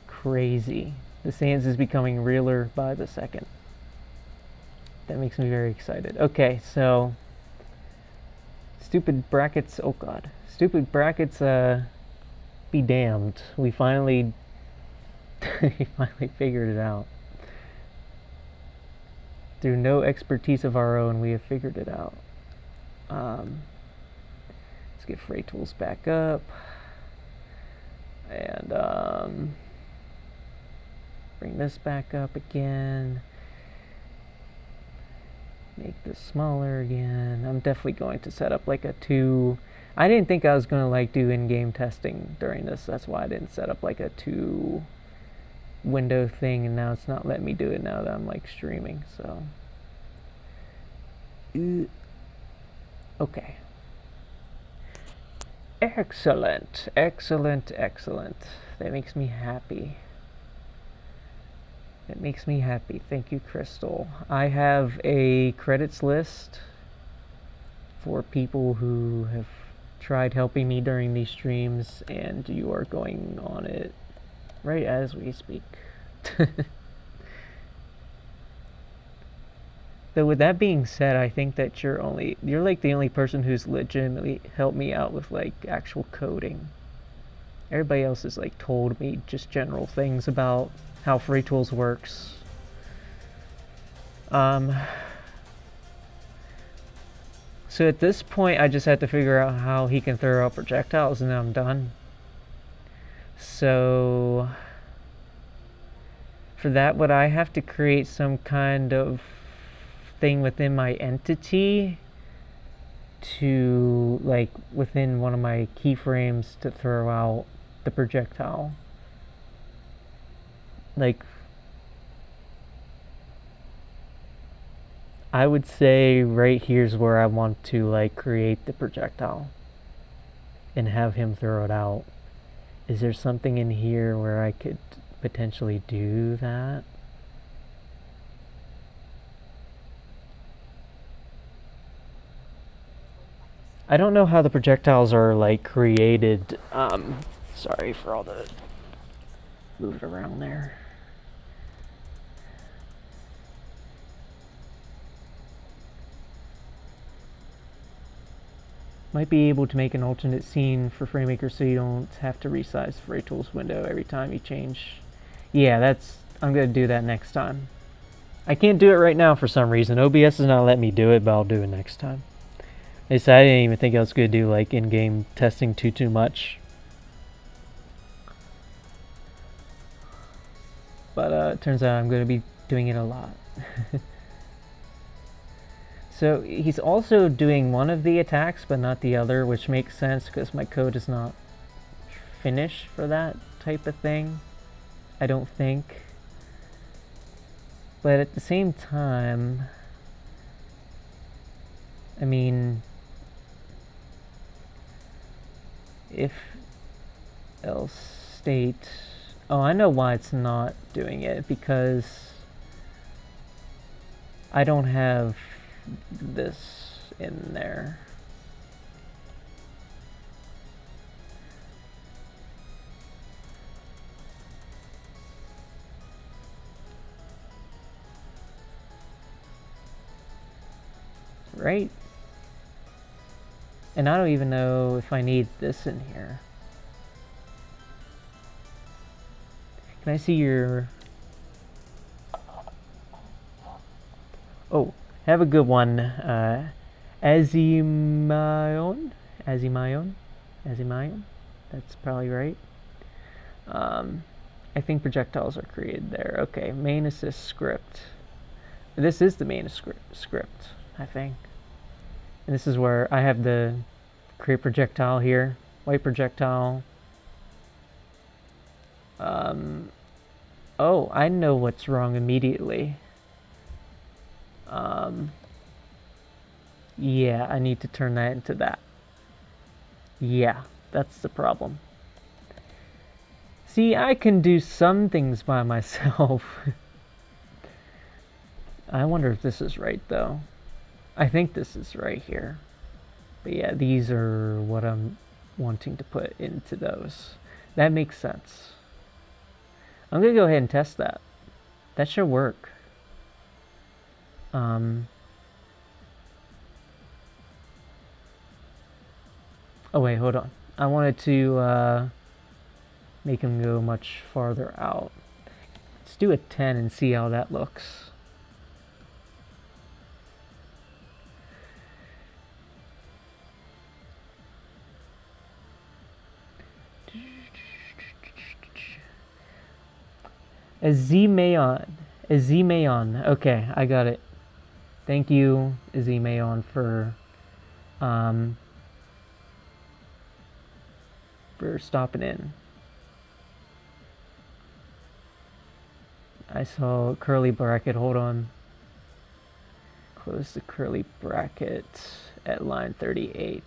Crazy. The Sans is becoming realer by the second. That makes me very excited. Okay, so stupid brackets. Oh god, stupid brackets. Be damned. We finally, we finally figured it out. Through no expertise of our own, we have figured it out. Let's get Fraytools back up, and bring this back up again. Make this smaller again. I'm definitely going to set up like a 2. I didn't think I was going to like do in-game testing during this. That's why I didn't set up like a 2 window thing, and now it's not letting me do it now that I'm like streaming. So okay. Excellent, excellent, excellent. That makes me happy. It makes me happy. Thank you, Crystal. I have a credits list for people who have tried helping me during these streams, and you are going on it right as we speak. Though with that being said, I think that you're like the only person who's legitimately helped me out with like actual coding. Everybody else has like told me just general things about how Fraytools works. So at this point, I just have to figure out how he can throw out projectiles, and then I'm done. So for that, would I have to create some kind of thing within my entity to, like, within one of my keyframes to throw out the projectile? Like, I would say right here's where I want to like create the projectile and have him throw it out. Is there something in here where I could potentially do that? I don't know how the projectiles are like created. Sorry for all the moving around there. Might be able to make an alternate scene for FrameMaker so you don't have to resize the Fraytools window every time you change. Yeah, I'm going to do that next time. I can't do it right now for some reason. OBS is not letting me do it, but I'll do it next time. I didn't even think I was going to do like in-game testing too much. But it turns out I'm going to be doing it a lot. So he's also doing one of the attacks but not the other, which makes sense because my code is not finished for that type of thing, I don't think. But at the same time, I mean, if else state... Oh, I know why it's not doing it, because I don't have this in there. Right? And I don't even know if I need this in here. Can I see your... Oh, have a good one. Azimayon? That's probably right. I think projectiles are created there. Okay, main assist script. This is the main script, I think. And this is where I have the create projectile here. White projectile. Oh, I know what's wrong immediately. Yeah, I need to turn that into that. Yeah, that's the problem. See, I can do some things by myself. I wonder if this is right, though. I think this is right here. But yeah, these are what I'm wanting to put into those. That makes sense. I'm going to go ahead and test that. That should work. Oh wait, hold on. I wanted to make him go much farther out. Let's do a 10 and see how that looks. Azimayon. Okay, I got it. Thank you, Azimayon, for stopping in. I saw curly bracket. Hold on. Close the curly bracket at line 38.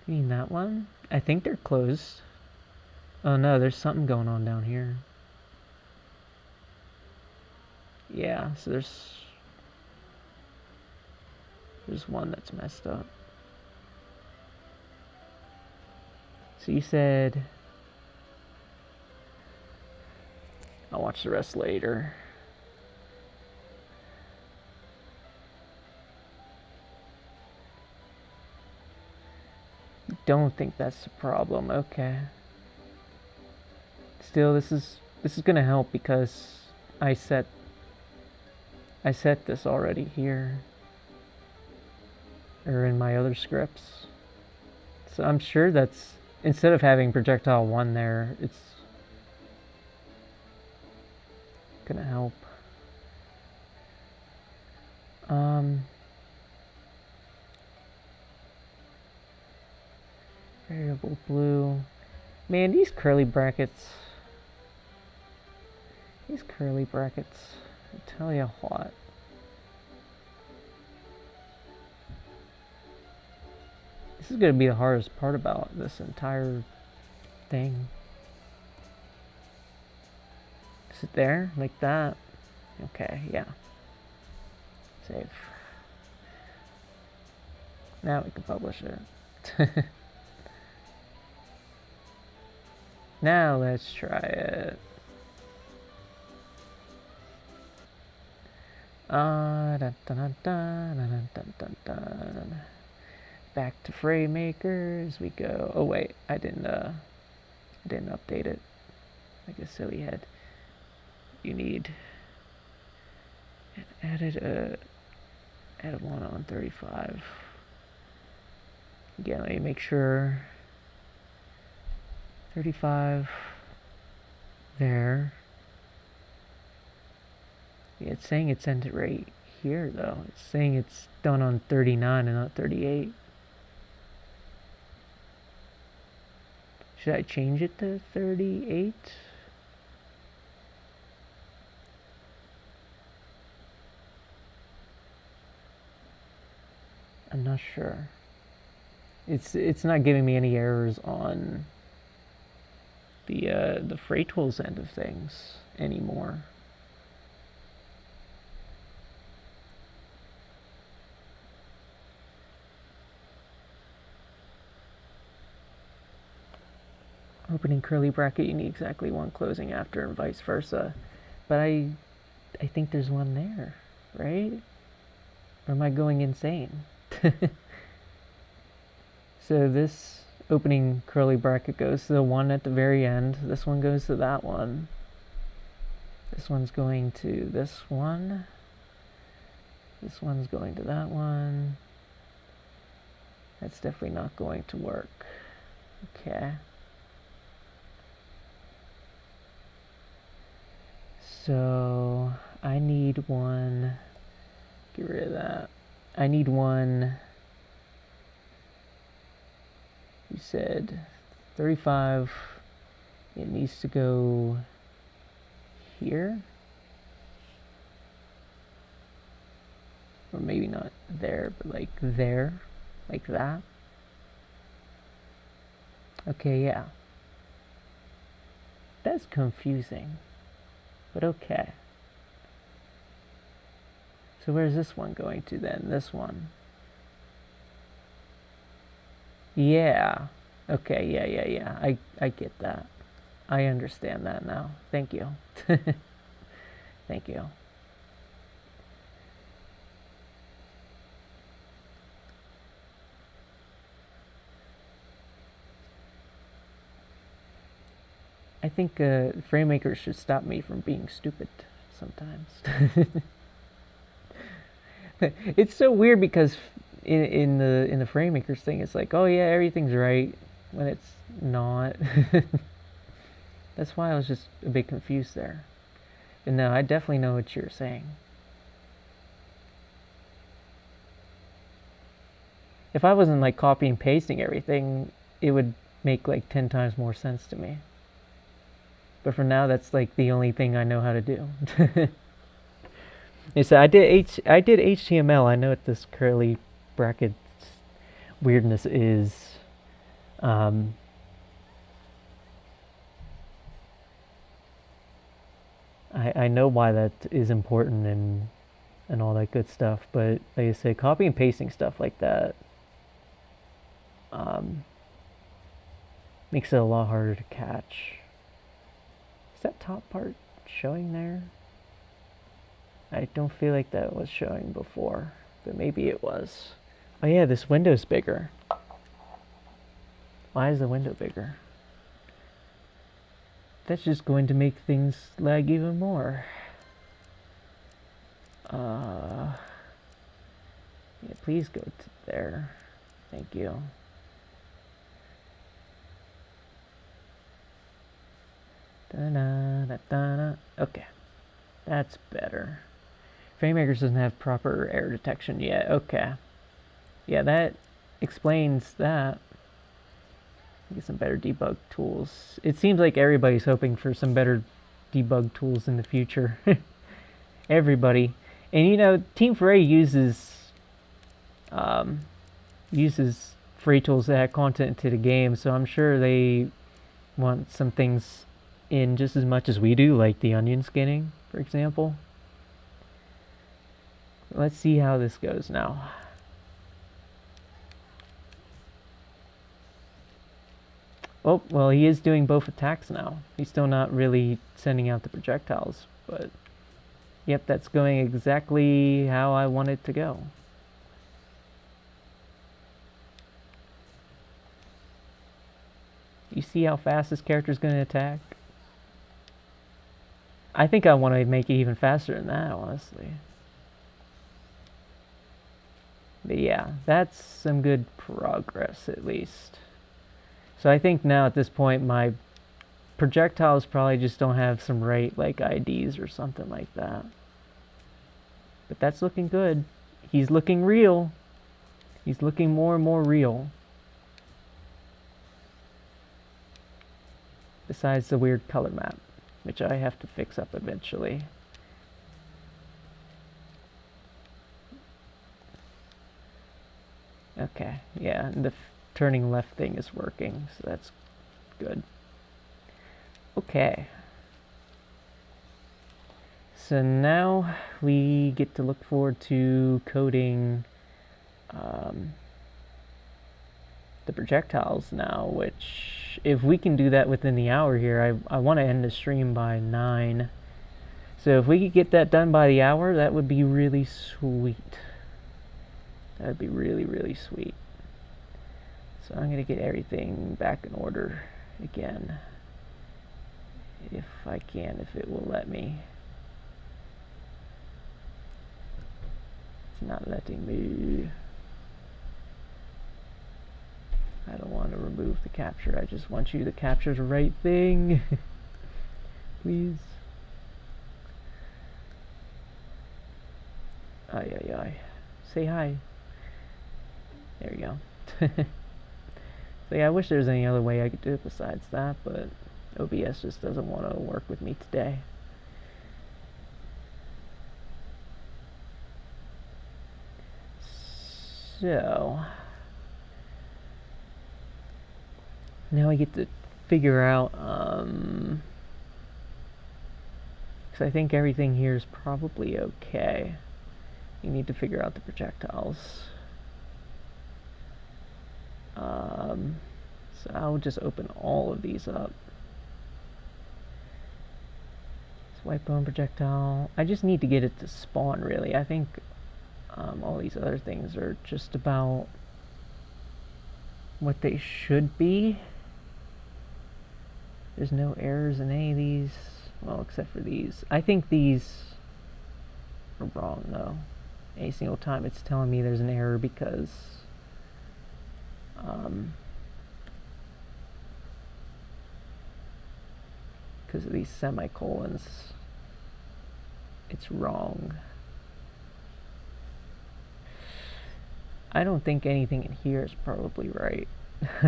You mean that one? I think they're closed. Oh no, there's something going on down here. Yeah, so there's one that's messed up. So you said... I'll watch the rest later. Don't think that's the problem. Okay. Still, this is gonna help because I set this already here, or in my other scripts. So I'm sure that's, instead of having projectile 1 there, it's gonna help. Variable blue. Man, these curly brackets. I tell you what. This is going to be the hardest part about this entire thing. Is it there? Like that? Okay, yeah. Save. Now we can publish it. Now let's try it. Dun, dun, dun, dun, dun, dun, dun, dun. Back to FrameMakers we go. Oh wait, I didn't update it. Like a silly head. You need added one on 35. Again, let me make sure. 35 there. Yeah, it's saying it sent it right here though. It's saying it's done on 39 and not 38. Should I change it to 38? I'm not sure. It's not giving me any errors on the Fraytools end of things anymore. Opening curly bracket, you need exactly one closing after, and vice versa. But I think there's one there, right? Or am I going insane? So this opening curly bracket goes to the one at the very end. This one goes to that one. This one's going to this one. This one's going to that one. That's definitely not going to work. Okay. So I need one. Get rid of that. I need one. You said 35. It needs to go here. Or maybe not there, but like there. Like that. Okay, yeah. That's confusing. But okay. So where's this one going to then? This one. Yeah. Okay, yeah. I get that. I understand that now. Thank you. Thank you. I think FrameMakers should stop me from being stupid sometimes. It's so weird because in the FrameMakers thing, it's like, oh yeah, everything's right when it's not. That's why I was just a bit confused there. And no, I definitely know what you're saying. If I wasn't like copying and pasting everything, it would make like 10 times more sense to me. But for now, that's like the only thing I know how to do. So I did HTML. I know what this curly bracket weirdness is. I know why that is important and all that good stuff. But like I say, copy and pasting stuff like that makes it a lot harder to catch. Is that top part showing there? I don't feel like that was showing before, but maybe it was. Oh yeah, this window's bigger. Why is the window bigger? That's just going to make things lag even more. Yeah, please go to there. Thank you. Da-da-da-da-da. Okay, that's better. FrameMakers doesn't have proper error detection yet. Okay. Yeah, that explains that. Get some better debug tools. It seems like everybody's hoping for some better debug tools in the future. Everybody. And you know, Team Fray uses Fraytools to add content to the game, so I'm sure they want some things in just as much as we do, like the onion skinning, for example. Let's see how this goes now. Oh, well, he is doing both attacks now. He's still not really sending out the projectiles, but yep, that's going exactly how I want it to go. You see how fast this character's going to attack? I think I want to make it even faster than that, honestly. But yeah, that's some good progress, at least. So I think now at this point, my projectiles probably just don't have some right, like, IDs or something like that. But that's looking good. He's looking real. He's looking more and more real. Besides the weird color map, which I have to fix up eventually. Okay, yeah, and the turning left thing is working, so that's good. Okay. So now we get to look forward to coding the projectiles now, which if we can do that within the hour here, I want to end the stream by 9. So if we could get that done by the hour, that would be really sweet. That would be really, really sweet. So I'm going to get everything back in order again. If I can, if it will let me. It's not letting me. I don't want to remove the capture. I just want you to capture the right thing. Please. Ay, ay, ay. Say hi. There we go. So yeah, I wish there was any other way I could do it besides that, but OBS just doesn't want to work with me today. So now I get to figure out, because I think everything here is probably okay. You need to figure out the projectiles. So I'll just open all of these up. Swipe bone projectile. I just need to get it to spawn, really. I think all these other things are just about what they should be. There's no errors in any of these. Well, except for these. I think these are wrong, though. Any single time it's telling me there's an error because of these semicolons. It's wrong. I don't think anything in here is probably right.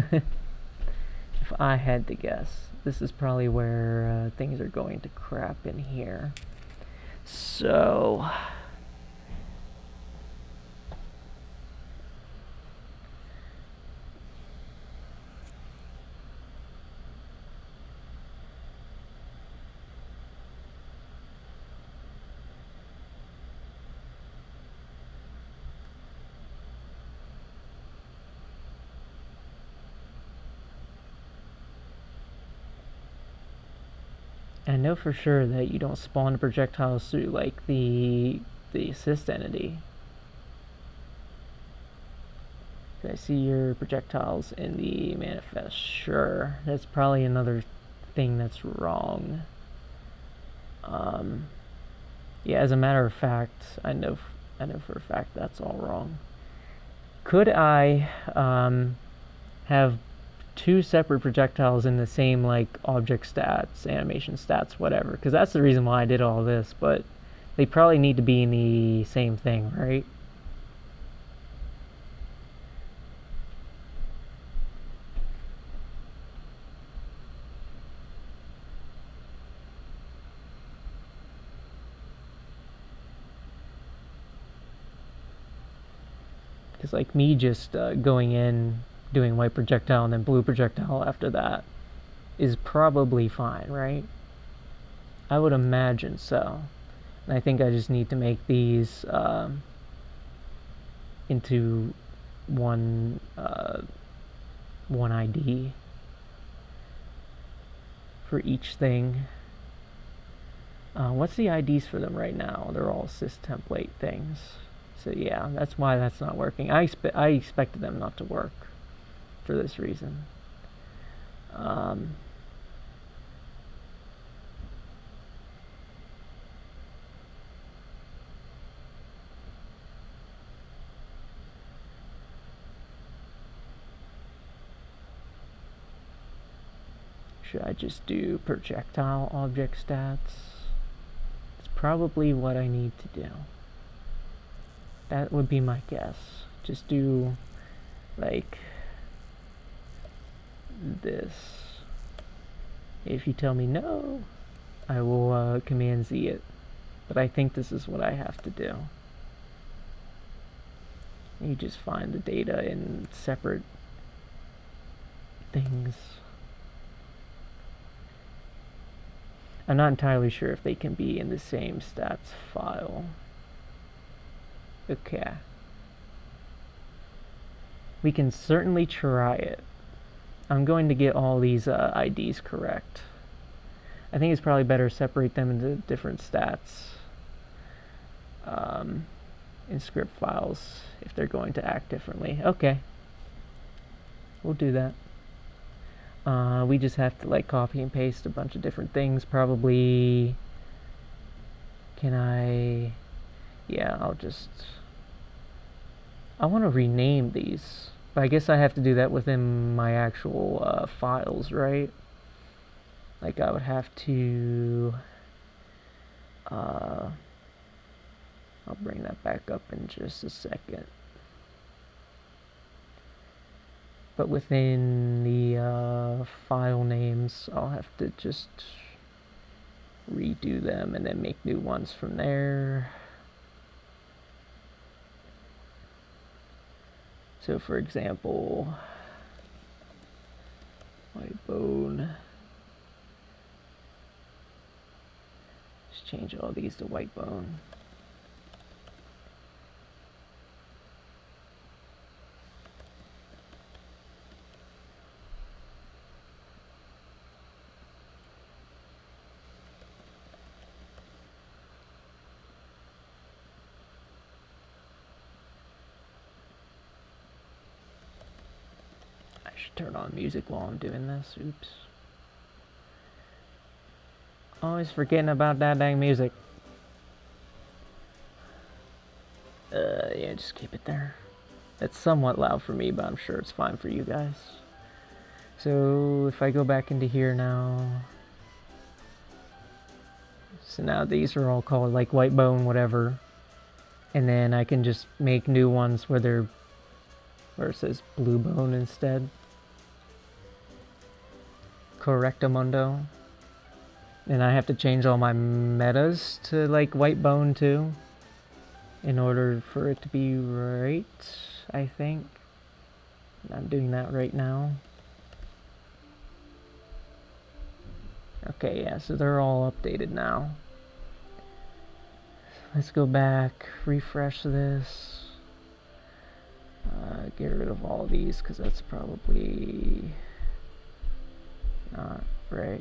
If I had to guess, this is probably where things are going to crap in here. So I know for sure that you don't spawn the projectiles through like the assist entity. I see your projectiles in the manifest. Sure, that's probably another thing that's wrong. Yeah, as a matter of fact, I know for a fact that's all wrong. Could I have two separate projectiles in the same like object stats, animation stats, whatever? Because that's the reason why I did all this, but they probably need to be in the same thing, right? Because like me just going in, doing white projectile and then blue projectile after that is probably fine, right? I would imagine so. And I think I just need to make these into one ID. for each thing. What's the IDs for them right now? They're all sys template things. So yeah, that's why that's not working. I expected them not to work for this reason. Should I just do projectile object stats? It's probably what I need to do. That would be my guess. Just do like this. If you tell me no, I will Command Z it. But I think this is what I have to do. You just find the data in separate things. I'm not entirely sure if they can be in the same stats file. Okay. We can certainly try it. I'm going to get all these IDs correct. I think it's probably better to separate them into different stats in script files if they're going to act differently. Okay. We'll do that. We just have to like copy and paste a bunch of different things. Probably, can I, yeah, I want to rename these, but I guess I have to do that within my actual files, right? Like I would have to, I'll bring that back up in just a second. But within the file names, I'll have to just redo them and then make new ones from there. So for example, white bone. Just change all these to white bone. Turn on music while I'm doing this. Oops. Always forgetting about that dang music. Yeah, just keep it there. It's somewhat loud for me, but I'm sure it's fine for you guys. So if I go back into here now, so now these are all called like white bone, whatever, and then I can just make new ones where it says blue bone instead. Correctamundo. And I have to change all my metas to like white bone too in order for it to be right, I think. I'm doing that right now. Okay, yeah, so they're all updated now. Let's go back, refresh this. Get rid of all these because that's probably not right.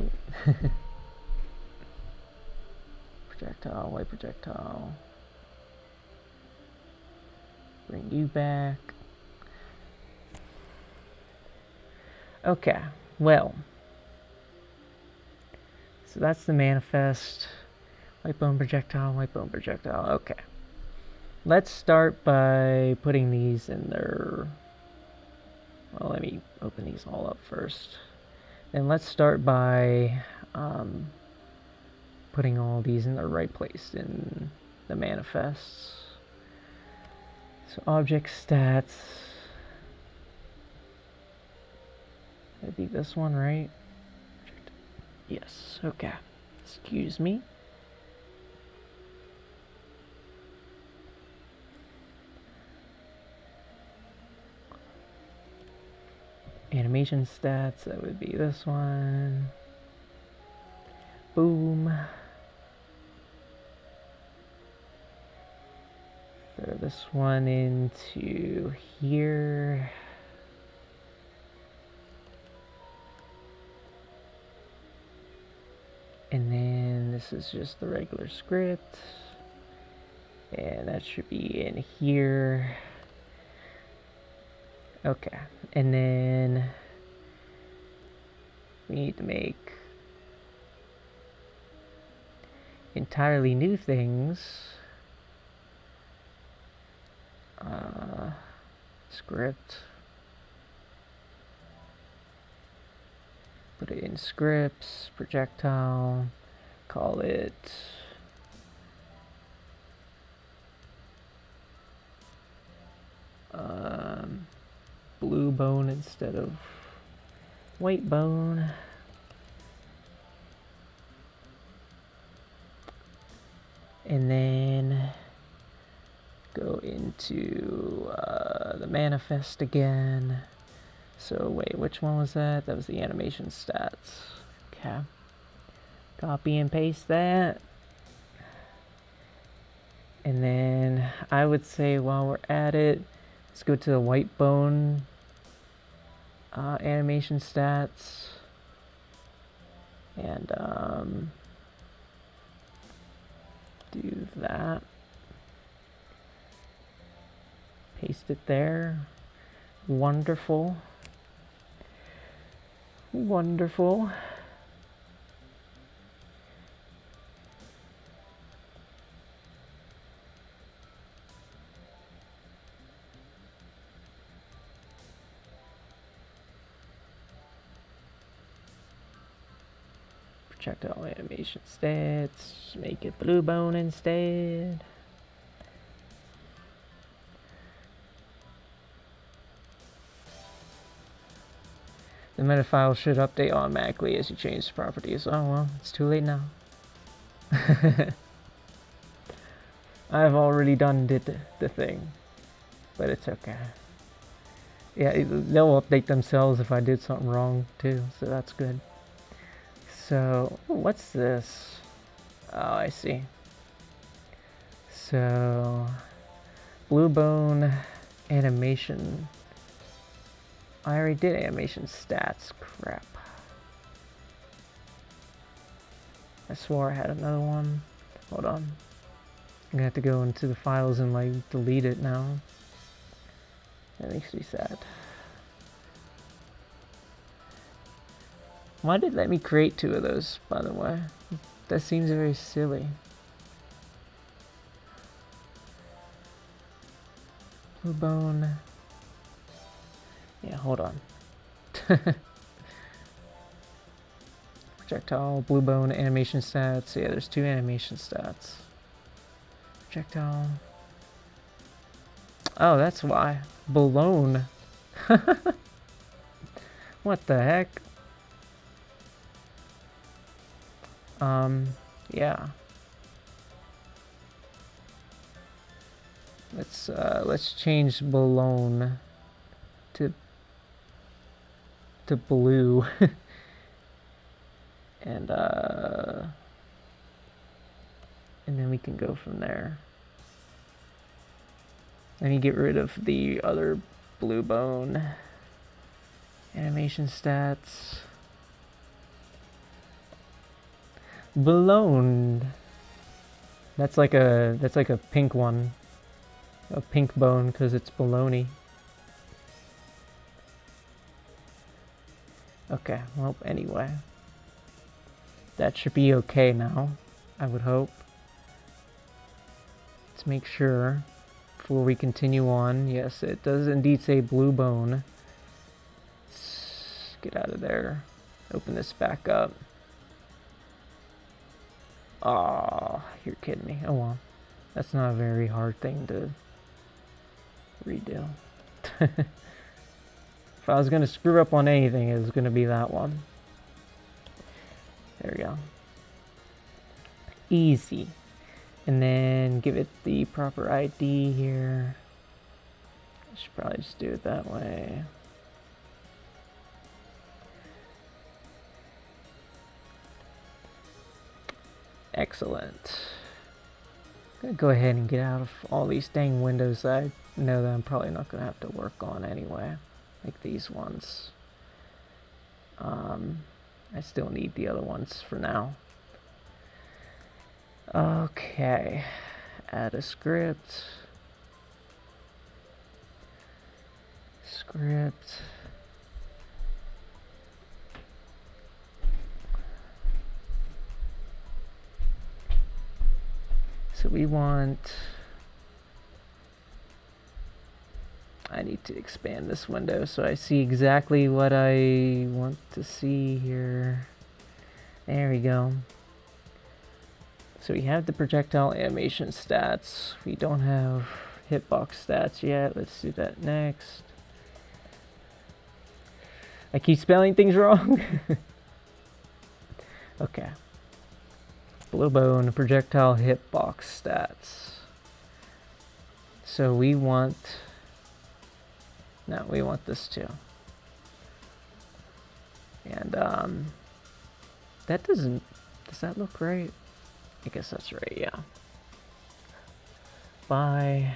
Projectile, white projectile. Bring you back. Okay, well. So that's the manifest. White bone projectile, white bone projectile. Okay. Let's start by putting these in their... Well, let me open these all up first. Then let's start by putting all these in the right place in the manifests. So object stats. That'd be this one, right? Yes, okay. Excuse me. Animation stats, that would be this one. Boom. Throw this one into here. And then this is just the regular script. And that should be in here. Okay. And then we need to make entirely new things. Script. Put it in scripts, projectile, call it blue bone instead of white bone. And then go into the manifest again. So wait, which one was that? That was the animation stats. Okay. Copy and paste that. And then I would say while we're at it, let's go to the white bone animation stats. And do that. Paste it there. Wonderful. Wonderful. Projectile animation stats. Make it blue bone instead. The meta file should update automatically as you change the properties. Oh well, it's too late now. I've already done the thing, but it's okay. Yeah, they'll update themselves if I did something wrong too, so that's good. So, what's this? Oh, I see. So, blue bone animation. I already did animation stats. Crap. I swore I had another one. Hold on. I'm gonna have to go into the files and like delete it now. That makes me sad. Why did it let me create two of those, by the way? That seems very silly. Blue bone. Yeah, hold on. Projectile, blue bone, animation stats. Yeah, there's two animation stats. Projectile. Oh, that's why. Balloon. What the heck? Yeah. Let's change balloon to blue. and then we can go from there. Let me get rid of the other blue bone animation stats. Balloon. That's like a pink one, a pink bone because it's baloney. Okay, well, anyway. That should be okay now, I would hope. Let's make sure before we continue on. Yes, it does indeed say blue bone. Let's get out of there. Open this back up. Aw, you're kidding me. Oh well. That's not a very hard thing to redo. If I was going to screw up on anything, it was going to be that one. There we go. Easy. And then give it the proper ID here. I should probably just do it that way. Excellent. I'm going to go ahead and get out of all these dang windows that I know that I'm probably not going to have to work on anyway. Like these ones. I still need the other ones for now. Okay, add a script. So we want, I need to expand this window so I see exactly what I want to see here. There we go. So we have the projectile animation stats. We don't have hitbox stats yet. Let's do that next. I keep spelling things wrong. Okay. Blue bone projectile hitbox stats. So we want, no, we want this too. And that doesn't, does that look right? I guess that's right, yeah. Add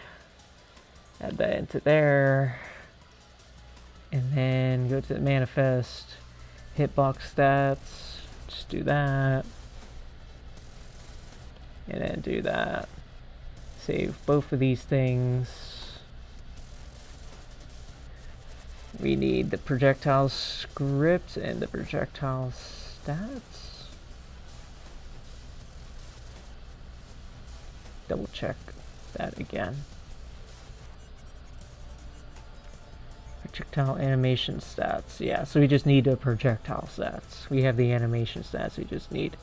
that into there. And then go to the manifest, hitbox stats, just do that. And then do that. Save both of these things. We need the projectile script and the projectile stats. Double check that again. Projectile animation stats. Yeah, so we just need the projectile stats. We have the animation stats, we just need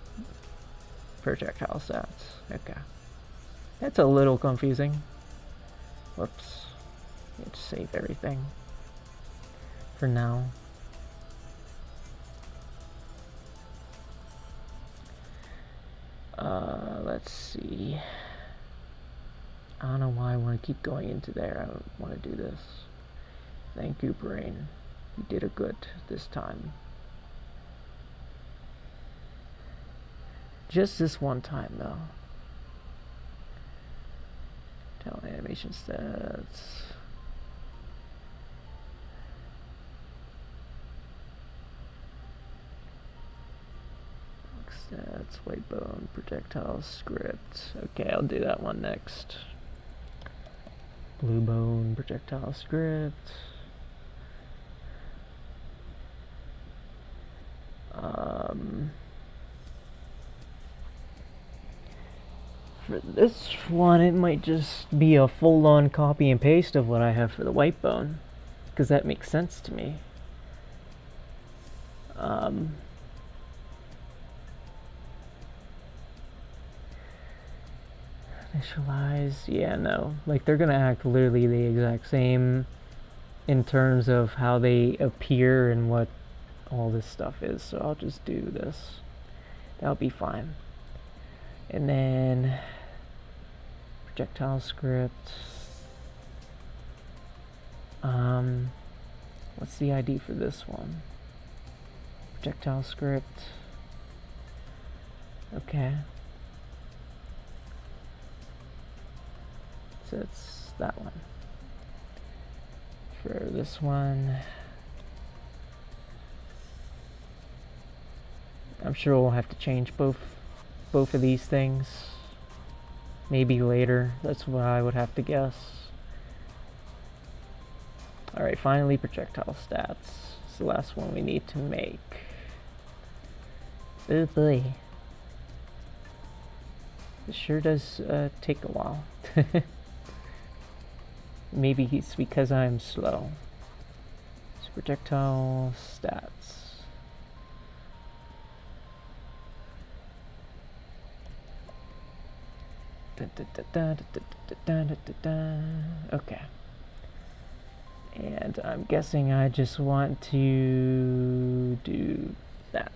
projectile stats. Okay. That's a little confusing. Whoops. Let's save everything for now. Let's see. I don't know why I want to keep going into there. I don't want to do this. Thank you, brain. You did it good this time. Just this one time, though. Tell animation stats. Stats, white bone, projectile script. Okay, I'll do that one next. Blue bone, projectile script. For this one, it might just be a full-on copy and paste of what I have for the white bone, because that makes sense to me. Initialize, yeah, no. Like, they're gonna act literally the exact same in terms of how they appear and what all this stuff is, so I'll just do this. That'll be fine. And then projectile script. What's the ID for this one? Projectile script. Okay. So it's that one. For this one, I'm sure we'll have to change both of these things. Maybe later. That's what I would have to guess. Alright, finally projectile stats. It's the last one we need to make. Oh boy. This sure does take a while. Maybe it's because I'm slow. So projectile stats. Okay. And I'm guessing I just want to do that.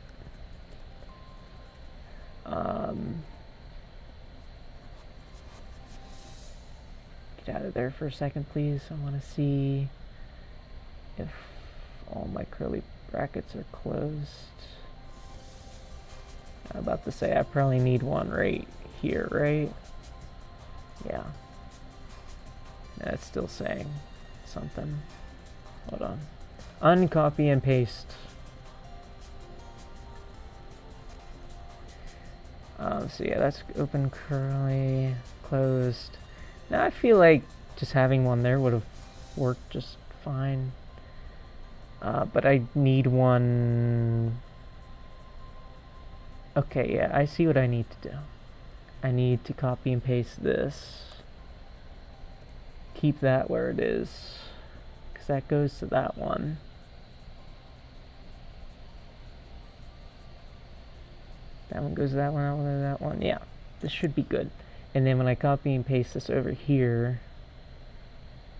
Get out of there for a second, please. I want to see if all my curly brackets are closed. I'm about to say I probably need one right here, right? Yeah. That's still saying something. Hold on. Uncopy and paste. So yeah, that's open, curly, closed. Now I feel like just having one there would have worked just fine. But I need one. Okay, yeah, I see what I need to do. I need to copy and paste this. Keep that where it is, because that goes to that one. That one goes to that one, that one to that one. Yeah, this should be good. And then when I copy and paste this over here,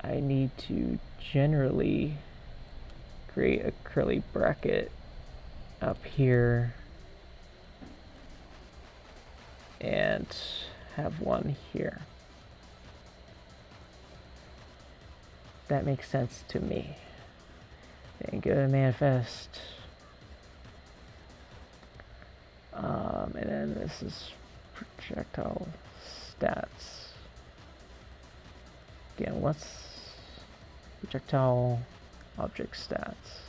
I need to generally create a curly bracket up here and have one here. That makes sense to me. Then go to manifest. And then this is projectile stats. Again, what's projectile object stats?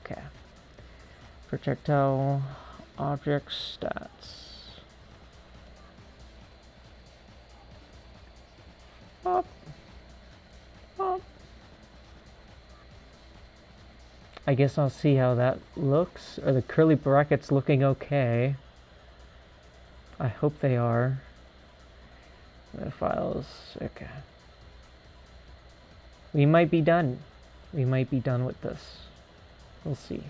Okay. Projectile object stats. Up. Up. I guess I'll see how that looks. Are the curly brackets looking okay? I hope they are. The files, okay. We might be done. We might be done with this. We'll see.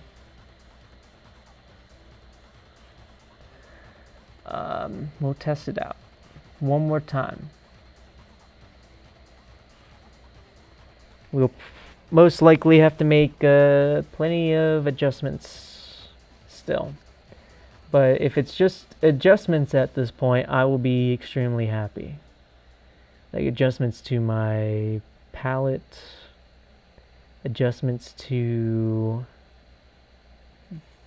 We'll test it out one more time. We'll most likely have to make plenty of adjustments still. But if it's just adjustments at this point, I will be extremely happy. Like adjustments to my palette, adjustments to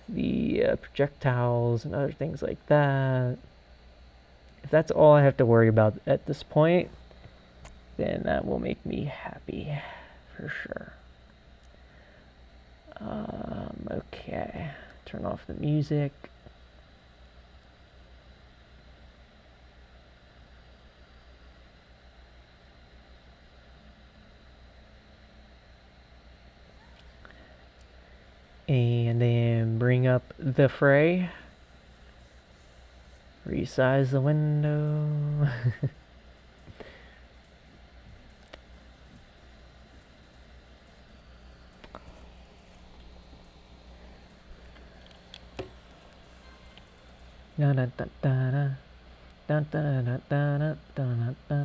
the projectiles and other things like that. If that's all I have to worry about at this point, then that will make me happy for sure. Okay, turn off the music. And then bring up the fray. Resize the window. Da da da da da da da da da da da da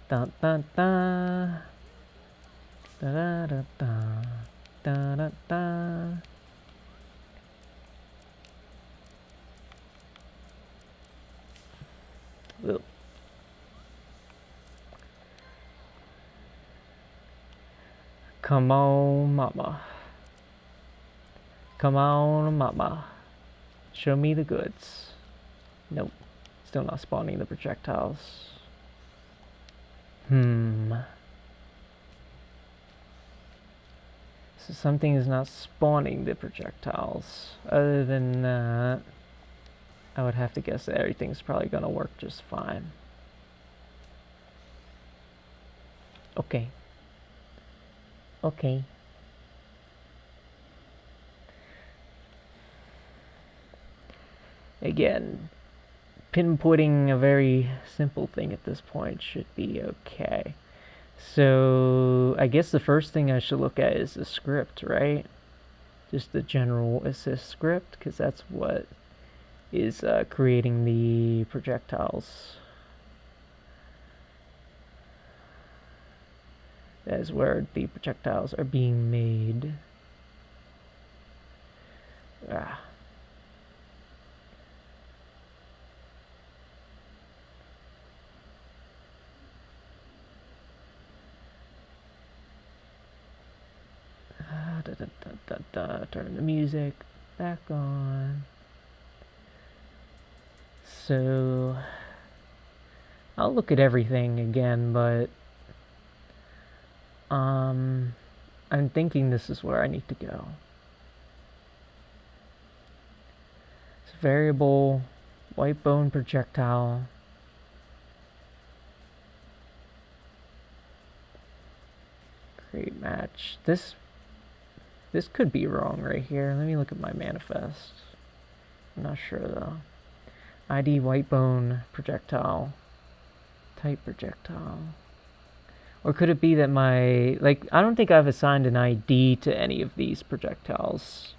da da da da da da. Ugh. Come on, mama. Come on, mama. Show me the goods. Nope. Still not spawning the projectiles. So something is not spawning the projectiles. Other than that, I would have to guess that everything's probably gonna work just fine. Okay. Okay. Again, pinpointing a very simple thing at this point should be okay. So I guess the first thing I should look at is the script, right? Just the general assist script, because that's what is creating the projectiles. That is where the projectiles are being made. Ah. Turn the music back on. So I'll look at everything again, but I'm thinking this is where I need to go. So variable white bone projectile. Create match. This could be wrong right here. Let me look at my manifest. I'm not sure though. ID white bone projectile. Type projectile. Or could it be that my, like, I don't think I've assigned an ID to any of these projectiles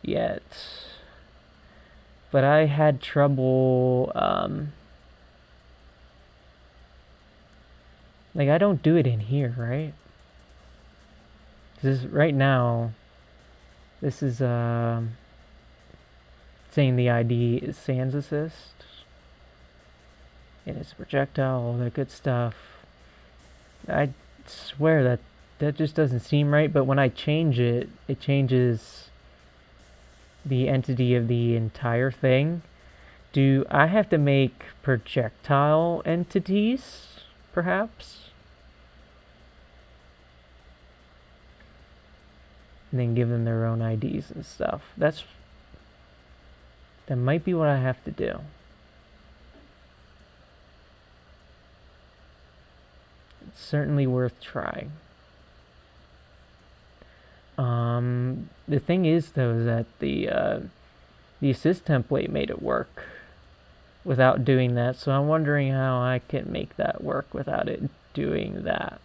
yet. But I had trouble, like, I don't do it in here, right? Because right now, this is, saying the ID is Sans Assist. And it's a projectile, all that good stuff. I swear that just doesn't seem right, but when I change it, it changes the entity of the entire thing. Do I have to make projectile entities, perhaps? And then give them their own IDs and stuff. That might be what I have to do. It's certainly worth trying. The thing is, though, that the assist template made it work without doing that, so I'm wondering how I can make that work without it doing that.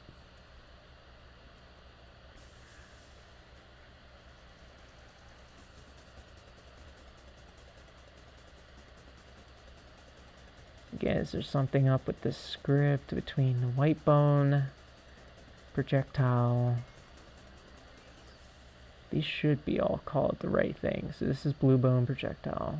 Again, is there something up with this script between the white bone projectile? These should be all called the right thing. So this is blue bone projectile.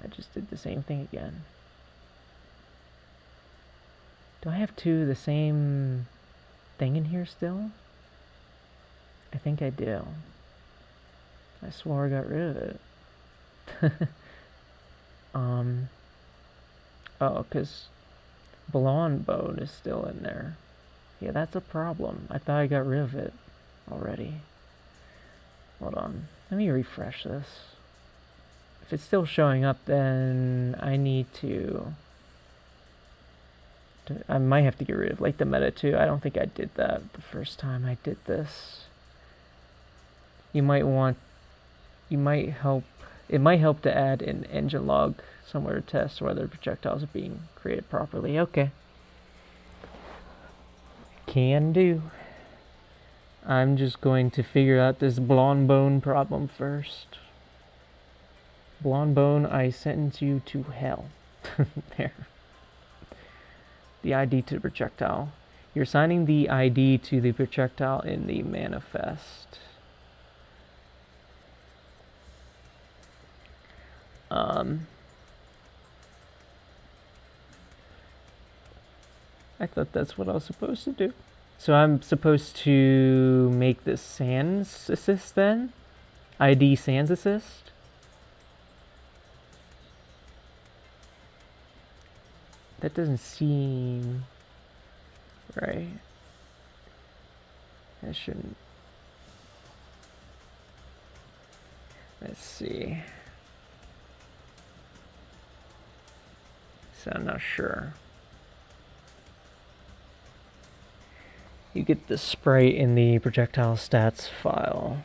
I just did the same thing again. Do I have two of the same thing in here still? I think I do. I swore I got rid of it. Oh, because blonde bone is still in there. Yeah, that's a problem. I thought I got rid of it already. Hold on. Let me refresh this. If it's still showing up, then I need to... I might have to get rid of, like, the meta too. I don't think I did that the first time I did this. You might want... It might help to add an engine log somewhere to test whether projectiles are being created properly. Okay. Can do. I'm just going to figure out this blonde bone problem first. Blonde bone, I sentence you to hell. There. The ID to the projectile. You're assigning the ID to the projectile in the manifest. I thought that's what I was supposed to do. So I'm supposed to make this Sans Assist then? ID Sans Assist? That doesn't seem right. I shouldn't. Let's see. So I'm not sure. You get the sprite in the projectile stats file.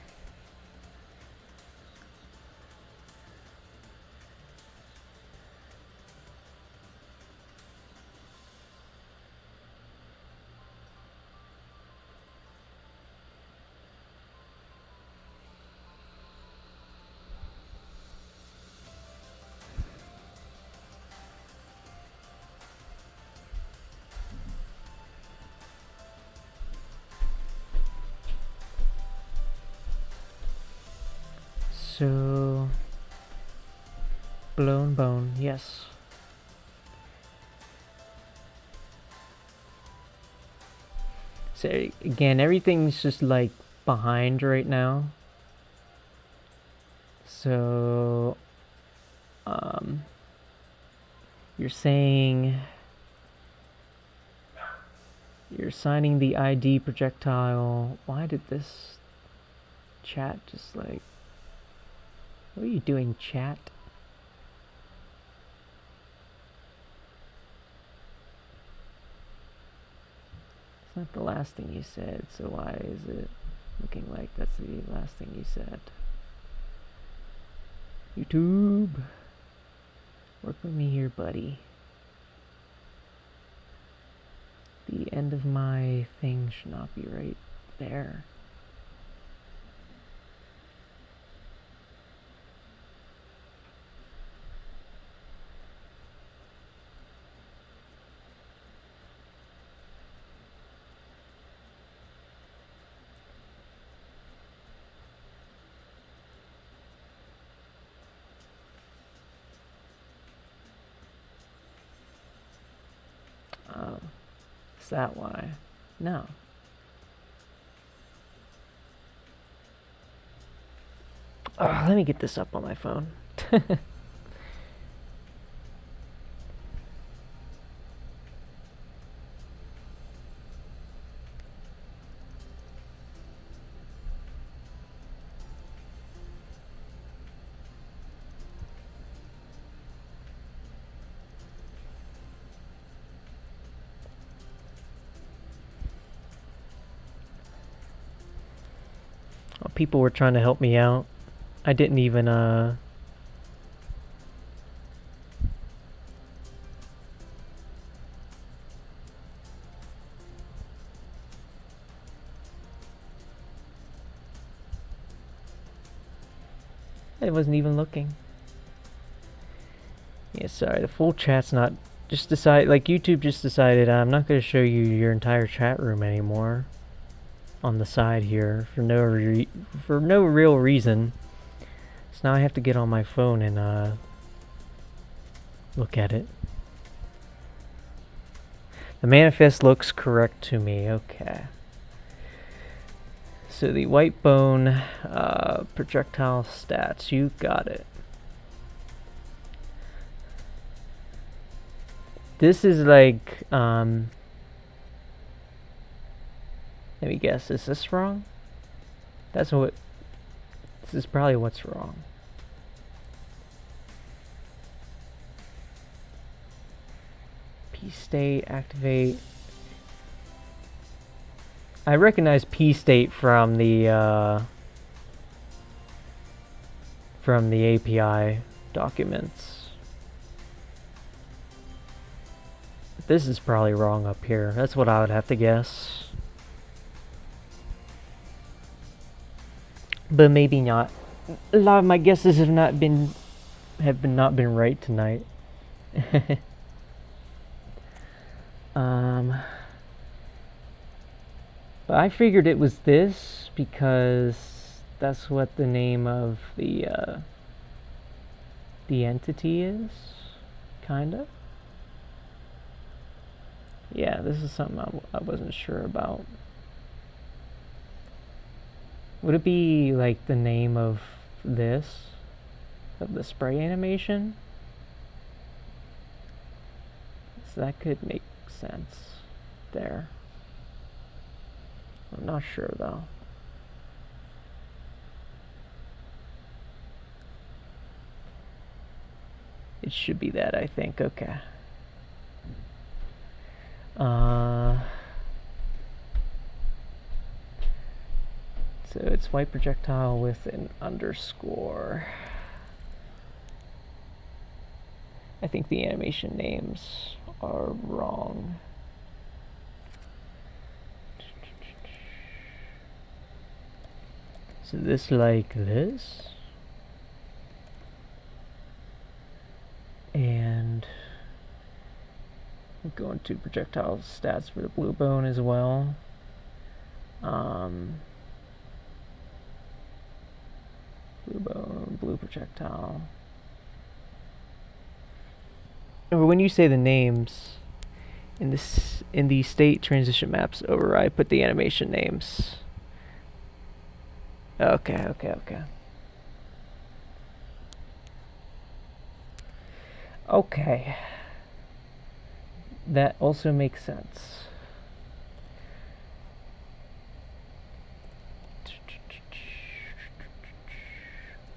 So, blown bone, yes. So again, everything's just like behind right now. So, You're saying you're assigning the ID projectile. Why did this chat just like... What are you doing, chat? It's not the last thing you said, so why is it looking like that's the last thing you said? YouTube, work with me here, buddy. The end of my thing should not be right there. Is that why? No. Oh, let me get this up on my phone. People were trying to help me out. I didn't even I wasn't even looking. Yeah, sorry, the full chat's not... Just decide, like YouTube just decided I'm not going to show you your entire chat room anymore on the side here for no real reason. So now I have to get on my phone and look at it. The manifest looks correct to me. Okay. So the white bone projectile stats, you got it. This is like let me guess, is this wrong? This is probably what's wrong. P state, activate. I recognize P state from the API documents. This is probably wrong up here. That's what I would have to guess. But maybe not. A lot of my guesses have not been right tonight. But I figured it was this because that's what the name of the entity is, kinda. Yeah, this is something I wasn't sure about. Would it be like the name of this, of the spray animation? So that could make sense there. I'm not sure though. It should be that, I think. Okay. So it's white projectile with an underscore. I think the animation names are wrong. So this like this. And I'm going to projectile stats for the blue bone as well. Blue bone, blue projectile. Or when you say the names in the state transition maps override, put the animation names. Okay. Okay. That also makes sense.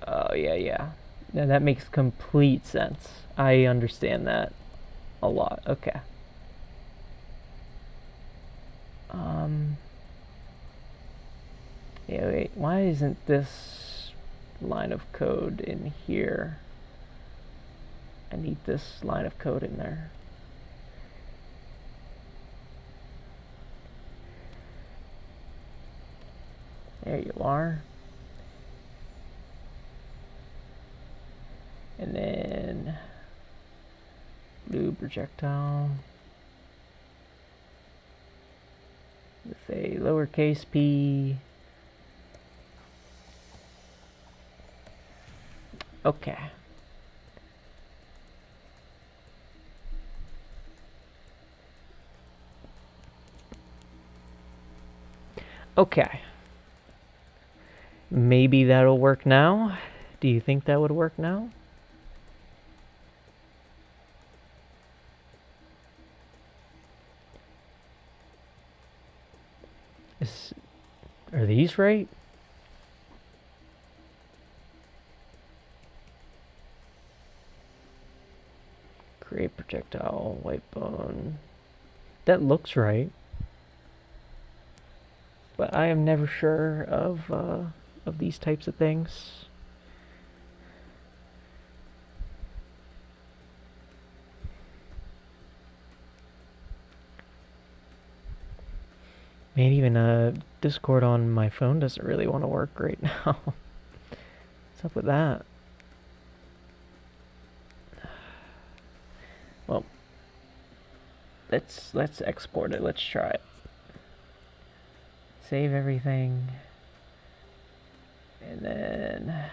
Oh, yeah. Now that makes complete sense. I understand that a lot. Okay. Yeah, wait. Why isn't this line of code in here? I need this line of code in there. There you are. And then blue projectile with a lowercase p. Okay. Okay. Maybe that'll work now. Do you think that would work now? Are these right? Create projectile, white bone. That looks right. But I am never sure of these types of things. Man, even Discord on my phone doesn't really want to work right now. What's up with that? Well, let's export it. Let's try it. Save everything. And then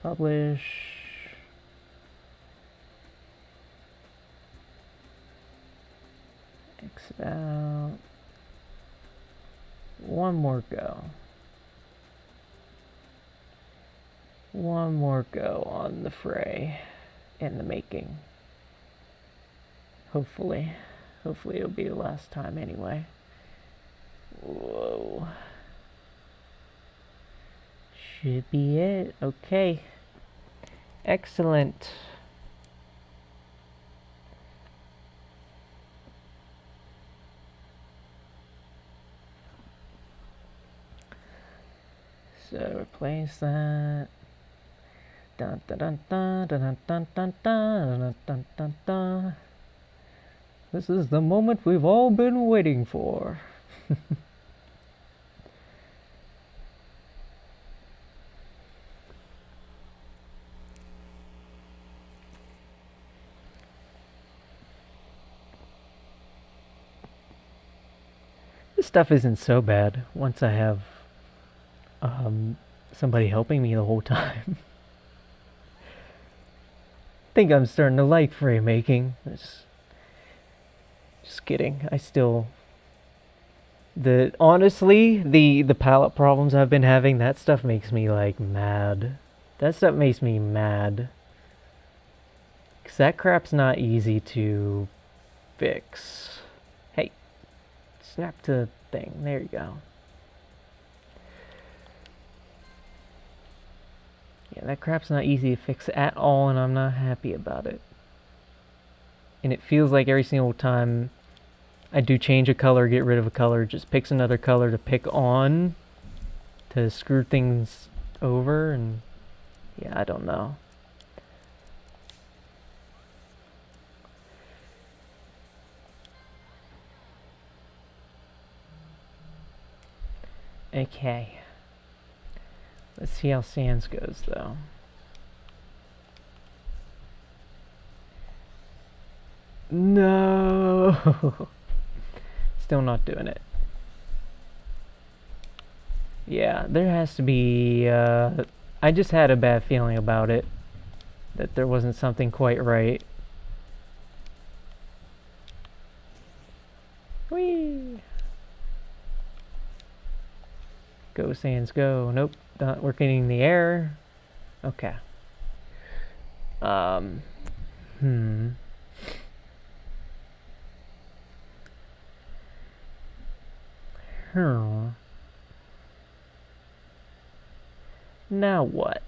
publish. Exit out. One more go. One more go on the fray and the making. Hopefully it'll be the last time anyway. Whoa. Should be it. Okay. Excellent. So replace that. Dun dun dun dun dun dun dun dun dun dun dun. This is the moment we've all been waiting for. This stuff isn't so bad once I have somebody helping me the whole time. I think I'm starting to like frame making. Just kidding. I still honestly the palette problems I've been having, that stuff makes me like mad. That stuff makes me mad. 'Cause that crap's not easy to fix. Hey, snap to the thing. There you go. Yeah, that crap's not easy to fix at all, and I'm not happy about it. And it feels like every single time I do change a color, get rid of a color, it just picks another color to pick on to screw things over, and yeah, I don't know. Okay. Let's see how Sans goes, though. No! Still not doing it. Yeah, there has to be... I just had a bad feeling about it. That there wasn't something quite right. Whee! Go, Sans, go. Nope, not working in the air. Okay. Now what?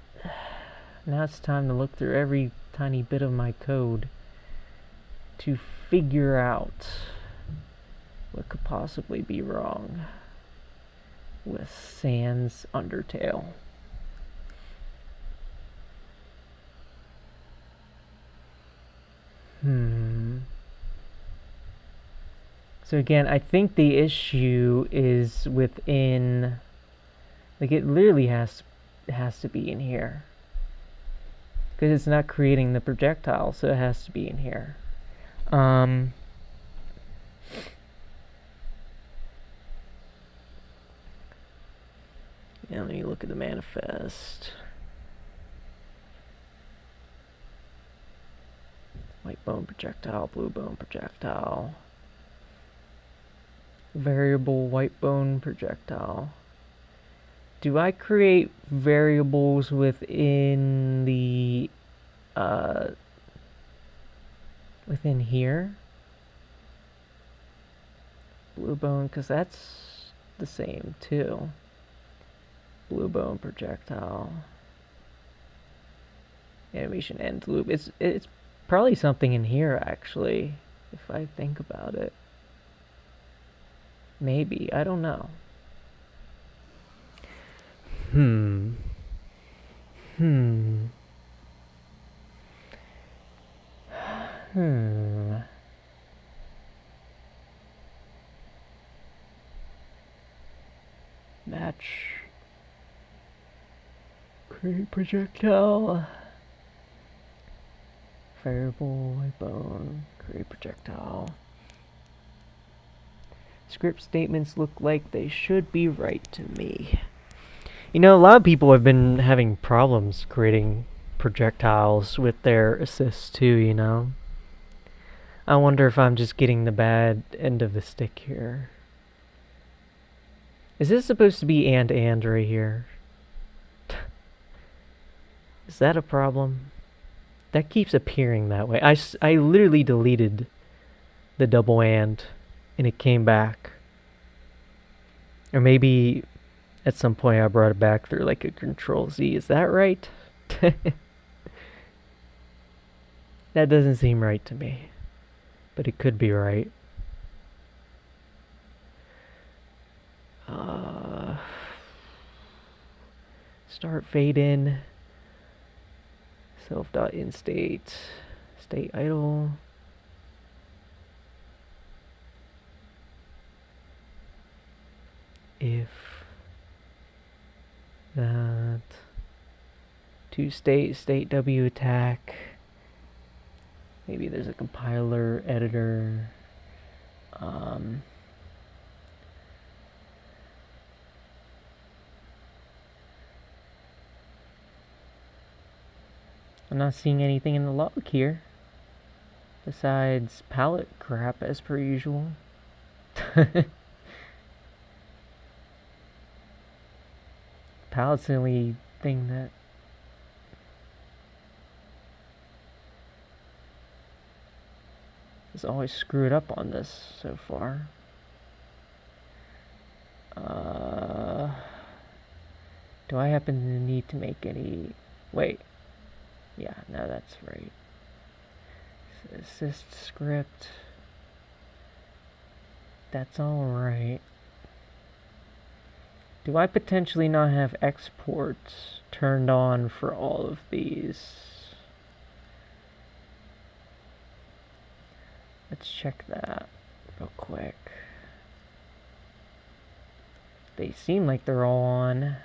Now it's time to look through every tiny bit of my code to figure out what could possibly be wrong with Sans Undertale. So again, I think the issue is within, like, it literally has to be in here, because it's not creating the projectile, so it has to be in here. Yeah, let me look at the manifest. White bone projectile, blue bone projectile. Variable white bone projectile. Do I create variables within the within here? Blue bone, because that's the same too. Blue bone projectile. Animation end loop. It's probably something in here actually, if I think about it. Maybe, I don't know. Match. Create projectile. Variable white bone. Create projectile. Script statements look like they should be right to me. You know, a lot of people have been having problems creating projectiles with their assists too, you know? I wonder if I'm just getting the bad end of the stick here. Is this supposed to be and right here? Is that a problem? That keeps appearing that way. I literally deleted the double and it came back. Or maybe at some point I brought it back through like a Control Z. Is that right? That doesn't seem right to me. But it could be right. Start fade in. Self.inState. State idle. If that to state W attack. Maybe there's a compiler editor. I'm not seeing anything in the log here besides palette crap as per usual. Palette's the only thing that is always screwed up on this so far. Do I happen to need to make any... Wait. Yeah, no, that's right. Assist script. That's alright. Do I potentially not have exports turned on for all of these? Let's check that real quick. They seem like they're all on.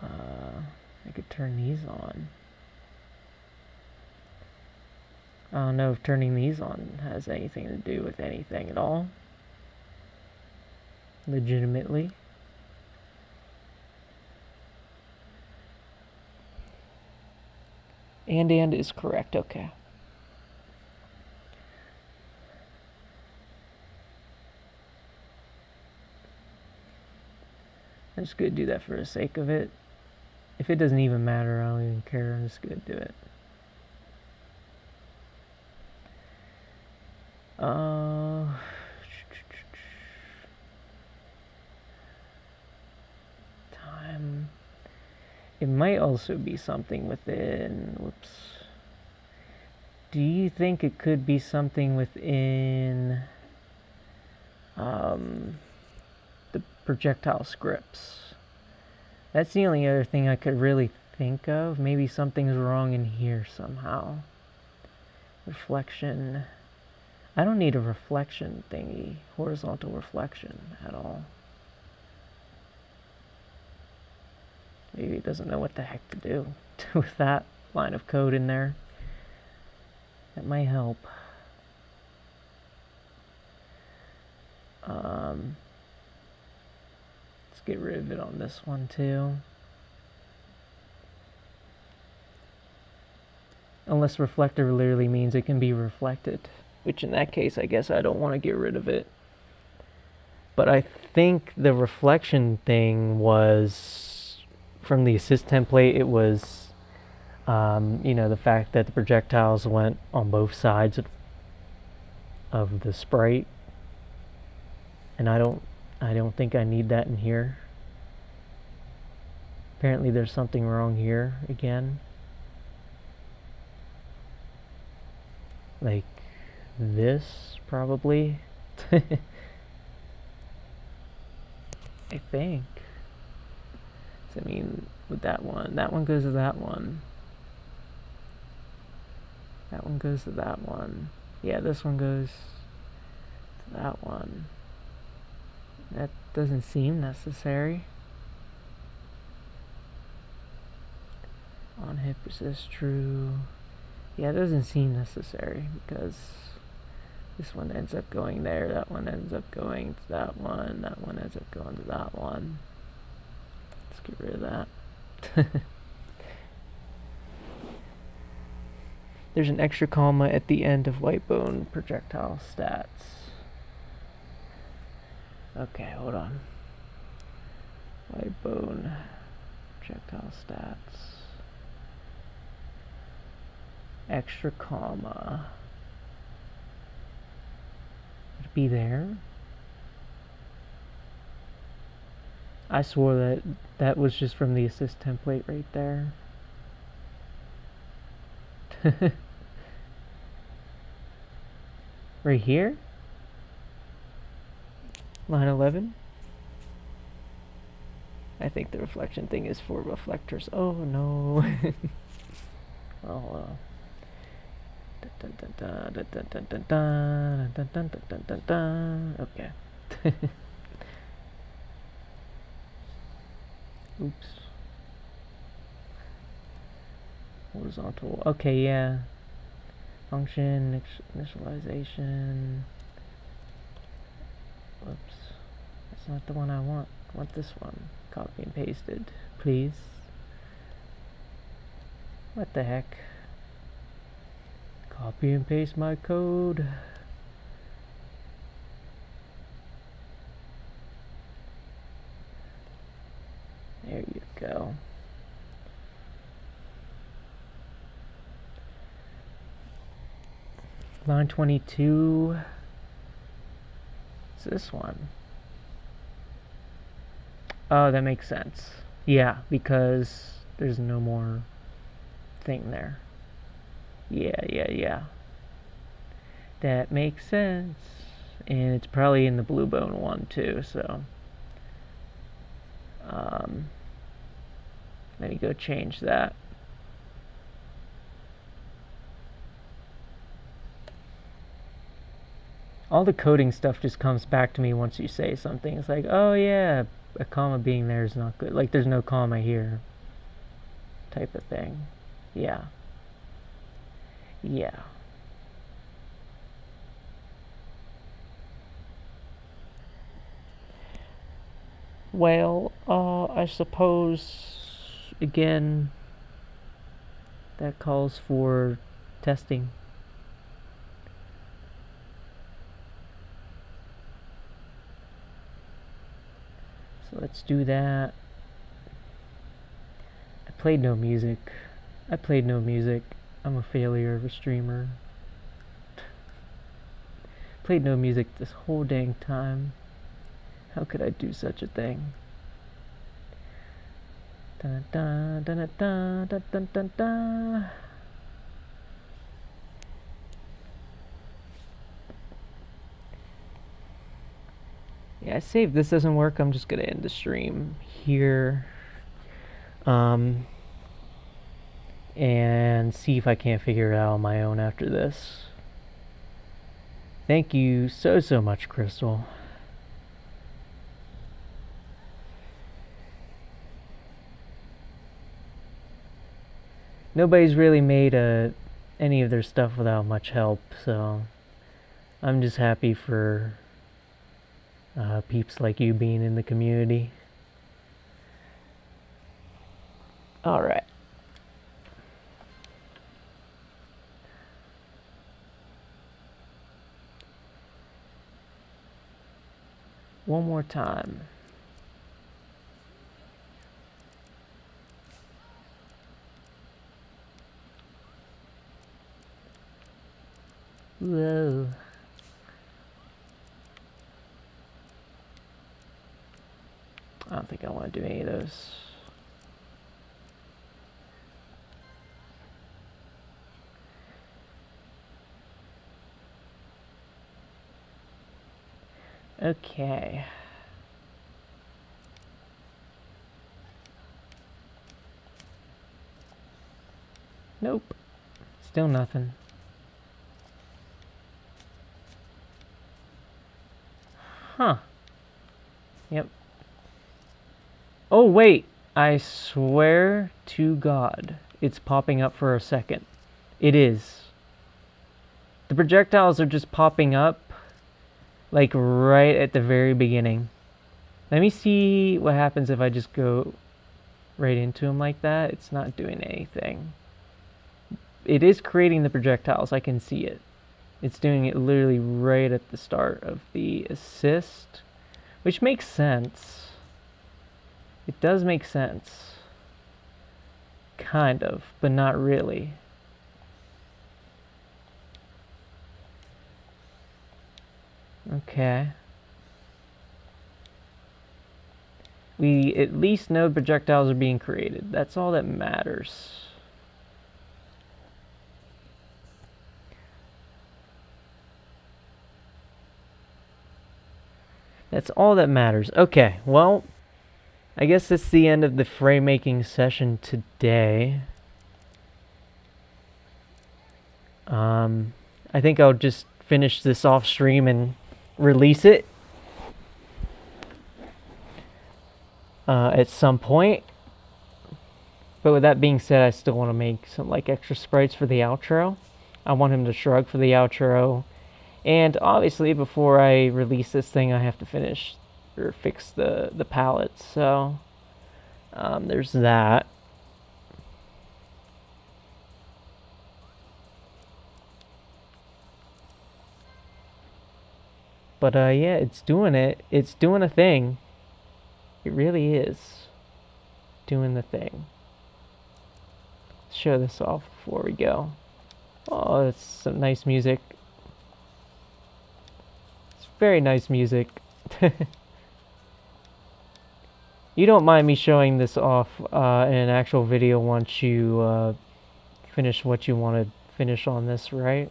I could turn these on. I don't know if turning these on has anything to do with anything at all. Legitimately. And is correct, okay. I'm just gonna do that for the sake of it. If it doesn't even matter, I don't even care. I'm just gonna do it. It might also be something within, whoops. Do you think it could be something within the projectile scripts? That's the only other thing I could really think of. Maybe something's wrong in here somehow. Reflection. I don't need a reflection thingy, horizontal reflection at all. Maybe it doesn't know what the heck to do with that line of code in there. That might help. Let's get rid of it on this one too. Unless reflector literally means it can be reflected, which in that case I guess I don't want to get rid of it. But I think the reflection thing was from the assist template. It was you know, the fact that the projectiles went on both sides of the sprite, and I don't think I need that in here. Apparently there's something wrong here again. Like this, probably. I think. So, I mean, with that one goes to that one. That one goes to that one. Yeah, this one goes to that one. That doesn't seem necessary. On hit persist true. Yeah, it doesn't seem necessary because this one ends up going there, that one ends up going to that one ends up going to that one. Let's get rid of that. There's an extra comma at the end of Whitebone projectile stats. Okay, hold on. Whitebone projectile stats. Extra comma. Would it be there? I swore that that was just from the assist template right there. Right here? Line 11? I think the reflection thing is for reflectors. Oh no. Oh, okay. Oops. Horizontal. Okay, yeah. Function, initialization. Whoops. That's not the one I want. I want this one. Copy and pasted, please. What the heck? Copy and paste my code. There you go. Line 22. It's this one. Oh, that makes sense. Yeah, because there's no more thing there. Yeah. That makes sense. And it's probably in the Bluebone one too, so let me go change that. All the coding stuff just comes back to me once you say something. It's like, oh yeah, a comma being there is not good. Like there's no comma here type of thing. Yeah. Well, I suppose, again, that calls for testing. So let's do that. I played no music. I'm a failure of a streamer. Played no music this whole dang time. How could I do such a thing? Dun, dun, dun, dun, dun, dun, dun, dun. Yeah, I say if this doesn't work, I'm just gonna end the stream here. And see if I can't figure it out on my own after this. Thank you so much, Crystal. Nobody's really made any of their stuff without much help, so I'm just happy for peeps like you being in the community. Alright. One more time. Whoa. I don't think I want to do any of those. Okay. Nope. Still nothing. Huh. Yep. Oh, wait. I swear to God, it's popping up for a second. It is. The projectiles are just popping up, like, right at the very beginning. Let me see what happens if I just go right into them like that. It's not doing anything. It is creating the projectiles. I can see it. It's doing it literally right at the start of the assist, which makes sense. It does make sense. Kind of, but not really. Okay. We at least know projectiles are being created. That's all that matters. That's all that matters. Okay, well, I guess that's the end of the frame making session today. I think I'll just finish this off stream and release it at some point. But with that being said, I still want to make some like extra sprites for the outro. I want him to shrug for the outro. And obviously before I release this thing, I have to finish or fix the palettes. So there's that. But yeah, it's doing it. It's doing a thing. It really is doing the thing. Let's show this off before we go. Oh, that's some nice music. It's very nice music. You don't mind me showing this off in an actual video once you finish what you want to finish on this, right?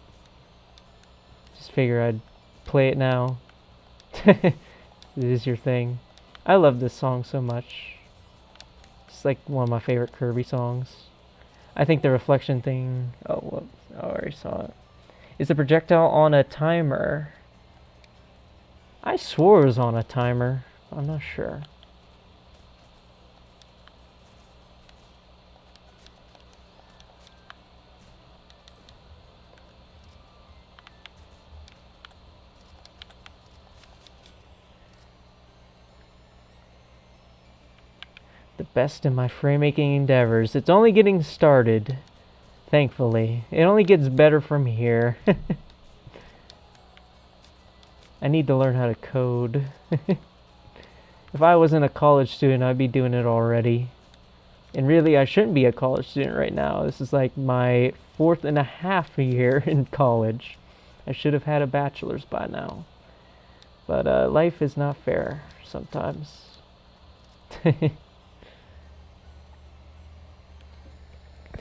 Just figure I'd play it now. It is your thing. I love this song so much. It's like one of my favorite Kirby songs. I think the reflection thing... Oh, whoops. I already saw it. Is the projectile on a timer? I swore it was on a timer. I'm not sure. The best in my frame making endeavors. It's only getting started, thankfully. It only gets better from here. I need to learn how to code. If I wasn't a college student, I'd be doing it already. And really, I shouldn't be a college student right now. This is like my 4.5 year in college. I should have had a bachelor's by now. But life is not fair sometimes.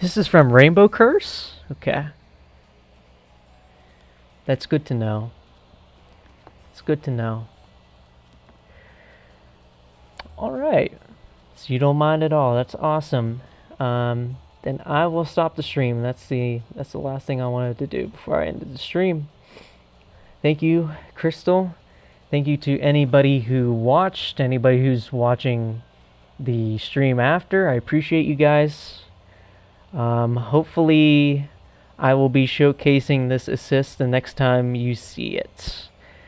This is from Rainbow Curse? Okay. That's good to know. It's good to know. Alright. So you don't mind at all. That's awesome. Then I will stop the stream. That's the last thing I wanted to do before I ended the stream. Thank you, Crystal. Thank you to anybody who watched, anybody who's watching the stream after. I appreciate you guys. Hopefully I will be showcasing this assist the next time you see it.